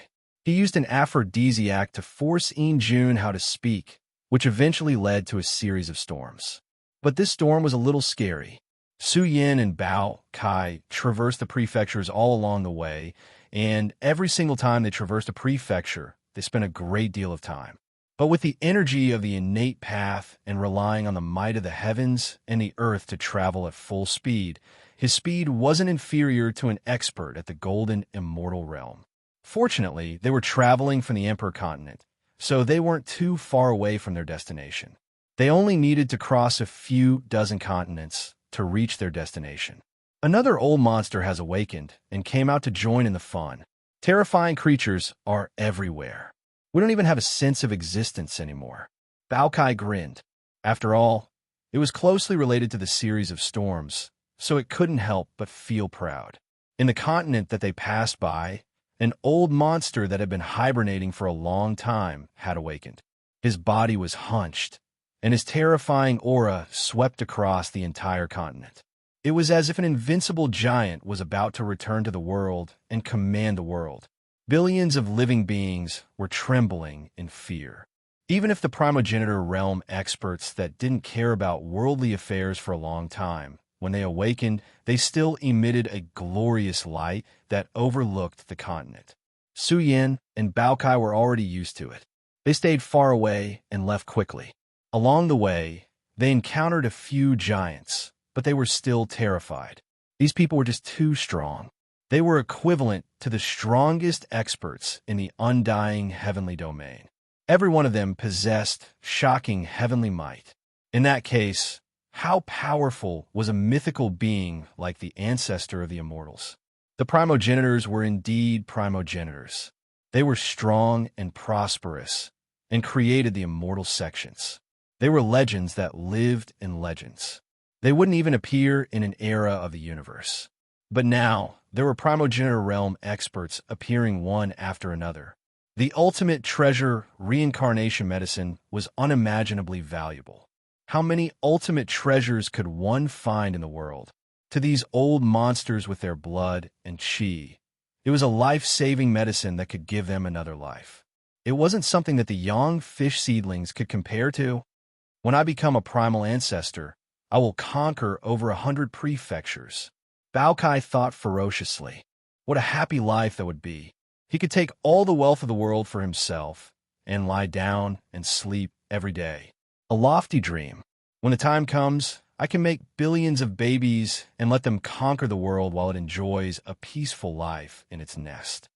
He used an aphrodisiac to force Jun how to speak, which eventually led to a series of storms. But this storm was a little scary. Su Yin and Bao Kai traversed the prefectures all along the way, and every single time they traversed a prefecture, they spent a great deal of time. But with the energy of the innate path and relying on the might of the heavens and the earth to travel at full speed, his speed wasn't inferior to an expert at the golden immortal realm. Fortunately, they were traveling from the Emperor continent, so they weren't too far away from their destination. They only needed to cross a few dozen continents to reach their destination. Another old monster has awakened and came out to join in the fun. Terrifying creatures are everywhere. We don't even have a sense of existence anymore. Baokai grinned. After all, it was closely related to the series of storms, so it couldn't help but feel proud. In the continent that they passed by, an old monster that had been hibernating for a long time had awakened. His body was hunched, and his terrifying aura swept across the entire continent. It was as if an invincible giant was about to return to the world and command the world. Billions of living beings were trembling in fear. Even if the primogenitor realm experts that didn't care about worldly affairs for a long time, when they awakened, they still emitted a glorious light that overlooked the continent. Su Yin and Baokai were already used to it. They stayed far away and left quickly. Along the way, they encountered a few giants, but they were still terrified. These people were just too strong. They were equivalent to the strongest experts in the undying heavenly domain. Every one of them possessed shocking heavenly might. In that case, how powerful was a mythical being like the ancestor of the immortals? The primogenitors were indeed primogenitors. They were strong and prosperous and created the immortal sections. They were legends that lived in legends. They wouldn't even appear in an era of the universe. But now, there were primogenitor realm experts appearing one after another. The ultimate treasure, reincarnation medicine, was unimaginably valuable. How many ultimate treasures could one find in the world? To these old monsters with their blood and chi, it was a life-saving medicine that could give them another life. It wasn't something that the young fish seedlings could compare to. When I become a primal ancestor, I will conquer over 100 prefectures. Baokai thought ferociously. What a happy life that would be. He could take all the wealth of the world for himself and lie down and sleep every day. A lofty dream. When the time comes, I can make billions of babies and let them conquer the world while it enjoys a peaceful life in its nest.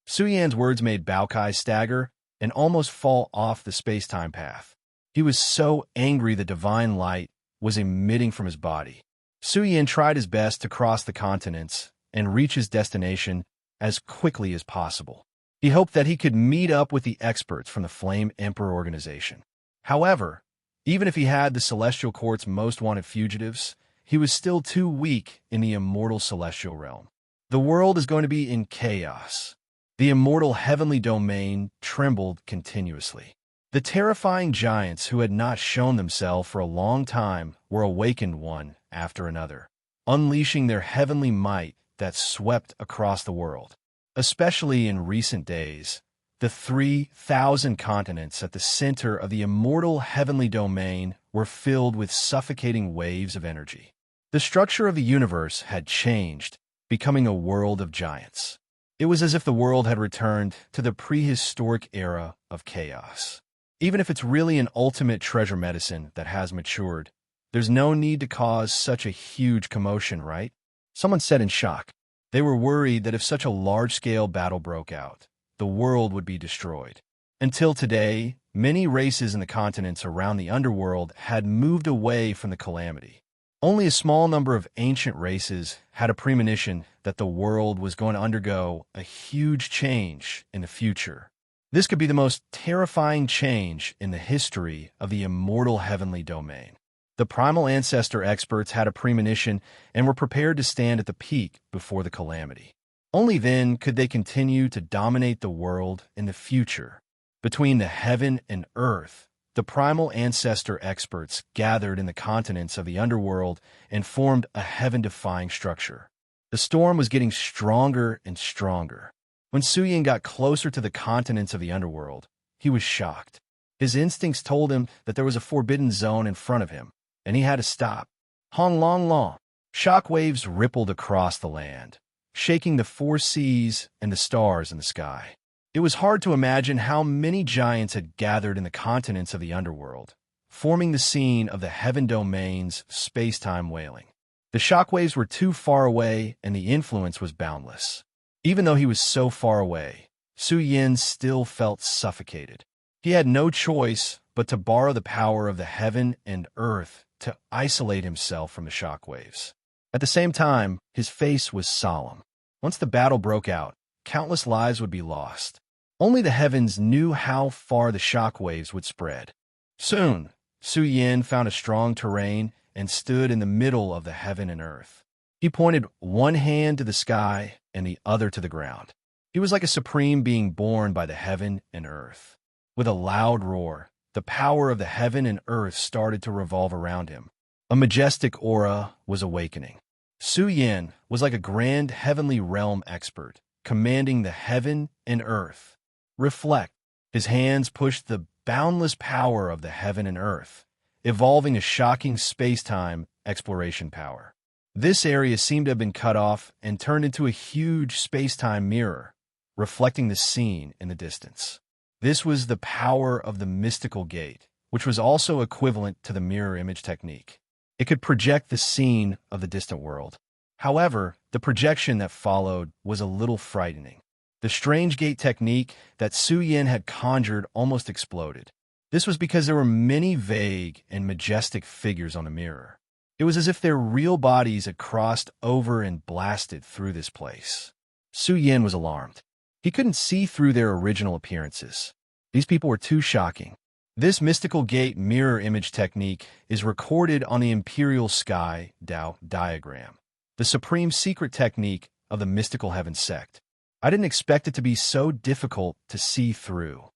Su Yan's words made Baokai stagger and almost fall off the space-time path. He was so angry the divine light was emitting from his body. Su Yan tried his best to cross the continents and reach his destination as quickly as possible. He hoped that he could meet up with the experts from the Flame Emperor organization. However, even if he had the Celestial Court's most wanted fugitives, he was still too weak in the immortal celestial realm. The world is going to be in chaos. The immortal heavenly domain trembled continuously. The terrifying giants who had not shown themselves for a long time were awakened one after another, unleashing their heavenly might that swept across the world. Especially in recent days, the 3,000 continents at the center of the immortal heavenly domain were filled with suffocating waves of energy. The structure of the universe had changed, becoming a world of giants. It was as if the world had returned to the prehistoric era of chaos. Even if it's really an ultimate treasure medicine that has matured, there's no need to cause such a huge commotion, right? Someone said in shock. They were worried that if such a large-scale battle broke out, the world would be destroyed. Until today, many races in the continents around the underworld had moved away from the calamity. Only a small number of ancient races had a premonition that the world was going to undergo a huge change in the future. This could be the most terrifying change in the history of the immortal heavenly domain. The primal ancestor experts had a premonition and were prepared to stand at the peak before the calamity. Only then could they continue to dominate the world in the future. Between the heaven and earth, the primal ancestor experts gathered in the continents of the underworld and formed a heaven-defying structure. The storm was getting stronger and stronger. When Suyin got closer to the continents of the underworld, he was shocked. His instincts told him that there was a forbidden zone in front of him, and he had to stop. Hong long long. Shockwaves rippled across the land, shaking the four seas and the stars in the sky. It was hard to imagine how many giants had gathered in the continents of the underworld, forming the scene of the Heaven Domain's space-time wailing. The shockwaves were too far away, and the influence was boundless. Even though he was so far away, Su Yin still felt suffocated. He had no choice but to borrow the power of the heaven and earth to isolate himself from the shockwaves. At the same time, his face was solemn. Once the battle broke out, countless lives would be lost. Only the heavens knew how far the shockwaves would spread. Soon, Su Yin found a strong terrain and stood in the middle of the heaven and earth. He pointed one hand to the sky and the other to the ground. He was like a supreme being born by the heaven and earth. With a loud roar, the power of the heaven and earth started to revolve around him. A majestic aura was awakening. Su Yin was like a grand heavenly realm expert, commanding the heaven and earth. Reflect. His hands pushed the boundless power of the heaven and earth, evolving a shocking space-time exploration power. This area seemed to have been cut off and turned into a huge space-time mirror, reflecting the scene in the distance. This was the power of the mystical gate, which was also equivalent to the mirror image technique. It could project the scene of the distant world. However, the projection that followed was a little frightening. The strange gate technique that Su Yin had conjured almost exploded. This was because there were many vague and majestic figures on the mirror. It was as if their real bodies had crossed over and blasted through this place. Su Yin was alarmed. He couldn't see through their original appearances. These people were too shocking. This mystical gate mirror image technique is recorded on the Imperial Sky Dao diagram, the supreme secret technique of the mystical heaven sect. I didn't expect it to be so difficult to see through.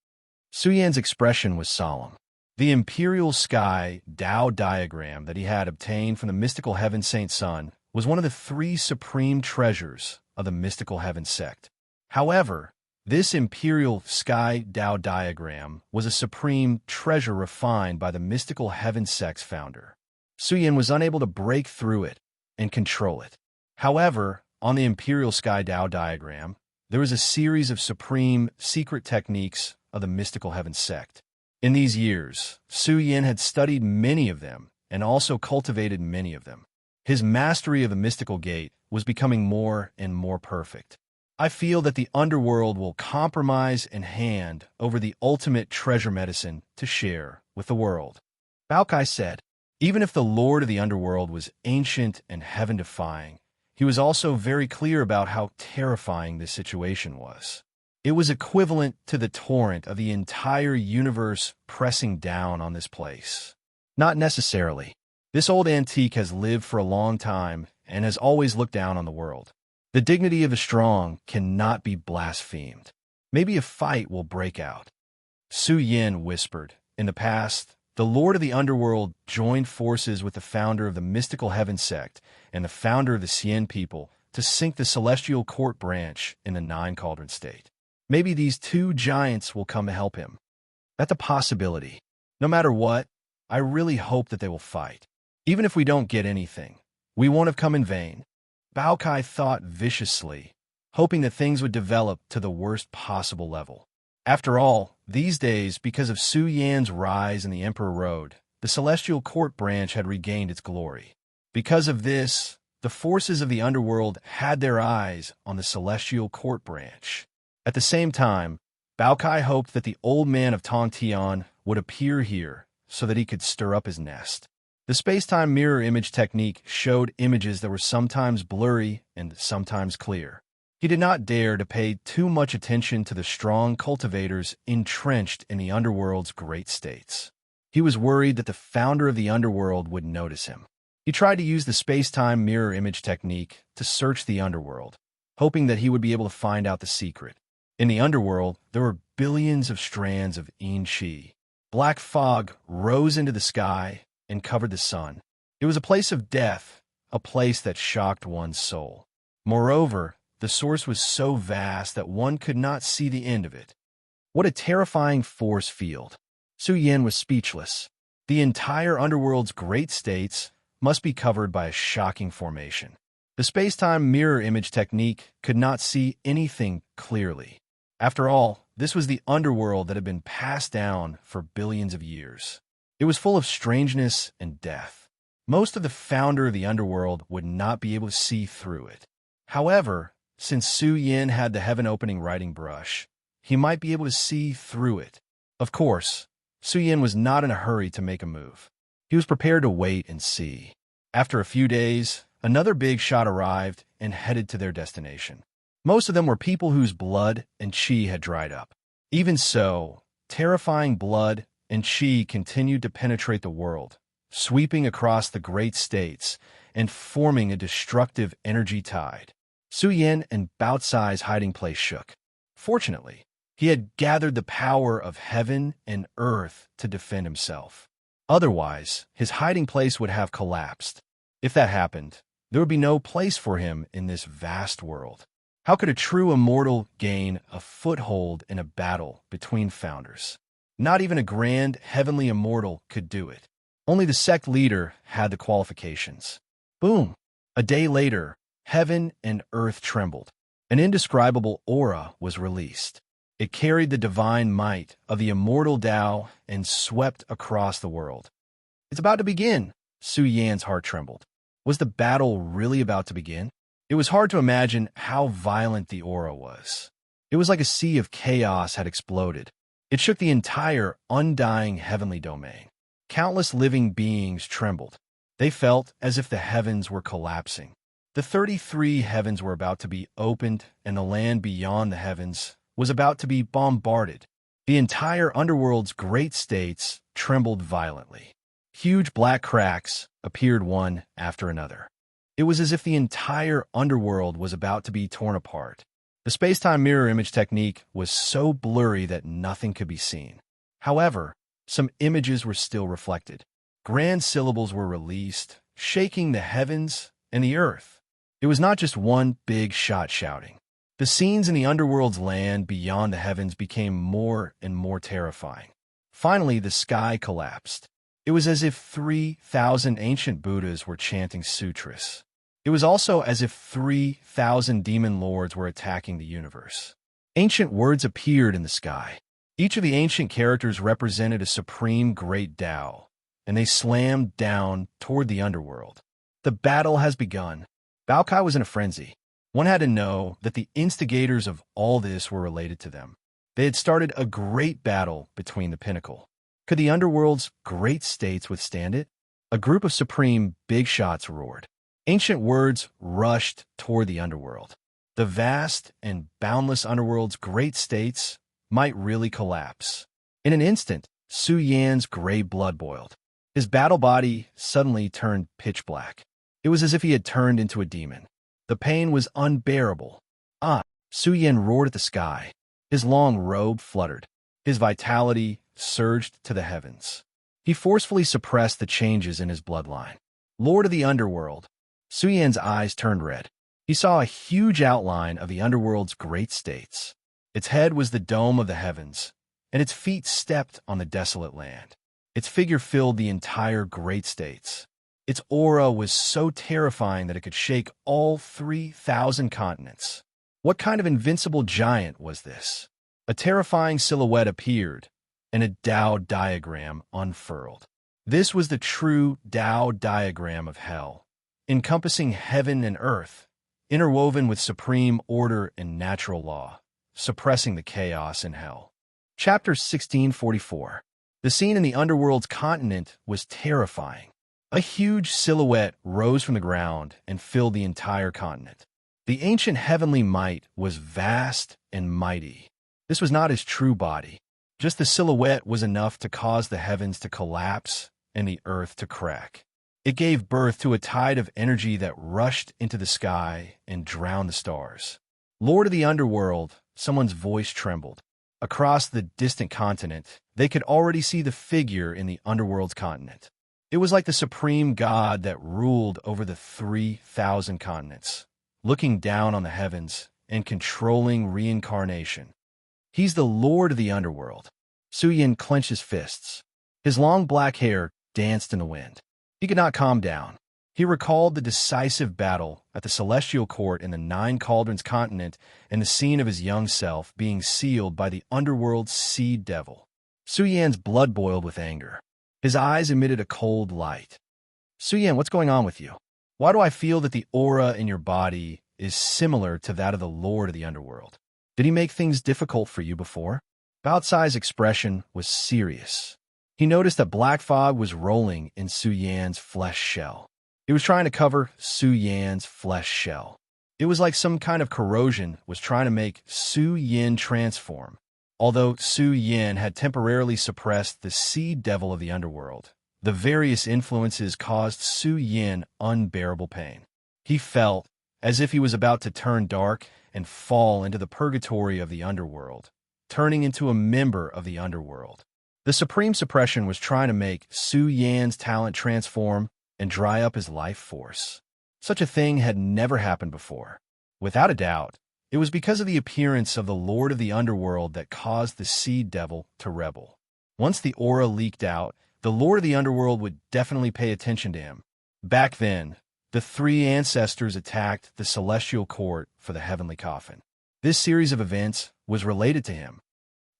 Su Yin's expression was solemn. The Imperial Sky Dao diagram that he had obtained from the mystical heaven Saint Sun was one of the three supreme treasures of the mystical heaven sect. However, this Imperial Sky Dao diagram was a supreme treasure refined by the mystical heaven sect's founder. Su Yin was unable to break through it and control it. However, on the Imperial Sky Dao diagram, there was a series of supreme secret techniques of the mystical heaven sect. In these years, Su Yin had studied many of them and also cultivated many of them. His mastery of the mystical gate was becoming more and more perfect. I feel that the underworld will compromise and hand over the ultimate treasure medicine to share with the world. Baokai said, even if the Lord of the underworld was ancient and heaven-defying, he was also very clear about how terrifying this situation was. It was equivalent to the torrent of the entire universe pressing down on this place. Not necessarily. This old antique has lived for a long time and has always looked down on the world. The dignity of the strong cannot be blasphemed. Maybe a fight will break out. Su Yin whispered, in the past, the Lord of the Underworld joined forces with the founder of the Mystical Heaven sect and the founder of the Xian people to sink the Celestial Court branch in the Nine Cauldron state. Maybe these two giants will come to help him. That's a possibility. No matter what, I really hope that they will fight. Even if we don't get anything, we won't have come in vain. Baokai thought viciously, hoping that things would develop to the worst possible level. After all, these days, because of Su Yan's rise in the Emperor Road, the Celestial Court branch had regained its glory. Because of this, the forces of the underworld had their eyes on the Celestial Court branch. At the same time, Baokai hoped that the old man of Tongtian would appear here so that he could stir up his nest. The space-time mirror image technique showed images that were sometimes blurry and sometimes clear. He did not dare to pay too much attention to the strong cultivators entrenched in the underworld's great states. He was worried that the founder of the underworld would notice him. He tried to use the space-time mirror image technique to search the underworld, hoping that he would be able to find out the secret. In the underworld, there were billions of strands of Qi. Black fog rose into the sky and covered the sun. It was a place of death, a place that shocked one's soul. Moreover, the source was so vast that one could not see the end of it. What a terrifying force field! Su Yan was speechless. The entire underworld's great states must be covered by a shocking formation. The space-time mirror image technique could not see anything clearly. After all, this was the underworld that had been passed down for billions of years. It was full of strangeness and death. Most of the founder of the underworld would not be able to see through it. However, since Su Yan had the heaven-opening writing brush, he might be able to see through it. Of course, Su Yan was not in a hurry to make a move. He was prepared to wait and see. After a few days, another big shot arrived and headed to their destination. Most of them were people whose blood and qi had dried up. Even so, terrifying blood and qi continued to penetrate the world, sweeping across the great states and forming a destructive energy tide. Su Yan and Bao Cai's hiding place shook. Fortunately, he had gathered the power of heaven and earth to defend himself. Otherwise, his hiding place would have collapsed. If that happened, there would be no place for him in this vast world. How could a true immortal gain a foothold in a battle between founders? Not even a grand heavenly immortal could do it. Only the sect leader had the qualifications. Boom! A day later, heaven and earth trembled. An indescribable aura was released. It carried the divine might of the immortal Tao and swept across the world. It's about to begin. Su Yan's heart trembled. Was the battle really about to begin? It was hard to imagine how violent the aura was. It was like a sea of chaos had exploded. It shook the entire undying heavenly domain. Countless living beings trembled. They felt as if the heavens were collapsing. The 33 heavens were about to be opened, and the land beyond the heavens was about to be bombarded. The entire underworld's great states trembled violently. Huge black cracks appeared one after another. It was as if the entire underworld was about to be torn apart. The space-time mirror image technique was so blurry that nothing could be seen. However, some images were still reflected. Grand syllables were released, shaking the heavens and the earth. It was not just one big shot shouting. The scenes in the underworld's land beyond the heavens became more and more terrifying. Finally, the sky collapsed. It was as if 3,000 ancient Buddhas were chanting sutras. It was also as if 3,000 demon lords were attacking the universe. Ancient words appeared in the sky. Each of the ancient characters represented a supreme great Tao, and they slammed down toward the underworld. The battle has begun. Bao Cai was in a frenzy. One had to know that the instigators of all this were related to them. They had started a great battle between the pinnacle. Could the underworld's great states withstand it? A group of supreme big shots roared. Ancient words rushed toward the underworld. The vast and boundless underworld's great states might really collapse. In an instant, Su Yan's gray blood boiled. His battle body suddenly turned pitch black. It was as if he had turned into a demon. The pain was unbearable. Su Yan roared at the sky. His long robe fluttered. His vitality surged to the heavens. He forcefully suppressed the changes in his bloodline. Lord of the underworld. Su Yan's eyes turned red. He saw a huge outline of the underworld's great states. Its head was the dome of the heavens, and its feet stepped on the desolate land. Its figure filled the entire great states. Its aura was so terrifying that it could shake all 3,000 continents. What kind of invincible giant was this? A terrifying silhouette appeared, and a Tao diagram unfurled. This was the true Tao diagram of hell, encompassing heaven and earth, interwoven with supreme order and natural law, suppressing the chaos in hell. Chapter 1644. The scene in the underworld's continent was terrifying. A huge silhouette rose from the ground and filled the entire continent. The ancient heavenly might was vast and mighty. This was not his true body. Just the silhouette was enough to cause the heavens to collapse and the earth to crack. It gave birth to a tide of energy that rushed into the sky and drowned the stars. Lord of the Underworld, someone's voice trembled. Across the distant continent, they could already see the figure in the Underworld's continent. It was like the supreme god that ruled over the 3,000 continents, looking down on the heavens and controlling reincarnation. He's the Lord of the Underworld. Suyin clenched his fists. His long black hair danced in the wind. He could not calm down. He recalled the decisive battle at the Celestial Court in the Nine Cauldrons continent and the scene of his young self being sealed by the Underworld's Sea Devil. Suyan's blood boiled with anger. His eyes emitted a cold light. Suyan, what's going on with you? Why do I feel that the aura in your body is similar to that of the Lord of the Underworld? Did he make things difficult for you before? Bao Cai's expression was serious. He noticed that black fog was rolling in Suyan's flesh shell. It was trying to cover Suyan's flesh shell. It was like some kind of corrosion was trying to make Suyin transform. Although Suyin had temporarily suppressed the Sea Devil of the Underworld, the various influences caused Suyin unbearable pain. He felt as if he was about to turn dark and fall into the purgatory of the Underworld, turning into a member of the Underworld. The supreme suppression was trying to make Suyan's talent transform and dry up his life force. Such a thing had never happened before. Without a doubt, it was because of the appearance of the Lord of the Underworld that caused the Sea Devil to rebel. Once the aura leaked out, the Lord of the Underworld would definitely pay attention to him. Back then, the three ancestors attacked the Celestial Court for the Heavenly Coffin. This series of events was related to him.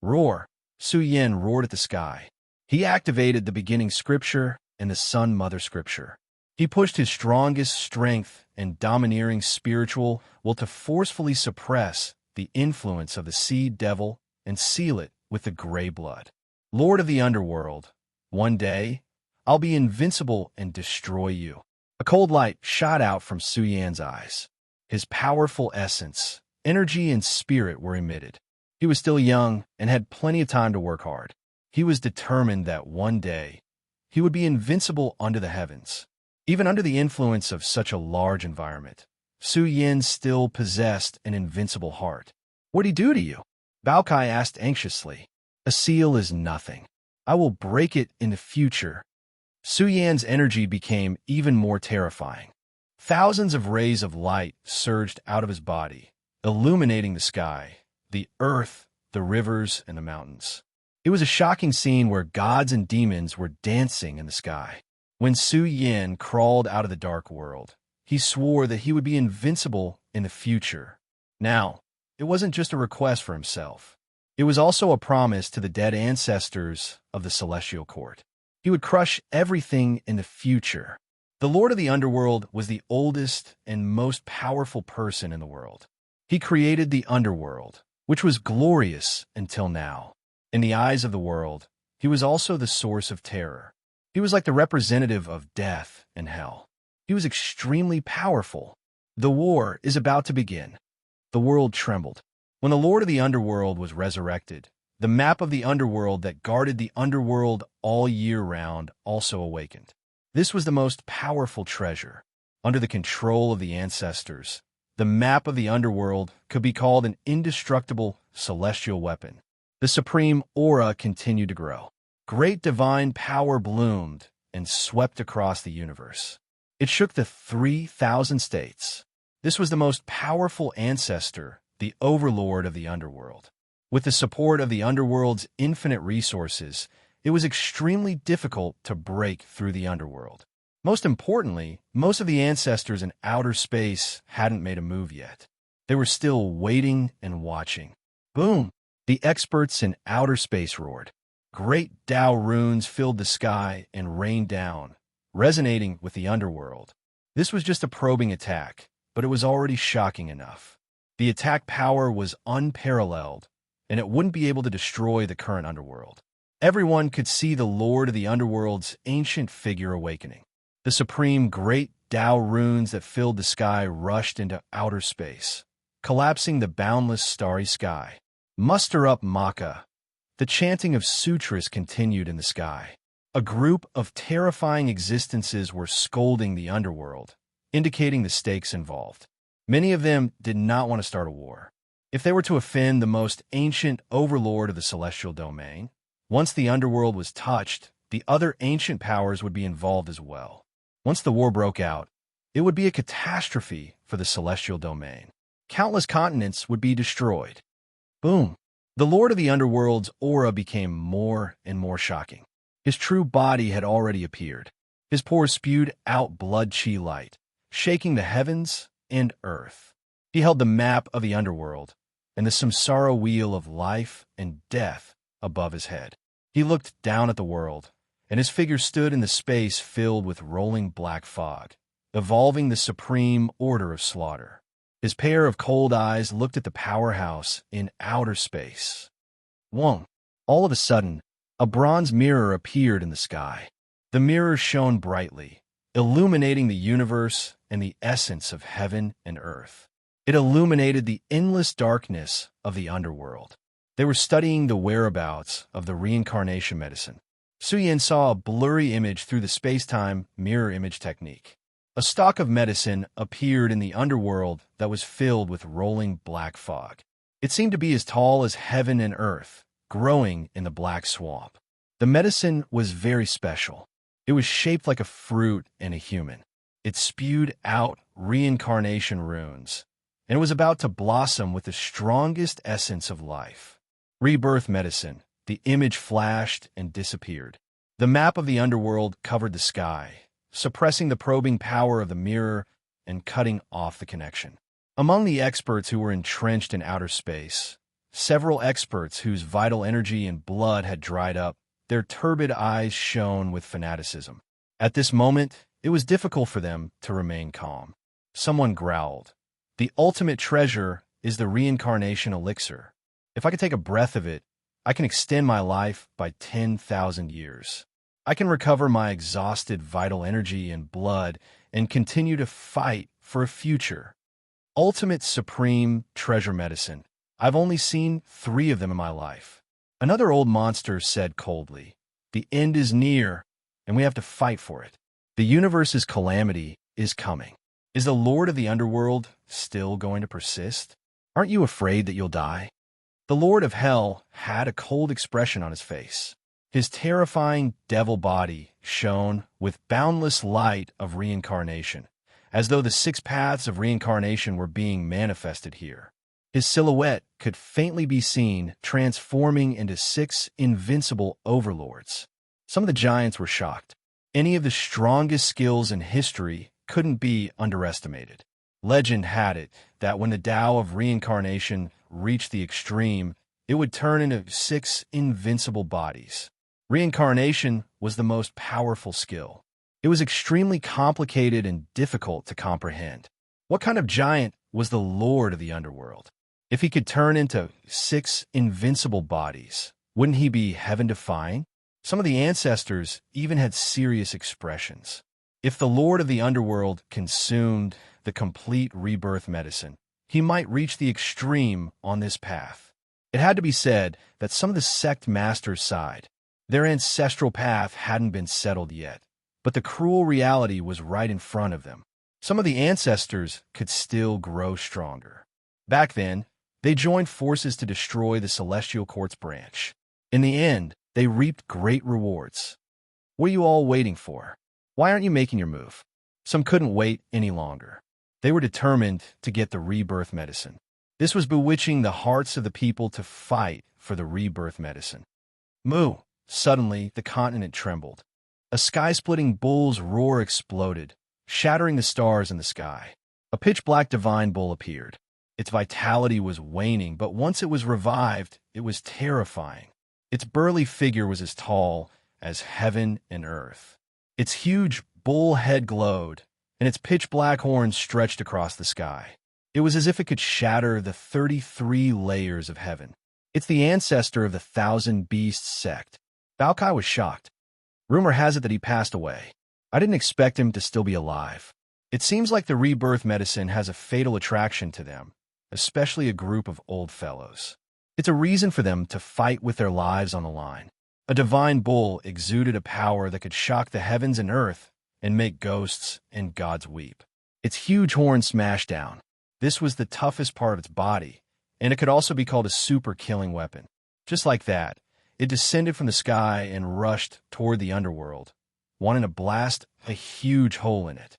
Roar! Suyin roared at the sky. He activated the beginning scripture and the Sun Mother scripture. He pushed his strongest strength and domineering spiritual will to forcefully suppress the influence of the Sea Devil and seal it with the gray blood. Lord of the Underworld, one day, I'll be invincible and destroy you. A cold light shot out from Suyan's eyes. His powerful essence, energy, and spirit were emitted. He was still young and had plenty of time to work hard. He was determined that one day, he would be invincible under the heavens. Even under the influence of such a large environment, Suyin still possessed an invincible heart. What'd he do to you? Bao Cai asked anxiously. A seal is nothing. I will break it in the future. Suyan's energy became even more terrifying. Thousands of rays of light surged out of his body, illuminating the sky, the earth, the rivers, and the mountains. It was a shocking scene where gods and demons were dancing in the sky. When Suyin crawled out of the dark world, he swore that he would be invincible in the future. Now, it wasn't just a request for himself. It was also a promise to the dead ancestors of the Celestial Court. He would crush everything in the future. The Lord of the Underworld was the oldest and most powerful person in the world. He created the Underworld, which was glorious until now. In the eyes of the world, he was also the source of terror. He was like the representative of death and hell. He was extremely powerful. The war is about to begin. The world trembled. When the Lord of the Underworld was resurrected, the map of the Underworld that guarded the Underworld all year round also awakened. This was the most powerful treasure. Under the control of the ancestors, the map of the Underworld could be called an indestructible celestial weapon. The supreme aura continued to grow. Great divine power bloomed and swept across the universe. It shook the 3,000 states. This was the most powerful ancestor, the Overlord of the Underworld. With the support of the Underworld's infinite resources, it was extremely difficult to break through the Underworld. Most importantly, most of the ancestors in outer space hadn't made a move yet. They were still waiting and watching. Boom! The experts in outer space roared. Great Tao runes filled the sky and rained down, resonating with the Underworld. This was just a probing attack, but it was already shocking enough. The attack power was unparalleled, and it wouldn't be able to destroy the current Underworld. Everyone could see the Lord of the Underworld's ancient figure awakening. The supreme great Tao runes that filled the sky rushed into outer space, collapsing the boundless starry sky. Muster up Maka. The chanting of sutras continued in the sky. A group of terrifying existences were scolding the underworld, indicating the stakes involved. Many of them did not want to start a war. If they were to offend the most ancient overlord of the celestial domain, once the underworld was touched, the other ancient powers would be involved as well. Once the war broke out, it would be a catastrophe for the celestial domain. Countless continents would be destroyed. Boom! The Lord of the Underworld's aura became more and more shocking. His true body had already appeared. His pores spewed out blood-chi light, shaking the heavens and earth. He held the map of the underworld and the samsara wheel of life and death above his head. He looked down at the world, and his figure stood in the space filled with rolling black fog, evolving the supreme order of slaughter. His pair of cold eyes looked at the powerhouse in outer space. Whoa! All of a sudden, a bronze mirror appeared in the sky. The mirror shone brightly, illuminating the universe and the essence of heaven and earth. It illuminated the endless darkness of the underworld. They were studying the whereabouts of the reincarnation medicine. Suyin saw a blurry image through the space-time mirror image technique. A stalk of medicine appeared in the underworld that was filled with rolling black fog. It seemed to be as tall as heaven and earth, growing in the black swamp. The medicine was very special. It was shaped like a fruit and a human. It spewed out reincarnation runes, and it was about to blossom with the strongest essence of life. Rebirth medicine. The image flashed and disappeared. The map of the underworld covered the sky, suppressing the probing power of the mirror and cutting off the connection. Among the experts who were entrenched in outer space, several experts whose vital energy and blood had dried up, their turbid eyes shone with fanaticism. At this moment, it was difficult for them to remain calm. Someone growled, "The ultimate treasure is the reincarnation elixir. If I could take a breath of it, I can extend my life by 10,000 years. I can recover my exhausted vital energy and blood and continue to fight for a future. Ultimate supreme treasure medicine. I've only seen 3 of them in my life." Another old monster said coldly, "The end is near, and we have to fight for it. The universe's calamity is coming. Is the Lord of the Underworld still going to persist? Aren't you afraid that you'll die?" The Lord of Hell had a cold expression on his face. His terrifying devil body shone with boundless light of reincarnation, as though the 6 paths of reincarnation were being manifested here. His silhouette could faintly be seen transforming into 6 invincible overlords. Some of the giants were shocked. Any of the strongest skills in history couldn't be underestimated. Legend had it that when the Tao of reincarnation reached the extreme, it would turn into 6 invincible bodies. Reincarnation was the most powerful skill. It was extremely complicated and difficult to comprehend. What kind of giant was the Lord of the Underworld? If he could turn into 6 invincible bodies, wouldn't he be heaven-defying? Some of the ancestors even had serious expressions. If the Lord of the Underworld consumed the complete rebirth medicine, he might reach the extreme on this path. It had to be said that some of the sect masters sighed. Their ancestral path hadn't been settled yet, but the cruel reality was right in front of them. Some of the ancestors could still grow stronger. Back then, they joined forces to destroy the Celestial Court's branch. In the end, they reaped great rewards. What are you all waiting for? Why aren't you making your move? Some couldn't wait any longer. They were determined to get the rebirth medicine. This was bewitching the hearts of the people to fight for the rebirth medicine. Moo! Suddenly, the continent trembled. A sky-splitting bull's roar exploded, shattering the stars in the sky. A pitch-black divine bull appeared. Its vitality was waning, but once it was revived, it was terrifying. Its burly figure was as tall as heaven and earth. Its huge bull head glowed, and its pitch-black horns stretched across the sky. It was as if it could shatter the 33 layers of heaven. It's the ancestor of the Thousand Beasts sect. Balkai was shocked. Rumor has it that he passed away. I didn't expect him to still be alive. It seems like the rebirth medicine has a fatal attraction to them, especially a group of old fellows. It's a reason for them to fight with their lives on the line. A divine bull exuded a power that could shock the heavens and earth and make ghosts and gods weep. Its huge horn smashed down. This was the toughest part of its body, and it could also be called a super killing weapon. Just like that, it descended from the sky and rushed toward the underworld, wanting to blast a huge hole in it.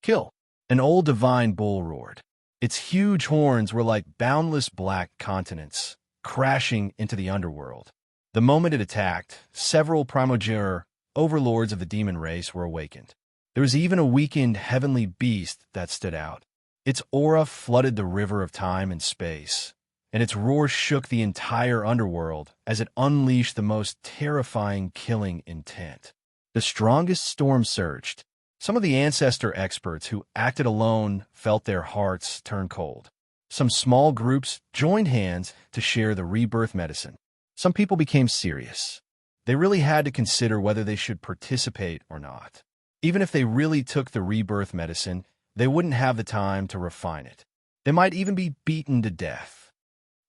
Kill! An old divine bull roared. Its huge horns were like boundless black continents, crashing into the underworld. The moment it attacked, several primogeniture overlords of the demon race were awakened. There was even a weakened heavenly beast that stood out. Its aura flooded the river of time and space, and its roar shook the entire underworld as it unleashed the most terrifying killing intent. The strongest storm surged. Some of the ancestor experts who acted alone felt their hearts turn cold. Some small groups joined hands to share the rebirth medicine. Some people became serious. They really had to consider whether they should participate or not. Even if they really took the rebirth medicine, they wouldn't have the time to refine it. They might even be beaten to death.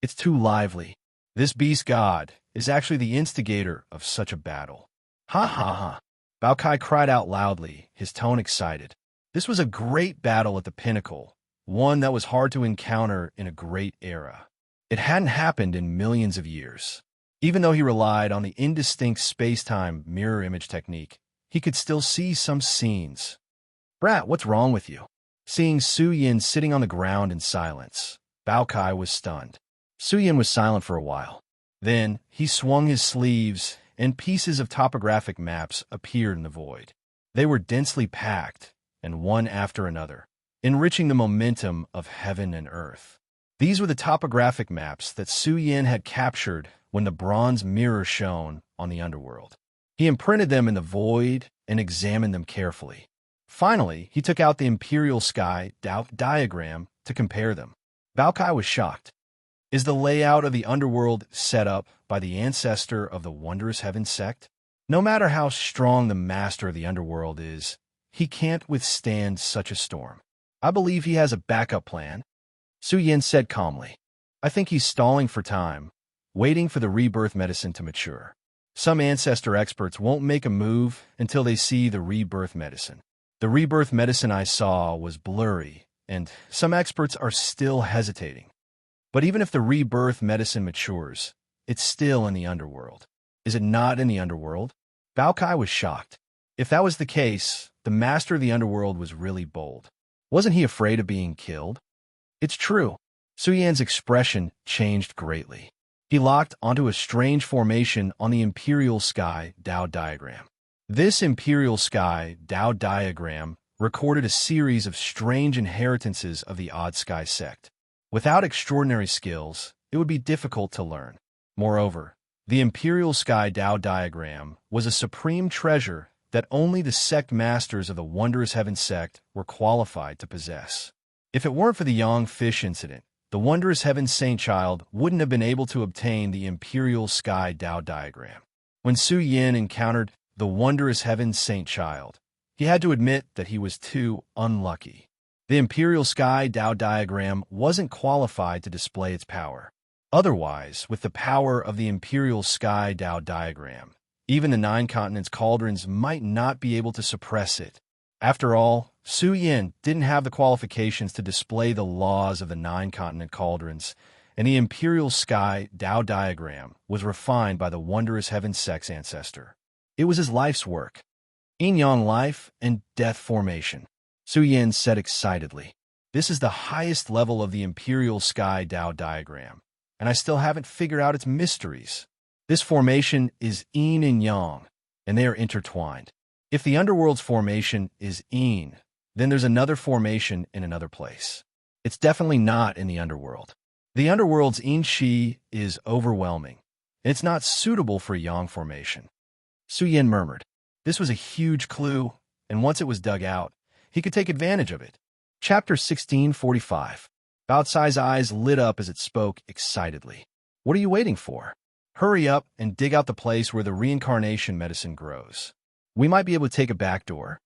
It's too lively. This beast god is actually the instigator of such a battle. Ha ha ha. Bao Kai cried out loudly, his tone excited. This was a great battle at the pinnacle, one that was hard to encounter in a great era. It hadn't happened in millions of years. Even though he relied on the indistinct space-time mirror image technique, he could still see some scenes. Brat, what's wrong with you? Seeing Su Yin sitting on the ground in silence, Bao Kai was stunned. Su Yin was silent for a while. Then he swung his sleeves, and pieces of topographic maps appeared in the void. They were densely packed, and one after another, enriching the momentum of heaven and earth. These were the topographic maps that Su Yin had captured when the bronze mirror shone on the underworld. He imprinted them in the void and examined them carefully. Finally, he took out the imperial sky diagram to compare them. Bao Kai was shocked. Is the layout of the underworld set up by the ancestor of the Wondrous Heaven sect? No matter how strong the master of the underworld is, he can't withstand such a storm. I believe he has a backup plan, Su Yin said calmly. I think he's stalling for time, waiting for the rebirth medicine to mature. Some ancestor experts won't make a move until they see the rebirth medicine. The rebirth medicine I saw was blurry, and some experts are still hesitating. But even if the rebirth medicine matures, it's still in the underworld. Is it not in the underworld? Bao Kai was shocked. If that was the case, the master of the underworld was really bold. Wasn't he afraid of being killed? It's true. Su Yan's expression changed greatly. He locked onto a strange formation on the imperial sky Dao diagram. This imperial sky Dao diagram recorded a series of strange inheritances of the Odd Sky sect. Without extraordinary skills, it would be difficult to learn. Moreover, the imperial sky Dao diagram was a supreme treasure that only the sect masters of the Wondrous Heaven sect were qualified to possess. If it weren't for the Yang Fish incident, the Wondrous Heaven Saint Child wouldn't have been able to obtain the imperial sky Dao diagram. When Su Yin encountered the Wondrous Heaven Saint Child, he had to admit that he was too unlucky. The imperial sky Dao diagram wasn't qualified to display its power. Otherwise, with the power of the imperial sky Dao diagram, even the Nine Continents cauldrons might not be able to suppress it. After all, Su Yin didn't have the qualifications to display the laws of the Nine Continent cauldrons, and the imperial sky Dao diagram was refined by the Wondrous Heaven sect's ancestor. It was his life's work. Yin-yang life and death formation. Su Yin said excitedly. This is the highest level of the imperial sky Dao diagram, and I still haven't figured out its mysteries. This formation is yin and yang, and they are intertwined. If the underworld's formation is yin, then there's another formation in another place. It's definitely not in the underworld. The underworld's yin qi is overwhelming, and it's not suitable for yang formation. Su Yin murmured. This was a huge clue, and once it was dug out, he could take advantage of it. Chapter 1645. Bao Cai's eyes lit up as it spoke excitedly. What are you waiting for? Hurry up and dig out the place where the reincarnation medicine grows. We might be able to take a back door.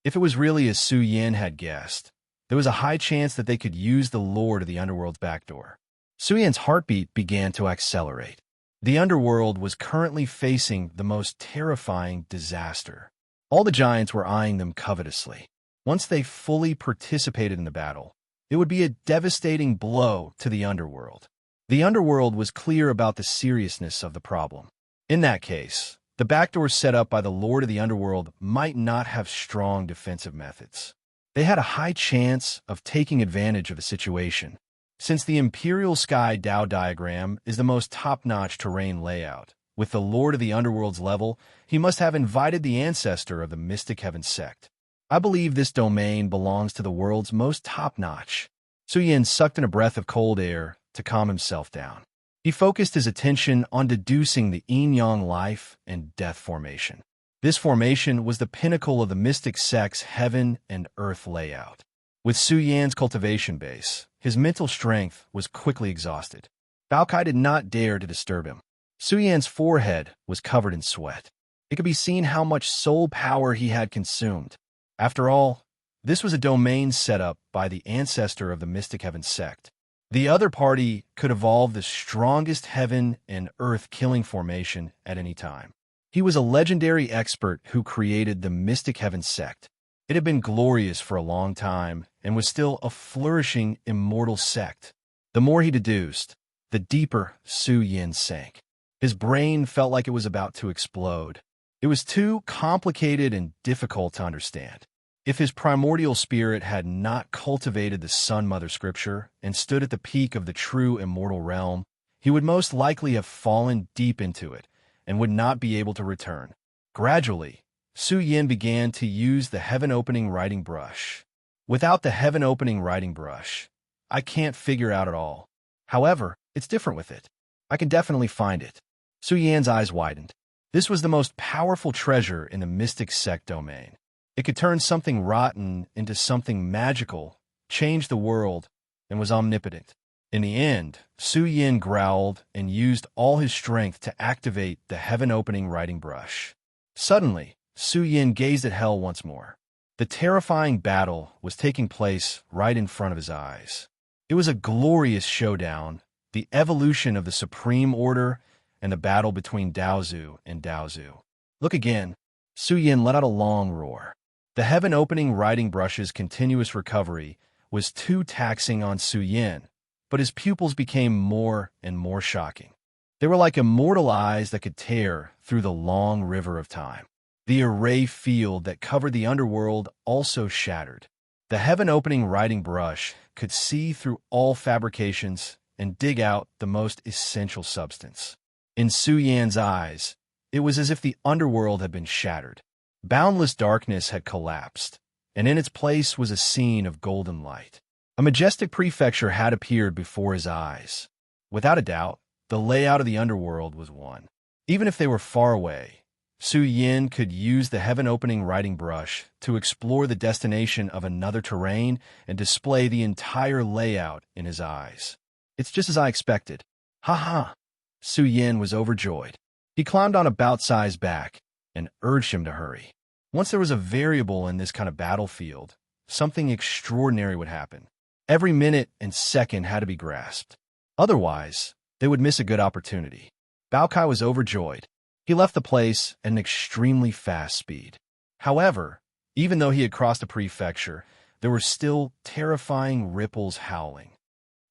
If it was really as Su Yin had guessed, there was a high chance that they could use the lord of the underworld's back door. Suyan's heartbeat began to accelerate. The underworld was currently facing the most terrifying disaster. All the giants were eyeing them covetously. Once they fully participated in the battle, it would be a devastating blow to the underworld. The underworld was clear about the seriousness of the problem. In that case, the backdoor set up by the Lord of the Underworld might not have strong defensive methods. They had a high chance of taking advantage of the situation. Since the Imperial Sky Dao diagram is the most top-notch terrain layout, with the Lord of the Underworld's level, he must have invited the ancestor of the Mystic Heaven sect. I believe this domain belongs to the world's most top-notch. Suyan sucked in a breath of cold air to calm himself down. He focused his attention on deducing the yin-yang life and death formation. This formation was the pinnacle of the mystic sect's heaven and earth layout. With Suyan's cultivation base, his mental strength was quickly exhausted. Baokai did not dare to disturb him. Suyan's forehead was covered in sweat. It could be seen how much soul power he had consumed. After all, this was a domain set up by the ancestor of the Mystic Heaven sect. The other party could evolve the strongest heaven and earth killing formation at any time. He was a legendary expert who created the Mystic Heaven sect. It had been glorious for a long time and was still a flourishing immortal sect. The more he deduced, the deeper Suyan sank. His brain felt like it was about to explode. It was too complicated and difficult to understand. If his primordial spirit had not cultivated the Sun Mother scripture and stood at the peak of the true immortal realm, he would most likely have fallen deep into it and would not be able to return. Gradually, Suyan began to use the heaven-opening writing brush. Without the heaven-opening writing brush, I can't figure out at all. However, it's different with it. I can definitely find it. Suyan's eyes widened. This was the most powerful treasure in the mystic sect domain. It could turn something rotten into something magical, change the world, and was omnipotent. In the end, Suyan growled and used all his strength to activate the heaven-opening writing brush. Suddenly, Suyan gazed at hell once more. The terrifying battle was taking place right in front of his eyes. It was a glorious showdown, the evolution of the Supreme Order and the battle between Daozu and Daozu. Look again. Suyan let out a long roar. The heaven-opening writing brush's continuous recovery was too taxing on Suyan, but his pupils became more and more shocking. They were like immortal eyes that could tear through the long river of time. The array field that covered the underworld also shattered. The heaven-opening writing brush could see through all fabrications and dig out the most essential substance. In Suyan's eyes, it was as if the underworld had been shattered. Boundless darkness had collapsed, and in its place was a scene of golden light. A majestic prefecture had appeared before his eyes. Without a doubt, the layout of the underworld was one. Even if they were far away, Suyan could use the heaven-opening writing brush to explore the destination of another terrain and display the entire layout in his eyes. It's just as I expected. Ha ha! Suyan was overjoyed. He climbed on a Bao-Cai's back and urged him to hurry. Once there was a variable in this kind of battlefield, something extraordinary would happen. Every minute and second had to be grasped. Otherwise, they would miss a good opportunity. Bao-Cai was overjoyed. He left the place at an extremely fast speed. However, even though he had crossed a prefecture, there were still terrifying ripples howling.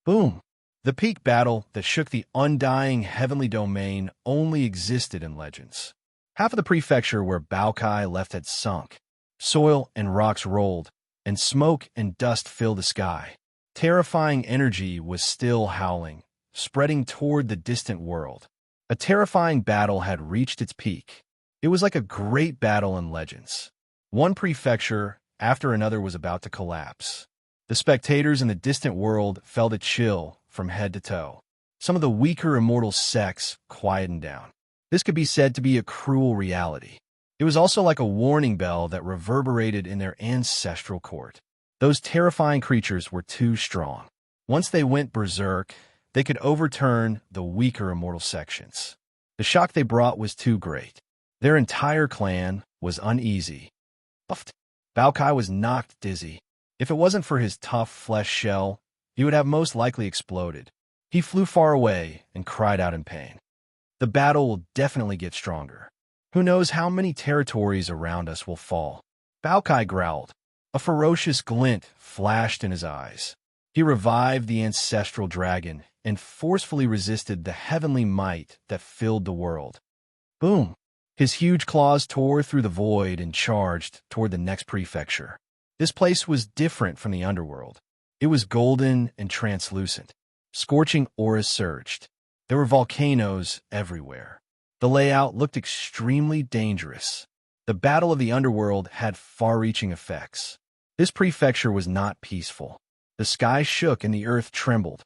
Boom! The peak battle that shook the undying heavenly domain only existed in legends. Half of the prefecture where Bao-Cai left had sunk. Soil and rocks rolled, and smoke and dust filled the sky. Terrifying energy was still howling, spreading toward the distant world. A terrifying battle had reached its peak. It was like a great battle in legends. One prefecture after another was about to collapse. The spectators in the distant world felt a chill from head to toe. Some of the weaker immortal sects quietened down. This could be said to be a cruel reality. It was also like a warning bell that reverberated in their ancestral court. Those terrifying creatures were too strong. Once they went berserk, they could overturn the weaker immortal sections. The shock they brought was too great. Their entire clan was uneasy. Buffed. Bao-Cai was knocked dizzy. If it wasn't for his tough flesh shell, he would have most likely exploded. He flew far away and cried out in pain. The battle will definitely get stronger. Who knows how many territories around us will fall? Baokai growled. A ferocious glint flashed in his eyes. He revived the ancestral dragon and forcefully resisted the heavenly might that filled the world. Boom! His huge claws tore through the void and charged toward the next prefecture. This place was different from the underworld. It was golden and translucent. Scorching auras surged. There were volcanoes everywhere. The layout looked extremely dangerous. The battle of the underworld had far-reaching effects. This prefecture was not peaceful. The sky shook and the earth trembled.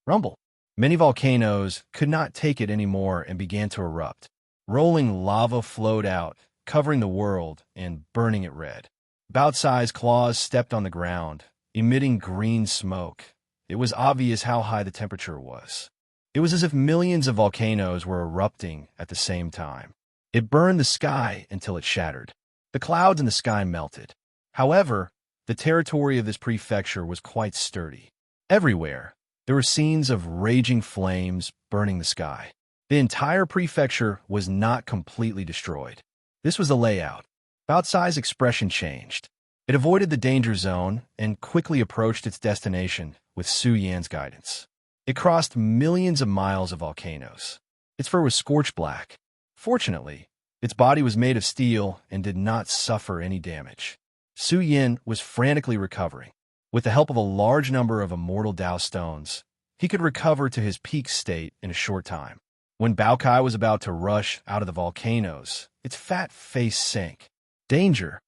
Rumble! Many volcanoes could not take it anymore and began to erupt. Rolling lava flowed out, covering the world and burning it red. Bao-Cai's claws stepped on the ground, emitting green smoke. It was obvious how high the temperature was. It was as if millions of volcanoes were erupting at the same time. It burned the sky until it shattered. The clouds in the sky melted. However, the territory of this prefecture was quite sturdy. Everywhere, there were scenes of raging flames burning the sky. The entire prefecture was not completely destroyed. This was the layout. Bao-Cai's expression changed. It avoided the danger zone and quickly approached its destination with Su Yan's guidance. It crossed millions of miles of volcanoes. Its fur was scorched black. Fortunately, its body was made of steel and did not suffer any damage. Su Yan was frantically recovering. With the help of a large number of immortal Dao stones, he could recover to his peak state in a short time. When Baokai was about to rush out of the volcanoes, its fat face sank. Danger!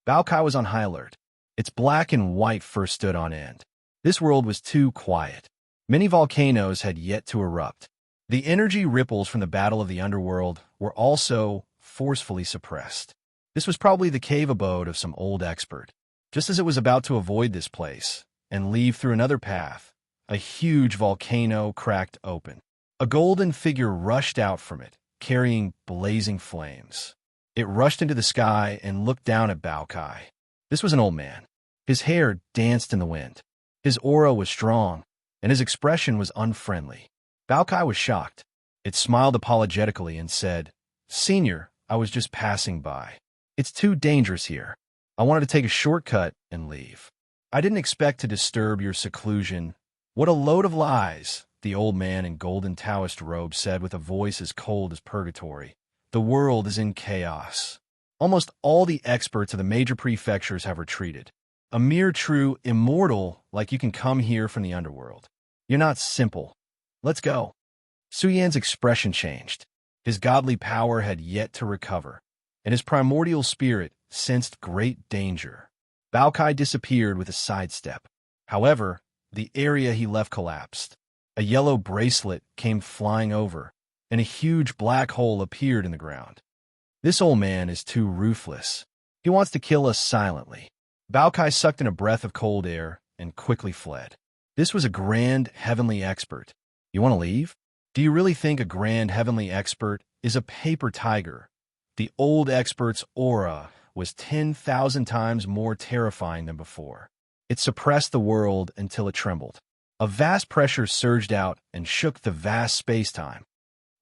Baokai was on high alert. Its black and white fur stood on end. This world was too quiet. Many volcanoes had yet to erupt. The energy ripples from the battle of the underworld were also forcefully suppressed. This was probably the cave abode of some old expert. Just as it was about to avoid this place and leave through another path, a huge volcano cracked open. A golden figure rushed out from it, carrying blazing flames. It rushed into the sky and looked down at Baokai. This was an old man. His hair danced in the wind. His aura was strong, and his expression was unfriendly. Baokai was shocked. It smiled apologetically and said, "Senior, I was just passing by. It's too dangerous here. I wanted to take a shortcut and leave. I didn't expect to disturb your seclusion." "What a load of lies," the old man in golden Taoist robe said with a voice as cold as purgatory. "The world is in chaos. Almost all the experts of the major prefectures have retreated. A mere true immortal like you can come here from the underworld. You're not simple. Let's go." Su Yan's expression changed. His godly power had yet to recover, and his primordial spirit sensed great danger. Baokai disappeared with a sidestep. However, the area he left collapsed. A yellow bracelet came flying over, and a huge black hole appeared in the ground. "This old man is too ruthless. He wants to kill us silently." Baokai sucked in a breath of cold air and quickly fled. This was a grand heavenly expert. "You want to leave? Do you really think a grand heavenly expert is a paper tiger?" The old expert's aura was 10,000 times more terrifying than before. It suppressed the world until it trembled. A vast pressure surged out and shook the vast space-time.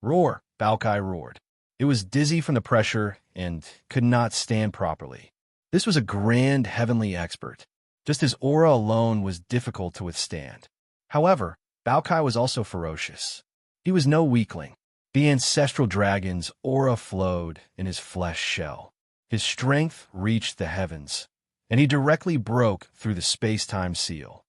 "Roar!" Baokai roared. It was dizzy from the pressure and could not stand properly. This was a grand heavenly expert. Just his aura alone was difficult to withstand. However, Baokai was also ferocious. He was no weakling. The ancestral dragon's aura flowed in his flesh shell. His strength reached the heavens, and he directly broke through the space-time seal.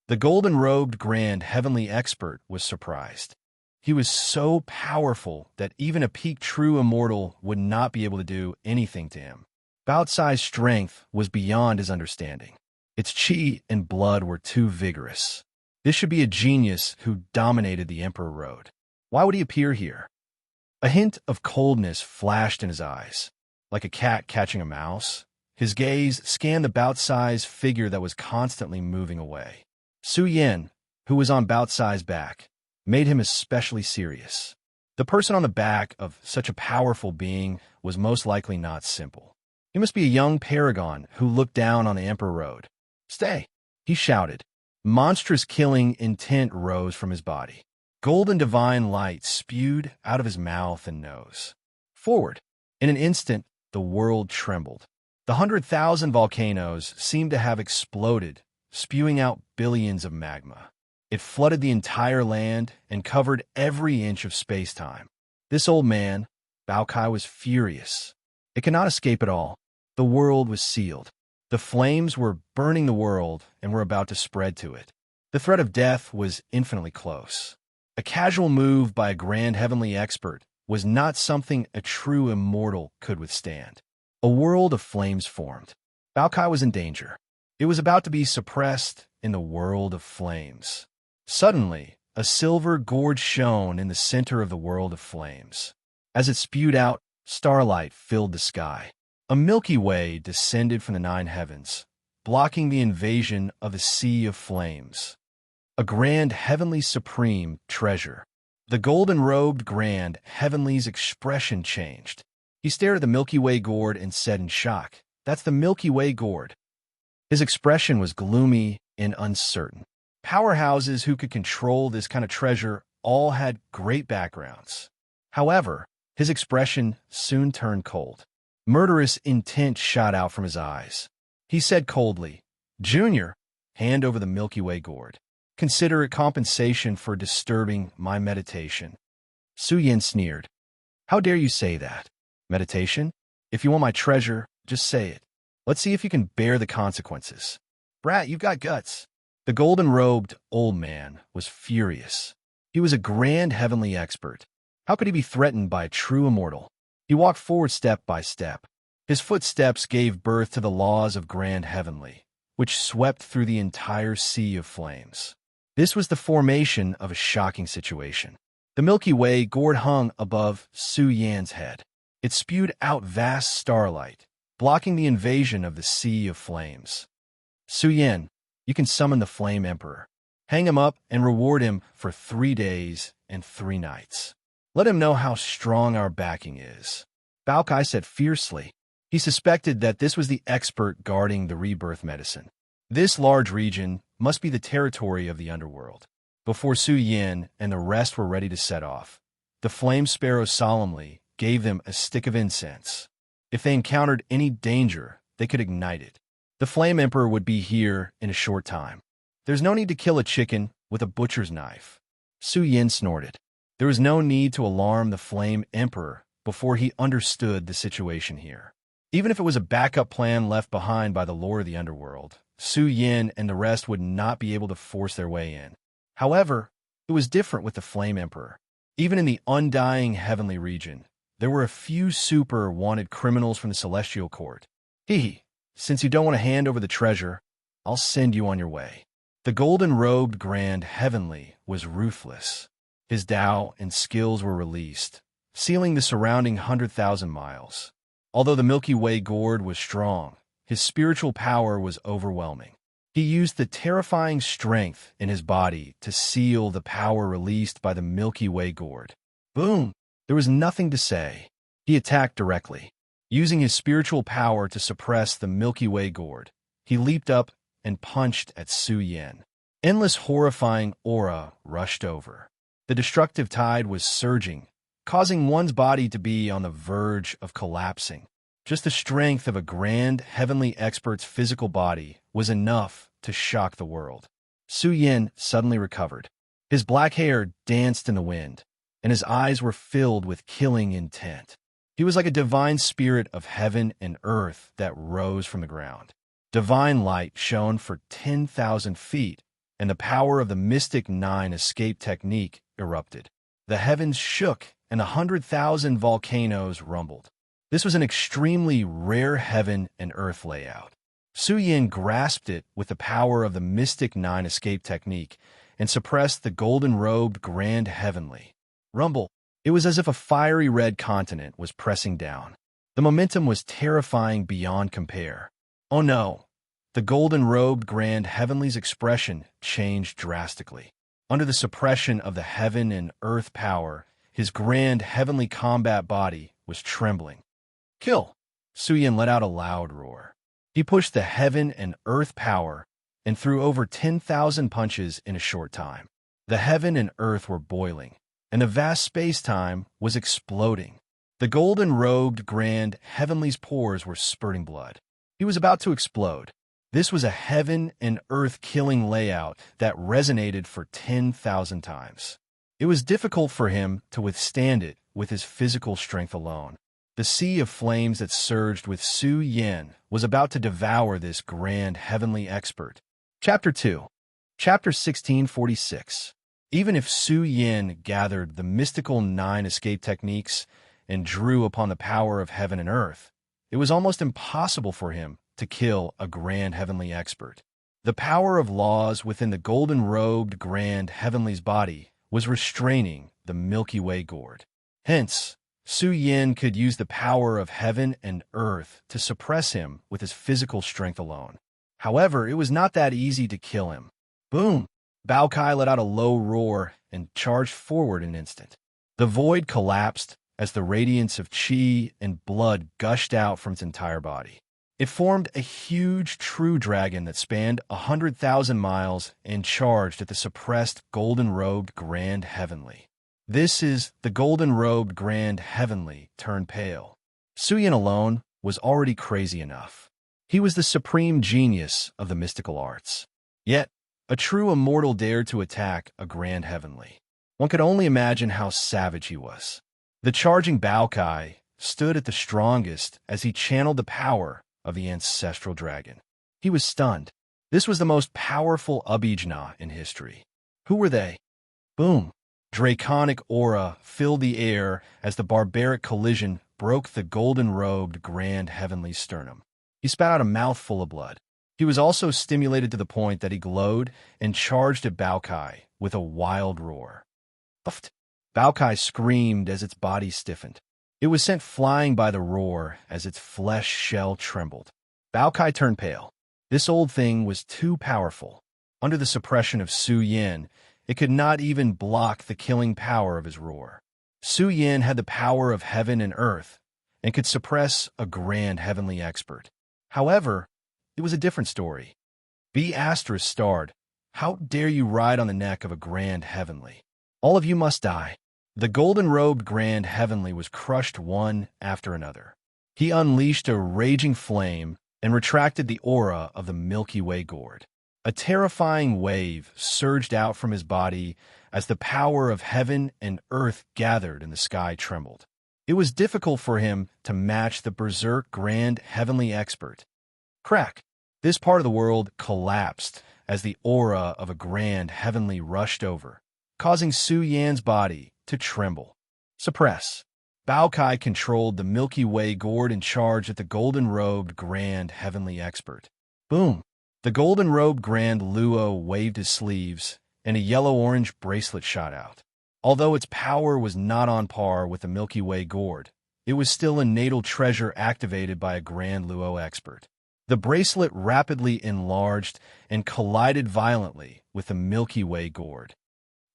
The golden-robed grand heavenly expert was surprised. He was so powerful that even a peak true immortal would not be able to do anything to him. Bao-Cai's strength was beyond his understanding. Its chi and blood were too vigorous. This should be a genius who dominated the Emperor Road. Why would he appear here? A hint of coldness flashed in his eyes. Like a cat catching a mouse, his gaze scanned the Bao-Cai's figure that was constantly moving away. Su Yan, who was on Bao-Cai's back, made him especially serious. The person on the back of such a powerful being was most likely not simple. He must be a young paragon who looked down on the Emperor Road. "Stay!" he shouted. Monstrous killing intent rose from his body. Golden divine light spewed out of his mouth and nose. Forward. In an instant, the world trembled. The 100,000 volcanoes seemed to have exploded, spewing out billions of magma. It flooded the entire land and covered every inch of space-time. This old man, Baokai, was furious. It cannot escape at all. The world was sealed. The flames were burning the world and were about to spread to it. The threat of death was infinitely close. A casual move by a grand heavenly expert was not something a true immortal could withstand. A world of flames formed. Baokai was in danger. It was about to be suppressed in the world of flames. Suddenly, a silver gourd shone in the center of the world of flames. As it spewed out, starlight filled the sky. A Milky Way descended from the 9 heavens, blocking the invasion of the sea of flames. A grand heavenly supreme treasure. The golden-robed grand heavenly's expression changed. He stared at the Milky Way gourd and said in shock, "That's the Milky Way gourd." His expression was gloomy and uncertain. Powerhouses who could control this kind of treasure all had great backgrounds. However, his expression soon turned cold. Murderous intent shot out from his eyes. He said coldly, "Junior, hand over the Milky Way gourd. Consider it compensation for disturbing my meditation." Su Yin sneered. "How dare you say that? Meditation? If you want my treasure, just say it. Let's see if you can bear the consequences." "Brat, you've got guts." The golden-robed old man was furious. He was a grand heavenly expert. How could he be threatened by a true immortal? He walked forward step by step. His footsteps gave birth to the laws of grand heavenly, which swept through the entire sea of flames. This was the formation of a shocking situation. The Milky Way gourd hung above Su Yan's head. It spewed out vast starlight, blocking the invasion of the sea of flames. "Su Yan, you can summon the Flame Emperor. Hang him up and reward him for 3 days and 3 nights. Let him know how strong our backing is." Baokai said fiercely. He suspected that this was the expert guarding the rebirth medicine. This large region must be the territory of the underworld. Before Su Yin and the rest were ready to set off, the flame sparrow solemnly gave them a stick of incense. If they encountered any danger, they could ignite it. The Flame Emperor would be here in a short time. "There's no need to kill a chicken with a butcher's knife." Su Yin snorted. There was no need to alarm the Flame Emperor before he understood the situation here. Even if it was a backup plan left behind by the Lord of the Underworld, Su Yin and the rest would not be able to force their way in. However, it was different with the Flame Emperor. Even in the undying heavenly region, there were a few super wanted criminals from the Celestial Court. Since you don't want to hand over the treasure, I'll send you on your way." The golden-robed grand heavenly was ruthless. His Tao and skills were released, sealing the surrounding 100,000 miles. Although the Milky Way gourd was strong, his spiritual power was overwhelming. He used the terrifying strength in his body to seal the power released by the Milky Way gourd. Boom! There was nothing to say. He attacked directly. Using his spiritual power to suppress the Milky Way gourd, he leaped up and punched at Su Yin. Endless horrifying aura rushed over. The destructive tide was surging, causing one's body to be on the verge of collapsing. Just the strength of a grand heavenly expert's physical body was enough to shock the world. Su Yin suddenly recovered. His black hair danced in the wind, and his eyes were filled with killing intent. He was like a divine spirit of heaven and earth that rose from the ground. Divine light shone for 10,000 feet, and the power of the Mystic 9 escape technique erupted. The heavens shook, and 100,000 volcanoes rumbled. This was an extremely rare heaven and earth layout. Su Yin grasped it with the power of the Mystic 9 escape technique and suppressed the golden-robed grand heavenly. Rumble. It was as if a fiery red continent was pressing down. The momentum was terrifying beyond compare. Oh no! The golden-robed grand heavenly's expression changed drastically. Under the suppression of the heaven and earth power, his grand heavenly combat body was trembling. "Kill!" Su Yin let out a loud roar. He pushed the heaven and earth power and threw over 10,000 punches in a short time. The heaven and earth were boiling, and the vast space-time was exploding. The golden-robed Grand Heavenly's pores were spurting blood. He was about to explode. This was a heaven and earth-killing layout that resonated for 10,000 times. It was difficult for him to withstand it with his physical strength alone. The sea of flames that surged with Su Yan was about to devour this grand heavenly expert. Chapter 2. Chapter 1646. Even if Su Yan gathered the mystical 9 escape techniques and drew upon the power of heaven and earth, it was almost impossible for him to kill a grand heavenly expert. The power of laws within the golden-robed grand heavenly's body was restraining the Milky Way gourd. Hence, Su Yan could use the power of heaven and earth to suppress him with his physical strength alone. However, it was not that easy to kill him. Boom! Bao Kai let out a low roar and charged forward in an instant. The void collapsed as the radiance of qi and blood gushed out from its entire body. It formed a huge true dragon that spanned 100,000 miles and charged at the suppressed golden-robed Grand Heavenly. This is the golden-robed Grand Heavenly turned pale. Su Yan alone was already crazy enough. He was the supreme genius of the mystical arts. Yet, a true immortal dared to attack a Grand Heavenly. One could only imagine how savage he was. The charging Bao Kai stood at the strongest as he channeled the power of the ancestral dragon. He was stunned. This was the most powerful Abhijna in history. Who were they? Boom! Draconic aura filled the air as the barbaric collision broke the golden-robed Grand Heavenly sternum. He spat out a mouthful of blood. He was also stimulated to the point that he glowed and charged at Bao Kai with a wild roar. Puffed! Bao Kai screamed as its body stiffened. It was sent flying by the roar as its flesh shell trembled. Bao Kai turned pale. This old thing was too powerful. Under the suppression of Su Yan, it could not even block the killing power of his roar. Su Yan had the power of heaven and earth and could suppress a grand heavenly expert. However, it was a different story. B** starred, "How dare you ride on the neck of a grand heavenly? All of you must die." The golden-robed Grand Heavenly was crushed one after another. He unleashed a raging flame and retracted the aura of the Milky Way gourd. A terrifying wave surged out from his body as the power of heaven and earth gathered and the sky trembled. It was difficult for him to match the berserk Grand Heavenly expert. Crack! This part of the world collapsed as the aura of a Grand Heavenly rushed over, causing Su Yan's body to tremble. Suppress. Bao Kai controlled the Milky Way gourd and charged at the golden-robed Grand Heavenly expert. Boom! The golden-robed Grand Luo waved his sleeves, and a yellow-orange bracelet shot out. Although its power was not on par with the Milky Way gourd, it was still a natal treasure activated by a Grand Luo expert. The bracelet rapidly enlarged and collided violently with the Milky Way gourd.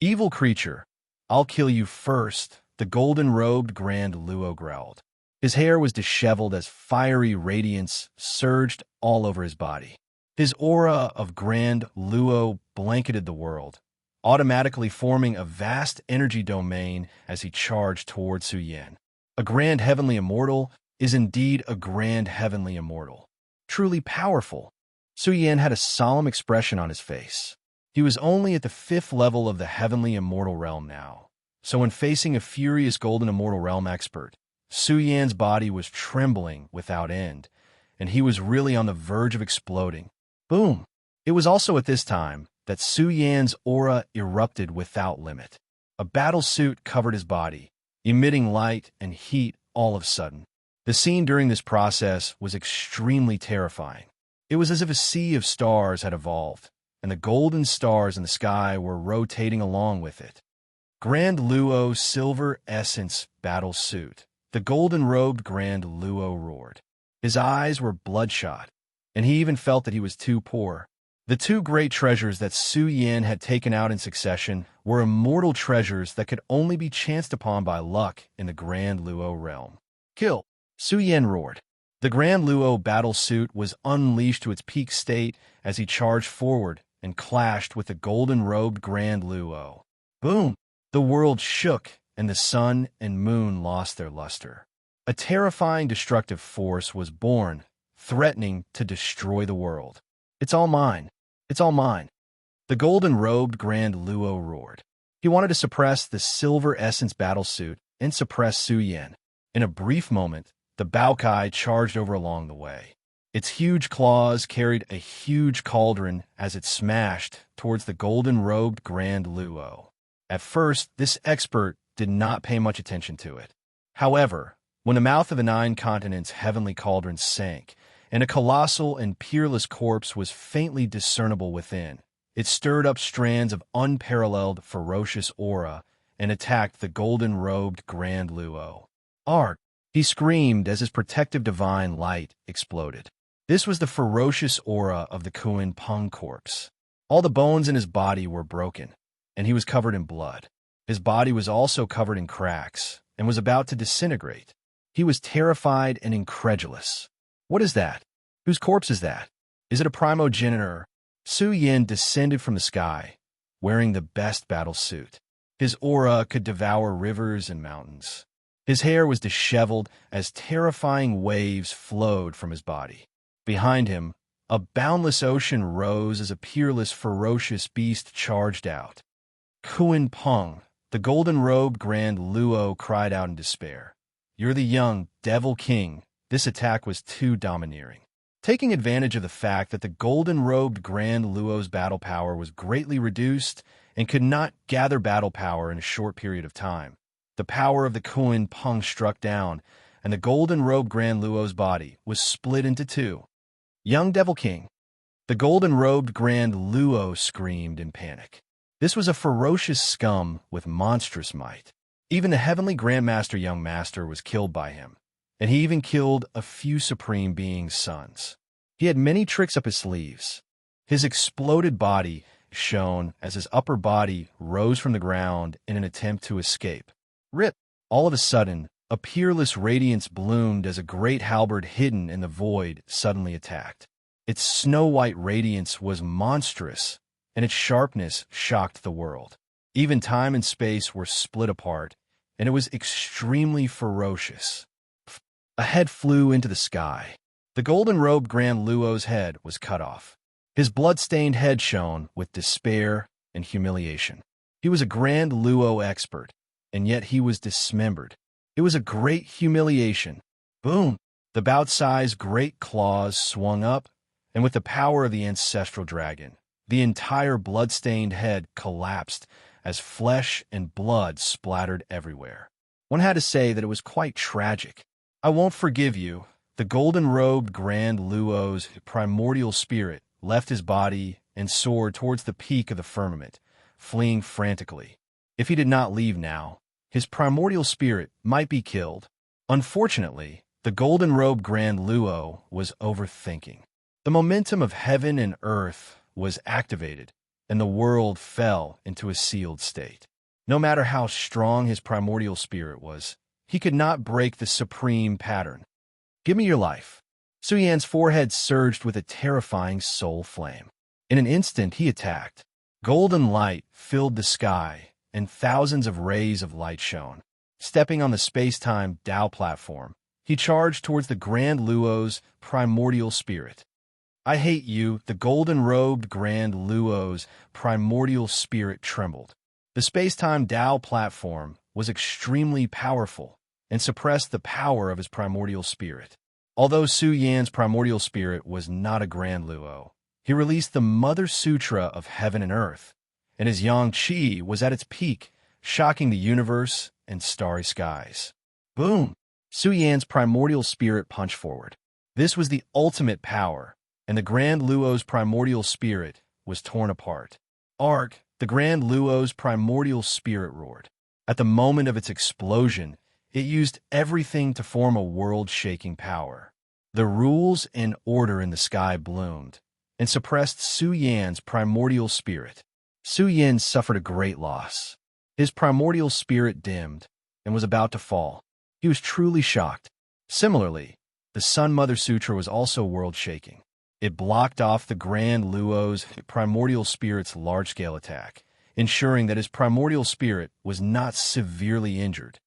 Evil creature, I'll kill you first, the golden-robed Grand Luo growled. His hair was disheveled as fiery radiance surged all over his body. His aura of Grand Luo blanketed the world, automatically forming a vast energy domain as he charged toward Su Yan. A Grand Heavenly Immortal is indeed a Grand Heavenly Immortal. Truly powerful. Su Yan had a solemn expression on his face. He was only at the 5th level of the Heavenly Immortal Realm now, so when facing a furious Golden Immortal Realm expert, Su Yan's body was trembling without end, and he was really on the verge of exploding. Boom! It was also at this time that Su Yan's aura erupted without limit. A battle suit covered his body, emitting light and heat all of a sudden. The scene during this process was extremely terrifying. It was as if a sea of stars had evolved, and the golden stars in the sky were rotating along with it. Grand Luo Silver Essence Battle Suit. The golden-robed Grand Luo roared. His eyes were bloodshot, and he even felt that he was too poor. The two great treasures that Su Yan had taken out in succession were immortal treasures that could only be chanced upon by luck in the Grand Luo realm. Kill! Su Yan roared. The Grand Luo battle suit was unleashed to its peak state as he charged forward and clashed with the golden-robed Grand Luo. Boom! The world shook, and the sun and moon lost their luster. A terrifying destructive force was born, threatening to destroy the world. "It's all mine. It's all mine." The golden-robed Grand Luo roared. He wanted to suppress the Silver Essence battlesuit and suppress Su Yan. In a brief moment, the Baokai charged over along the way. Its huge claws carried a huge cauldron as it smashed towards the golden-robed Grand Luo. At first, this expert did not pay much attention to it. However, when the mouth of the Nine Continents' heavenly cauldron sank, and a colossal and peerless corpse was faintly discernible within, it stirred up strands of unparalleled ferocious aura and attacked the golden-robed Grand Luo. "Ark!" He screamed as his protective divine light exploded. This was the ferocious aura of the Kuan Peng corpse. All the bones in his body were broken, and he was covered in blood. His body was also covered in cracks and was about to disintegrate. He was terrified and incredulous. "What is that? Whose corpse is that? Is it a primogenitor?" Su Yan descended from the sky, wearing the best battle suit. His aura could devour rivers and mountains. His hair was disheveled as terrifying waves flowed from his body. Behind him, a boundless ocean rose as a peerless, ferocious beast charged out. "Kuan Peng," the golden-robed Grand Luo cried out in despair. "You're the young Devil King." This attack was too domineering. Taking advantage of the fact that the golden-robed Grand Luo's battle power was greatly reduced and could not gather battle power in a short period of time, the power of the Kuan Peng struck down, and the golden-robed Grand Luo's body was split into two. "Young Devil King!" The golden-robed Grand Luo screamed in panic. This was a ferocious scum with monstrous might. Even the heavenly Grandmaster Young Master was killed by him, and he even killed a few Supreme Beings' sons. He had many tricks up his sleeves. His exploded body shone as his upper body rose from the ground in an attempt to escape. Rip! All of a sudden, a peerless radiance bloomed as a great halberd hidden in the void suddenly attacked. Its snow-white radiance was monstrous, and its sharpness shocked the world. Even time and space were split apart, and it was extremely ferocious. A head flew into the sky. The golden-robed Grand Luo's head was cut off. His blood-stained head shone with despair and humiliation. He was a Grand Luo expert, and yet he was dismembered. It was a great humiliation. Boom! The bout-sized great claws swung up, and with the power of the ancestral dragon, the entire blood-stained head collapsed as flesh and blood splattered everywhere. One had to say that it was quite tragic. "I won't forgive you." The golden-robed Grand Luo's primordial spirit left his body and soared towards the peak of the firmament, fleeing frantically. If he did not leave now, his primordial spirit might be killed. Unfortunately, the golden-robed Grand Luo was overthinking. The momentum of heaven and earth was activated, and the world fell into a sealed state. No matter how strong his primordial spirit was, he could not break the supreme pattern. "Give me your life." Su Yan's forehead surged with a terrifying soul flame. In an instant, he attacked. Golden light filled the sky, and thousands of rays of light shone. Stepping on the space-time Tao platform, he charged towards the Grand Luo's primordial spirit. "I hate you." The golden-robed Grand Luo's primordial spirit trembled. The space-time Tao platform was extremely powerful and suppressed the power of his primordial spirit. Although Su Yan's primordial spirit was not a Grand Luo, he released the Mother Sutra of Heaven and Earth, and his Yang Qi was at its peak, shocking the universe and starry skies. Boom! Su Yan's primordial spirit punched forward. This was the ultimate power, and the Grand Luo's primordial spirit was torn apart. Ark! The Grand Luo's primordial spirit roared. At the moment of its explosion, it used everything to form a world-shaking power. The rules and order in the sky bloomed and suppressed Su Yan's primordial spirit. Su Yan suffered a great loss. His primordial spirit dimmed and was about to fall. He was truly shocked. Similarly, The Sun Mother Sutra was also world-shaking. It blocked off the Grand Luo's primordial spirit's large-scale attack, ensuring that his primordial spirit was not severely injured.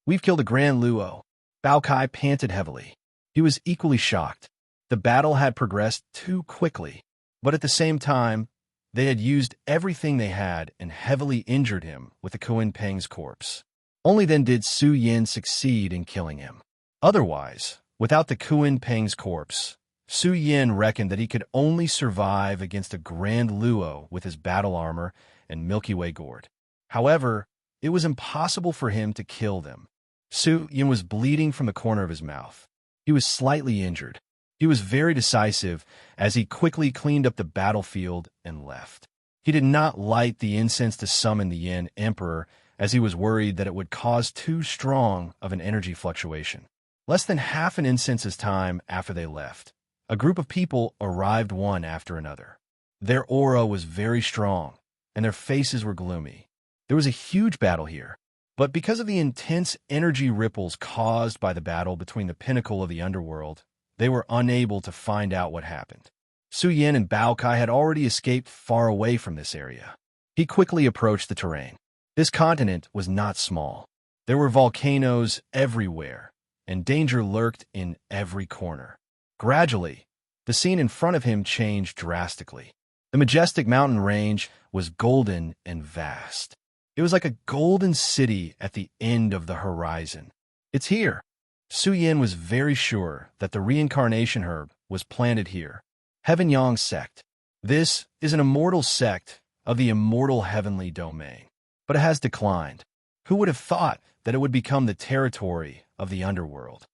"We've killed a Grand Luo." Bao Kai panted heavily. He was equally shocked. The battle had progressed too quickly, but at the same time, they had used everything they had and heavily injured him with the Kuan Peng's corpse. Only then did Su Yin succeed in killing him. Otherwise, without the Kuan Peng's corpse, Su Yin reckoned that he could only survive against a Grand Luo with his battle armor and Milky Way gourd. However, it was impossible for him to kill them. Su Yin was bleeding from the corner of his mouth. He was slightly injured. He was very decisive as he quickly cleaned up the battlefield and left. He did not light the incense to summon the Yin Emperor, as he was worried that it would cause too strong of an energy fluctuation. Less than half an incense's time after they left, a group of people arrived one after another. Their aura was very strong, and their faces were gloomy. There was a huge battle here, but because of the intense energy ripples caused by the battle between the pinnacle of the underworld, they were unable to find out what happened. Su Yin and Bao Kai had already escaped far away from this area. He quickly approached the terrain. This continent was not small. There were volcanoes everywhere, and danger lurked in every corner. Gradually, the scene in front of him changed drastically. The majestic mountain range was golden and vast. It was like a golden city at the end of the horizon. "It's here." Su Yin was very sure that the reincarnation herb was planted here. Heaven Yang sect. This is an immortal sect of the immortal heavenly domain, but it has declined. Who would have thought that it would become the territory of the underworld?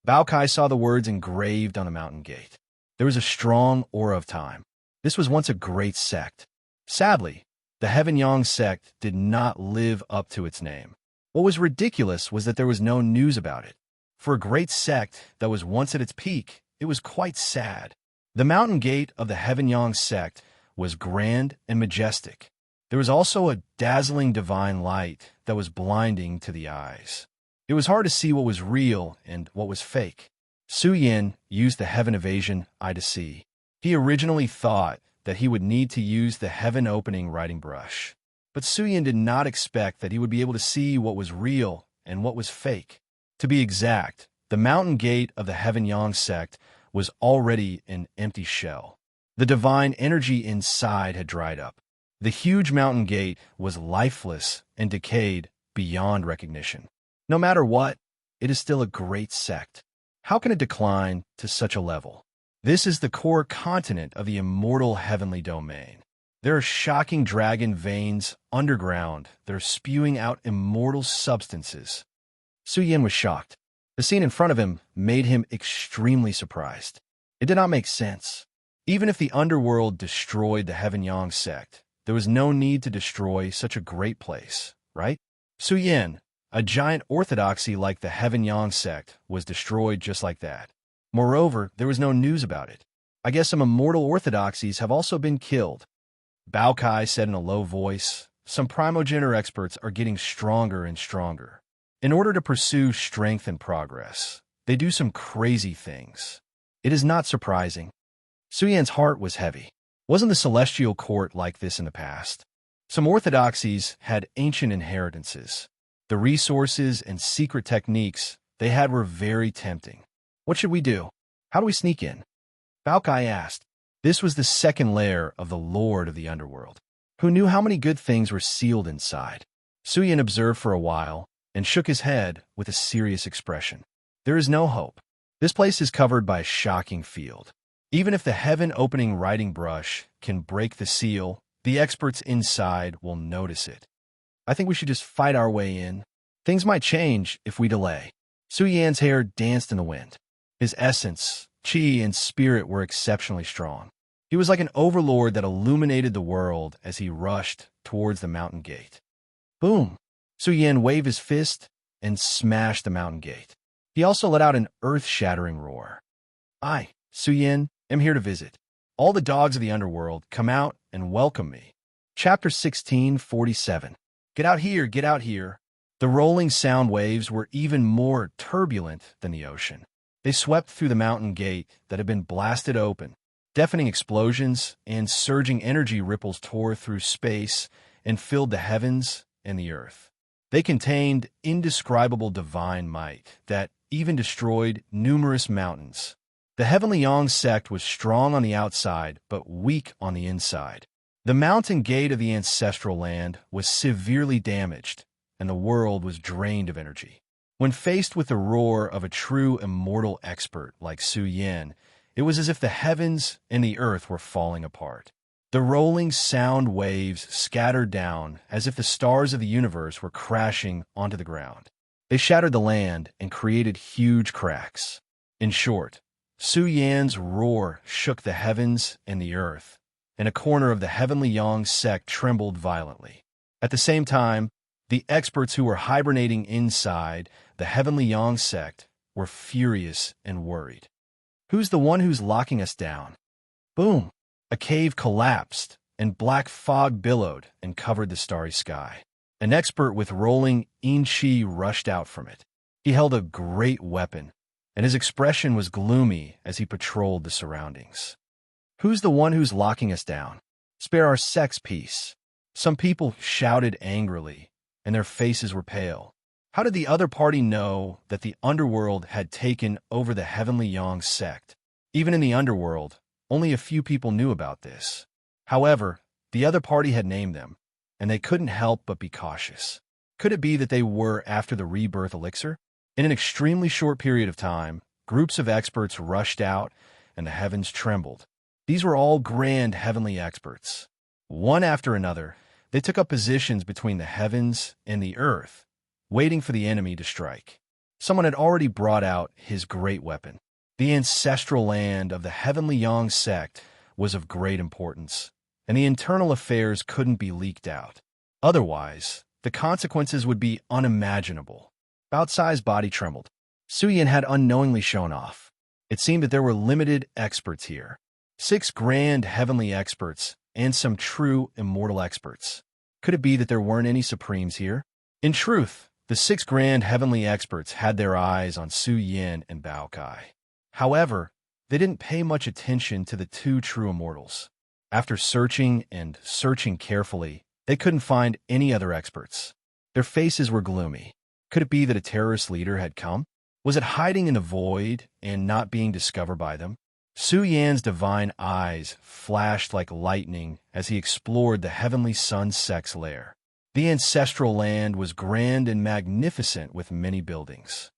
Bao Kai saw the words engraved on the mountain gate. There was a strong aura of time. This was once a great sect. Sadly, the Heaven Yang sect did not live up to its name. What was ridiculous was that there was no news about it. For a great sect that was once at its peak, it was quite sad. The mountain gate of the Heaven Yang sect was grand and majestic. There was also a dazzling divine light that was blinding to the eyes. It was hard to see what was real and what was fake. Su Yin used the heaven evasion eye to see. He originally thought that he would need to use the heaven opening writing brush. But Su Yin did not expect that he would be able to see what was real and what was fake. To be exact, the mountain gate of the Heaven Yang sect was already an empty shell. The divine energy inside had dried up. The huge mountain gate was lifeless and decayed beyond recognition. No matter what, it is still a great sect. How can it decline to such a level? This is the core continent of the immortal heavenly domain. There are shocking dragon veins underground that are spewing out immortal substances. Su Yin was shocked. The scene in front of him made him extremely surprised. It did not make sense. Even if the underworld destroyed the Heaven Yang sect, there was no need to destroy such a great place, right? Su Yin, a giant orthodoxy like the Heaven Yang sect, was destroyed just like that. Moreover, there was no news about it. I guess some immortal orthodoxies have also been killed. Bao Kai said in a low voice, "Some primogenitor experts are getting stronger and stronger. In order to pursue strength and progress, they do some crazy things. It is not surprising." Su Yan's heart was heavy. Wasn't the celestial court like this in the past? Some orthodoxies had ancient inheritances. The resources and secret techniques they had were very tempting. What should we do? How do we sneak in? Bao Kai asked. This was the second lair of the Lord of the Underworld. Who knew how many good things were sealed inside? Su Yin observed for a while and shook his head with a serious expression. There is no hope. This place is covered by a shocking field. Even if the heaven-opening writing brush can break the seal, the experts inside will notice it. I think we should just fight our way in. Things might change if we delay. Su Yan's hair danced in the wind. His essence, chi, and spirit were exceptionally strong. He was like an overlord that illuminated the world as he rushed towards the mountain gate. Boom! Su Yan waved his fist and smashed the mountain gate. He also let out an earth-shattering roar. I, Su Yan, am here to visit. All the dogs of the underworld, come out and welcome me. Chapter 1647. Get out here, get out here. The rolling sound waves were even more turbulent than the ocean. They swept through the mountain gate that had been blasted open. Deafening explosions and surging energy ripples tore through space and filled the heavens and the earth. They contained indescribable divine might that even destroyed numerous mountains. The Heavenly Yang sect was strong on the outside, but weak on the inside. The mountain gate of the ancestral land was severely damaged, and the world was drained of energy. When faced with the roar of a true immortal expert like Su Yan, it was as if the heavens and the earth were falling apart. The rolling sound waves scattered down as if the stars of the universe were crashing onto the ground. They shattered the land and created huge cracks. In short, Su Yan's roar shook the heavens and the earth, and a corner of the Heavenly Yang sect trembled violently. At the same time, the experts who were hibernating inside the Heavenly Yang sect were furious and worried. Who's the one who's locking us down? Boom! A cave collapsed, and black fog billowed and covered the starry sky. An expert with rolling yin-chi rushed out from it. He held a great weapon, and his expression was gloomy as he patrolled the surroundings. Who's the one who's locking us down? Spare our sex peace. Some people shouted angrily, and their faces were pale. How did the other party know that the underworld had taken over the Heavenly Yang sect? Even in the underworld, only a few people knew about this. However, the other party had named them, and they couldn't help but be cautious. Could it be that they were after the rebirth elixir? In an extremely short period of time, groups of experts rushed out, and the heavens trembled. These were all grand heavenly experts. One after another, they took up positions between the heavens and the earth, waiting for the enemy to strike. Someone had already brought out his great weapon. The ancestral land of the Heavenly Yang sect was of great importance, and the internal affairs couldn't be leaked out. Otherwise, the consequences would be unimaginable. Bao-Cai's body trembled. Su Yan had unknowingly shown off. It seemed that there were limited experts here. 6 grand heavenly experts and some true immortal experts. Could it be that there weren't any supremes here? In truth, the 6 grand heavenly experts had their eyes on Su Yan and Bao-Cai. However, they didn't pay much attention to the 2 true immortals. After searching and searching carefully, they couldn't find any other experts. Their faces were gloomy. Could it be that a terrorist leader had come? Was it hiding in the void and not being discovered by them? Su Yan's divine eyes flashed like lightning as he explored the Heavenly Sun sect's lair. The ancestral land was grand and magnificent with many buildings.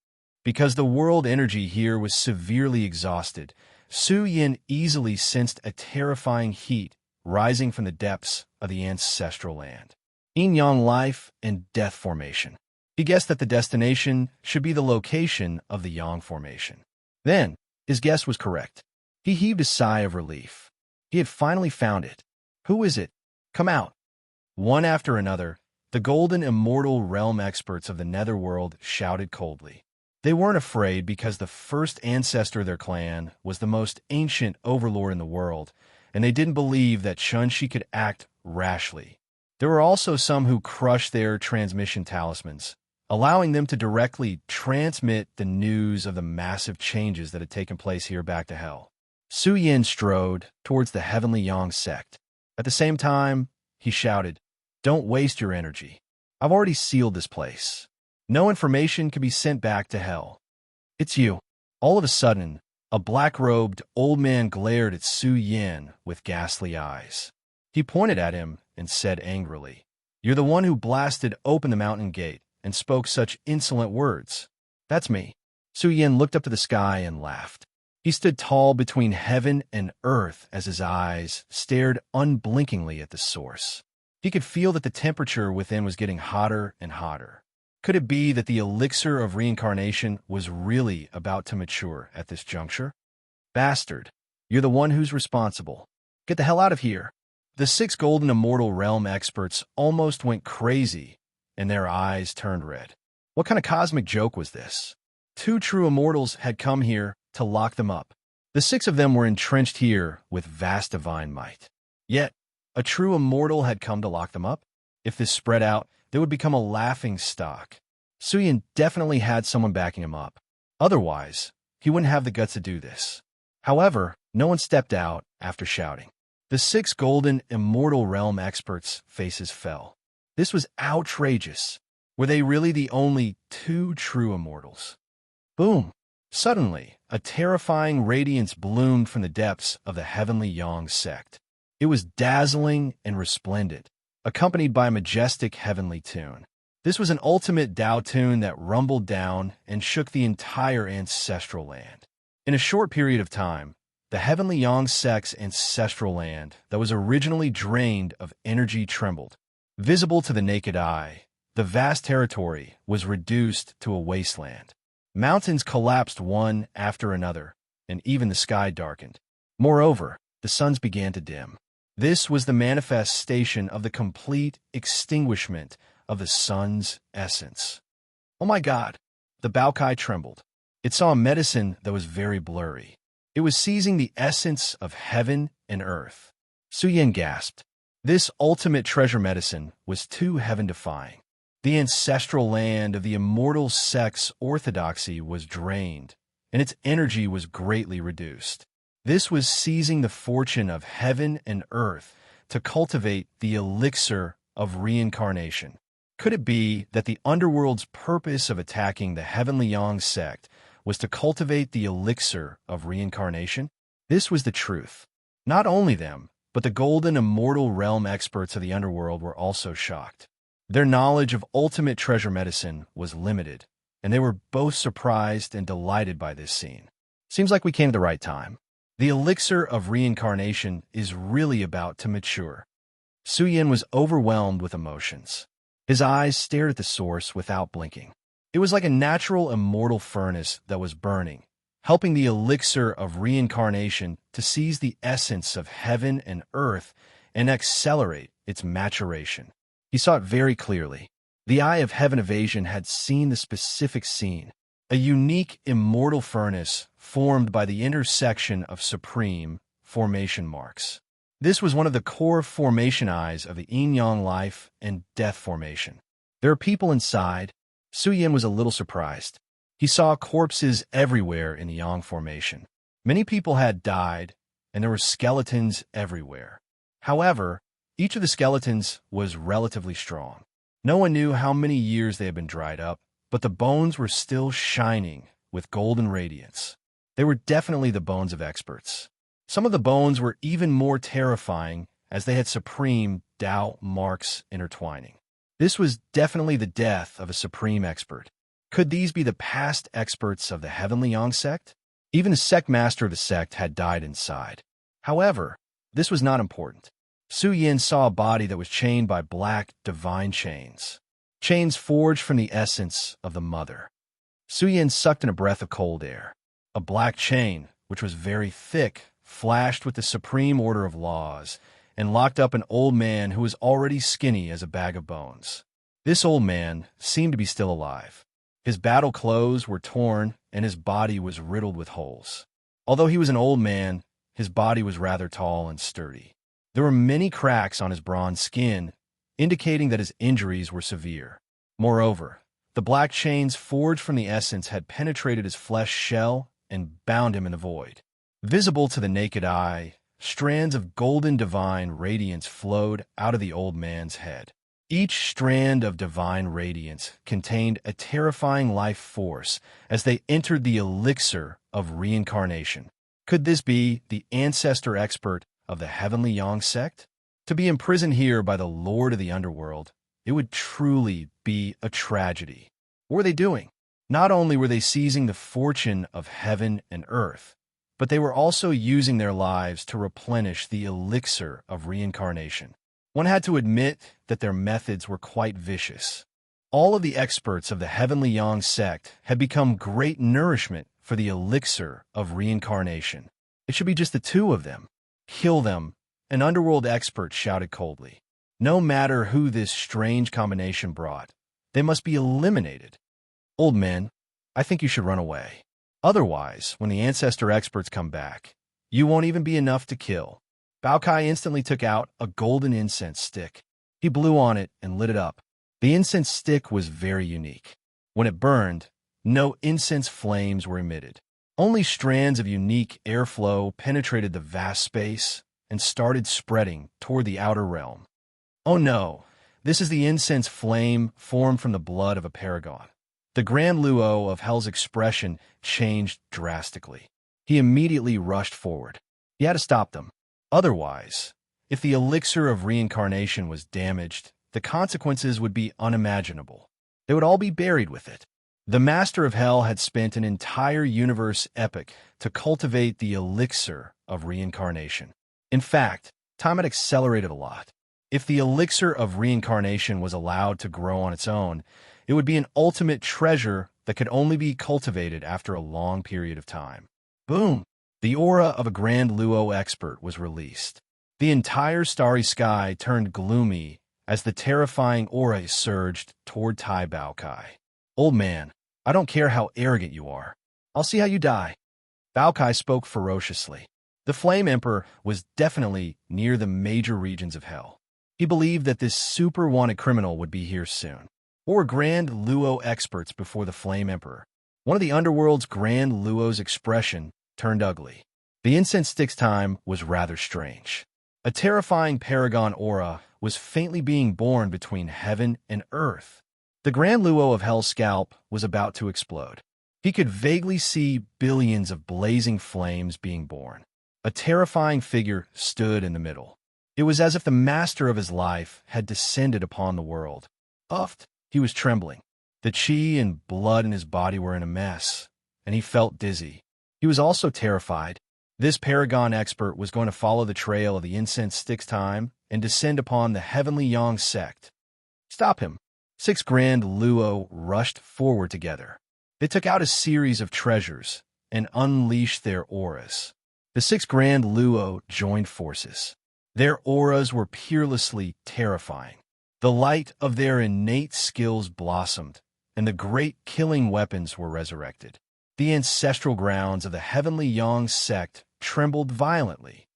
Because the world energy here was severely exhausted, Su Yan easily sensed a terrifying heat rising from the depths of the ancestral land. Yin-yang life and death formation. He guessed that the destination should be the location of the Yang formation. Then, his guess was correct. He heaved a sigh of relief. He had finally found it. Who is it? Come out. One after another, the golden immortal realm experts of the netherworld shouted coldly. They weren't afraid because the first ancestor of their clan was the most ancient overlord in the world, and they didn't believe that Shun-Chi could act rashly. There were also some who crushed their transmission talismans, allowing them to directly transmit the news of the massive changes that had taken place here back to hell. Su Yan strode towards the Heavenly Yang sect. At the same time, he shouted, "Don't waste your energy. I've already sealed this place. No information can be sent back to hell." "It's you." All of a sudden, a black-robed old man glared at Su Yan with ghastly eyes. He pointed at him and said angrily, "You're the one who blasted open the mountain gate and spoke such insolent words." "That's me." Su Yan looked up to the sky and laughed. He stood tall between heaven and earth as his eyes stared unblinkingly at the source. He could feel that the temperature within was getting hotter and hotter. Could it be that the elixir of reincarnation was really about to mature at this juncture? "Bastard, you're the one who's responsible. Get the hell out of here." The 6 golden immortal realm experts almost went crazy, and their eyes turned red. What kind of cosmic joke was this? 2 true immortals had come here to lock them up. The 6 of them were entrenched here with vast divine might. Yet, a true immortal had come to lock them up? If this spread out, they would become a laughing stock. Su Yan definitely had someone backing him up. Otherwise, he wouldn't have the guts to do this. However, no one stepped out after shouting. The 6 golden immortal realm experts' faces fell. This was outrageous. Were they really the only 2 true immortals? Boom! Suddenly, a terrifying radiance bloomed from the depths of the heavenly Yang sect. It was dazzling and resplendent, accompanied by a majestic heavenly tune. This was an ultimate Tao tune that rumbled down and shook the entire ancestral land. In a short period of time, the heavenly Yang sect's ancestral land that was originally drained of energy trembled. Visible to the naked eye, the vast territory was reduced to a wasteland. Mountains collapsed one after another, and even the sky darkened. Moreover, the suns began to dim. This was the manifestation of the complete extinguishment of the sun's essence. Oh my God! The Baokai trembled. It saw a medicine that was very blurry. It was seizing the essence of heaven and earth. Suyin gasped. This ultimate treasure medicine was too heaven-defying. The ancestral land of the immortal sect's orthodoxy was drained, and its energy was greatly reduced. This was seizing the fortune of heaven and earth to cultivate the elixir of reincarnation. Could it be that the underworld's purpose of attacking the heavenly Yang sect was to cultivate the elixir of reincarnation? This was the truth. Not only them, but the golden immortal realm experts of the underworld were also shocked. Their knowledge of ultimate treasure medicine was limited, and they were both surprised and delighted by this scene. Seems like we came at the right time. The elixir of reincarnation is really about to mature. Suyin was overwhelmed with emotions. His eyes stared at the source without blinking. It was like a natural immortal furnace that was burning, helping the elixir of reincarnation to seize the essence of heaven and earth and accelerate its maturation. He saw it very clearly. The eye of heaven evasion had seen the specific scene, a unique immortal furnace formed by the intersection of supreme formation marks. This was one of the core formation eyes of the yin-yang life and death formation. There are people inside. Suyin was a little surprised. He saw corpses everywhere in the yang formation. Many people had died, and there were skeletons everywhere. However, each of the skeletons was relatively strong. No one knew how many years they had been dried up, but the bones were still shining with golden radiance. They were definitely the bones of experts. Some of the bones were even more terrifying as they had supreme Tao marks intertwining. This was definitely the death of a supreme expert. Could these be the past experts of the heavenly Yang sect? Even the sect master of the sect had died inside. However, this was not important. Suyin saw a body that was chained by black divine chains. Chains forged from the essence of the mother. Suyin sucked in a breath of cold air. A black chain, which was very thick, flashed with the supreme order of laws and locked up an old man who was already skinny as a bag of bones. This old man seemed to be still alive. His battle clothes were torn and his body was riddled with holes. Although he was an old man, his body was rather tall and sturdy. There were many cracks on his bronze skin, indicating that his injuries were severe. Moreover, the black chains forged from the essence had penetrated his flesh shell and bound him in the void. Visible to the naked eye, strands of golden divine radiance flowed out of the old man's head. Each strand of divine radiance contained a terrifying life force as they entered the elixir of reincarnation. Could this be the ancestor expert of the heavenly Yang sect? To be imprisoned here by the Lord of the underworld, it would truly be a tragedy. What were they doing? Not only were they seizing the fortune of heaven and earth, but they were also using their lives to replenish the elixir of reincarnation. One had to admit that their methods were quite vicious. All of the experts of the heavenly Yang sect had become great nourishment for the elixir of reincarnation. It should be just the 2 of them. Kill them, an underworld expert shouted coldly. No matter who this strange combination brought, they must be eliminated. Old men, I think you should run away. Otherwise, when the ancestor experts come back, you won't even be enough to kill. Baokai instantly took out a golden incense stick. He blew on it and lit it up. The incense stick was very unique. When it burned, no incense flames were emitted. Only strands of unique airflow penetrated the vast space and started spreading toward the outer realm. Oh no, this is the incense flame formed from the blood of a paragon. The Grand Luo of Hell's expression changed drastically. He immediately rushed forward. He had to stop them. Otherwise, if the elixir of reincarnation was damaged, the consequences would be unimaginable. They would all be buried with it. The Master of Hell had spent an entire universe epic to cultivate the elixir of reincarnation. In fact, time had accelerated a lot. If the elixir of reincarnation was allowed to grow on its own, it would be an ultimate treasure that could only be cultivated after a long period of time. Boom! The aura of a Grand Luo expert was released. The entire starry sky turned gloomy as the terrifying aura surged toward Tai Bao Kai. Old man, I don't care how arrogant you are. I'll see how you die. Bao Kai spoke ferociously. The Flame Emperor was definitely near the major regions of hell. He believed that this super-wanted criminal would be here soon. Or Grand Luo experts before the Flame Emperor. One of the underworld's Grand Luo's expression turned ugly. The incense stick's time was rather strange. A terrifying paragon aura was faintly being born between heaven and earth. The Grand Luo of Hell's scalp was about to explode. He could vaguely see billions of blazing flames being born. A terrifying figure stood in the middle. It was as if the master of his life had descended upon the world. He was trembling. The chi and blood in his body were in a mess, and he felt dizzy. He was also terrified. This paragon expert was going to follow the trail of the incense stick's time and descend upon the heavenly Yang sect. Stop him! 6 Grand Luo rushed forward together. They took out a series of treasures and unleashed their auras. The 6 Grand Luo joined forces. Their auras were peerlessly terrifying. The light of their innate skills blossomed, and the great killing weapons were resurrected. The ancestral grounds of the heavenly Yang sect trembled violently.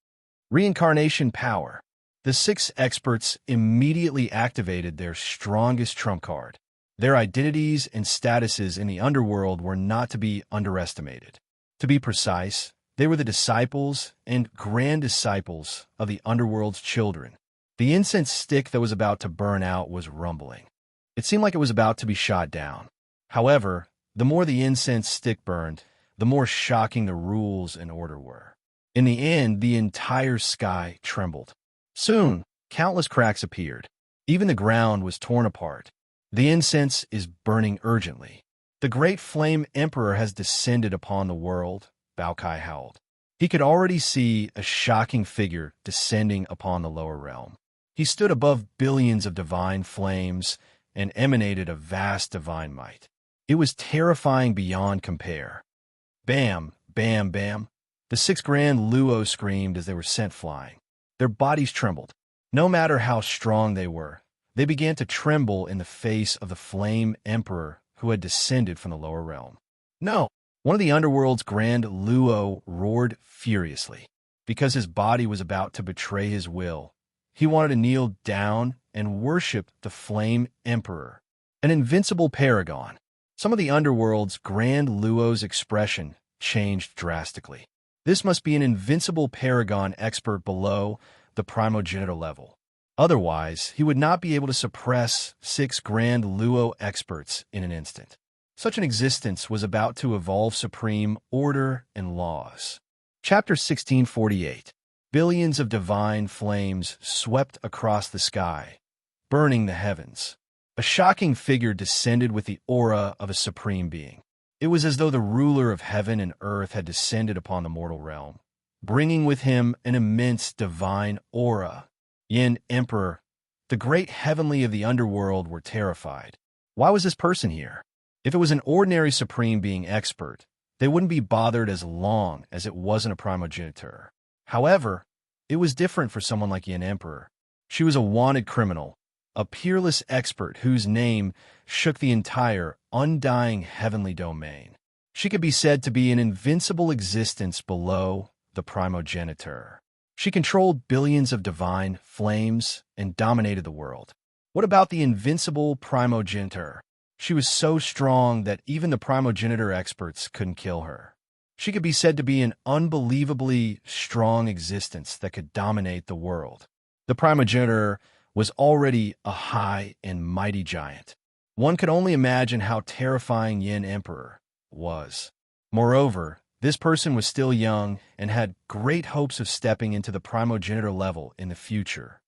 Reincarnation power. The 6 experts immediately activated their strongest trump card. Their identities and statuses in the underworld were not to be underestimated. To be precise, they were the disciples and grand disciples of the underworld's children. The incense stick that was about to burn out was rumbling. It seemed like it was about to be shot down. However, the more the incense stick burned, the more shocking the rules and order were. In the end, the entire sky trembled. Soon, countless cracks appeared. Even the ground was torn apart. The incense is burning urgently. The great Flame Emperor has descended upon the world, Bao Kai howled. He could already see a shocking figure descending upon the lower realm. He stood above billions of divine flames and emanated a vast divine might. It was terrifying beyond compare. Bam, bam, bam. The 6 Grand Luo screamed as they were sent flying. Their bodies trembled. No matter how strong they were, they began to tremble in the face of the Flame Emperor who had descended from the lower realm. No! One of the underworld's Grand Luo roared furiously. Because his body was about to betray his will, he wanted to kneel down and worship the Flame Emperor, an invincible paragon. Some of the underworld's Grand Luo's expression changed drastically. This must be an invincible paragon expert below the primogenitor level. Otherwise, he would not be able to suppress 6 Grand Luo experts in an instant. Such an existence was about to evolve supreme order and laws. Chapter 1648. Billions of divine flames swept across the sky, burning the heavens. A shocking figure descended with the aura of a supreme being. It was as though the ruler of heaven and earth had descended upon the mortal realm, bringing with him an immense divine aura. Yin Emperor, the great heavenly of the underworld, were terrified. Why was this person here? If it was an ordinary supreme being expert, they wouldn't be bothered as long as it wasn't a primogenitor. However, it was different for someone like Yin Emperor. She was a wanted criminal, a peerless expert whose name shook the entire, undying heavenly domain. She could be said to be an invincible existence below the primogenitor. She controlled billions of divine flames and dominated the world. What about the invincible primogenitor? She was so strong that even the primogenitor experts couldn't kill her. She could be said to be an unbelievably strong existence that could dominate the world. The primogenitor was already a high and mighty giant. One could only imagine how terrifying Yin Emperor was. Moreover, this person was still young and had great hopes of stepping into the primogenitor level in the future.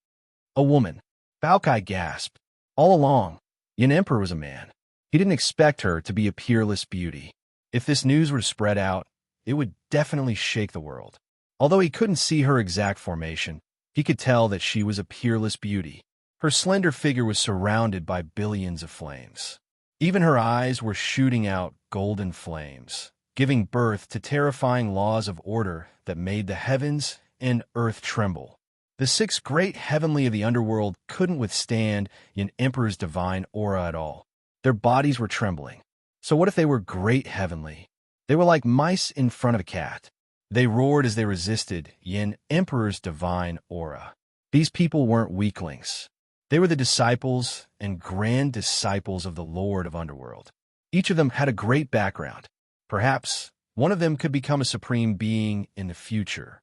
A woman. Baokai gasped. All along, Yin Emperor was a man. He didn't expect her to be a peerless beauty. If this news were to spread out, it would definitely shake the world. Although he couldn't see her exact formation, he could tell that she was a peerless beauty. Her slender figure was surrounded by billions of flames. Even her eyes were shooting out golden flames, giving birth to terrifying laws of order that made the heavens and earth tremble. The six great heavenly of the underworld couldn't withstand Yin Emperor's divine aura at all. Their bodies were trembling. So what if they were great heavenly? They were like mice in front of a cat. They roared as they resisted Yin Emperor's divine aura. These people weren't weaklings. They were the disciples and grand disciples of the Lord of Underworld. Each of them had a great background. Perhaps one of them could become a supreme being in the future.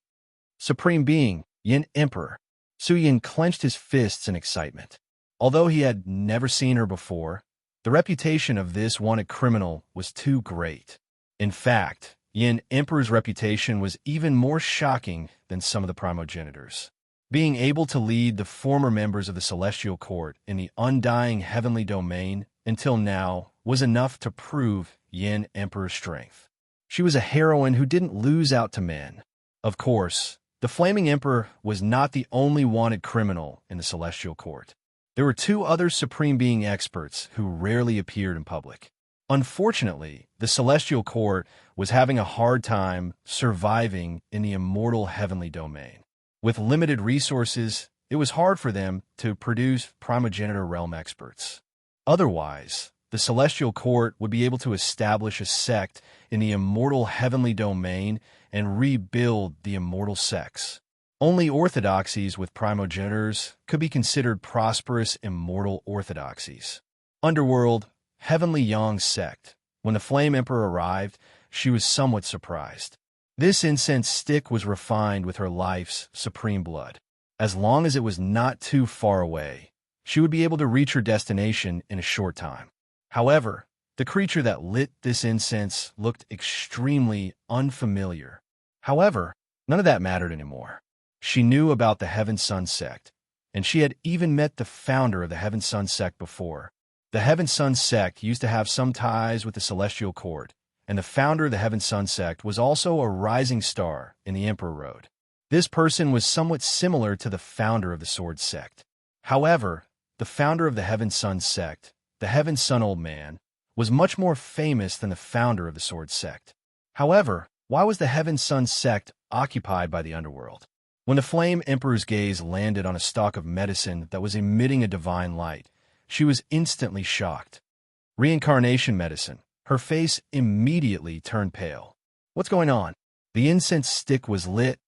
Supreme being, Yin Emperor. Su Yin clenched his fists in excitement. Although he had never seen her before, the reputation of this wanted criminal was too great. In fact, Yin Emperor's reputation was even more shocking than some of the primogenitors. Being able to lead the former members of the Celestial Court in the undying heavenly domain until now was enough to prove Yin Emperor's strength. She was a heroine who didn't lose out to men. Of course, the Flaming Emperor was not the only wanted criminal in the Celestial Court. There were two other Supreme Being experts who rarely appeared in public. Unfortunately, the Celestial Court was having a hard time surviving in the immortal heavenly domain. With limited resources, it was hard for them to produce primogenitor realm experts. Otherwise, the Celestial Court would be able to establish a sect in the immortal heavenly domain and rebuild the immortal sex. Only orthodoxies with primogenitors could be considered prosperous immortal orthodoxies. Underworld, Heavenly Yang sect. When the Flame Emperor arrived, she was somewhat surprised. This incense stick was refined with her life's supreme blood. As long as it was not too far away, she would be able to reach her destination in a short time. However, the creature that lit this incense looked extremely unfamiliar. However, none of that mattered anymore. She knew about the Heaven Sun sect, and she had even met the founder of the Heaven Sun sect before. The Heaven Sun sect used to have some ties with the Celestial Court, and the founder of the Heaven Sun sect was also a rising star in the Emperor Road. This person was somewhat similar to the founder of the Sword sect. However, the founder of the Heaven Sun sect, the Heaven Sun Old Man, was much more famous than the founder of the Sword sect. However, why was the Heaven Sun sect occupied by the underworld? When the Flame Emperor's gaze landed on a stalk of medicine that was emitting a divine light, she was instantly shocked. Reincarnation medicine. Her face immediately turned pale. What's going on? The incense stick was lit,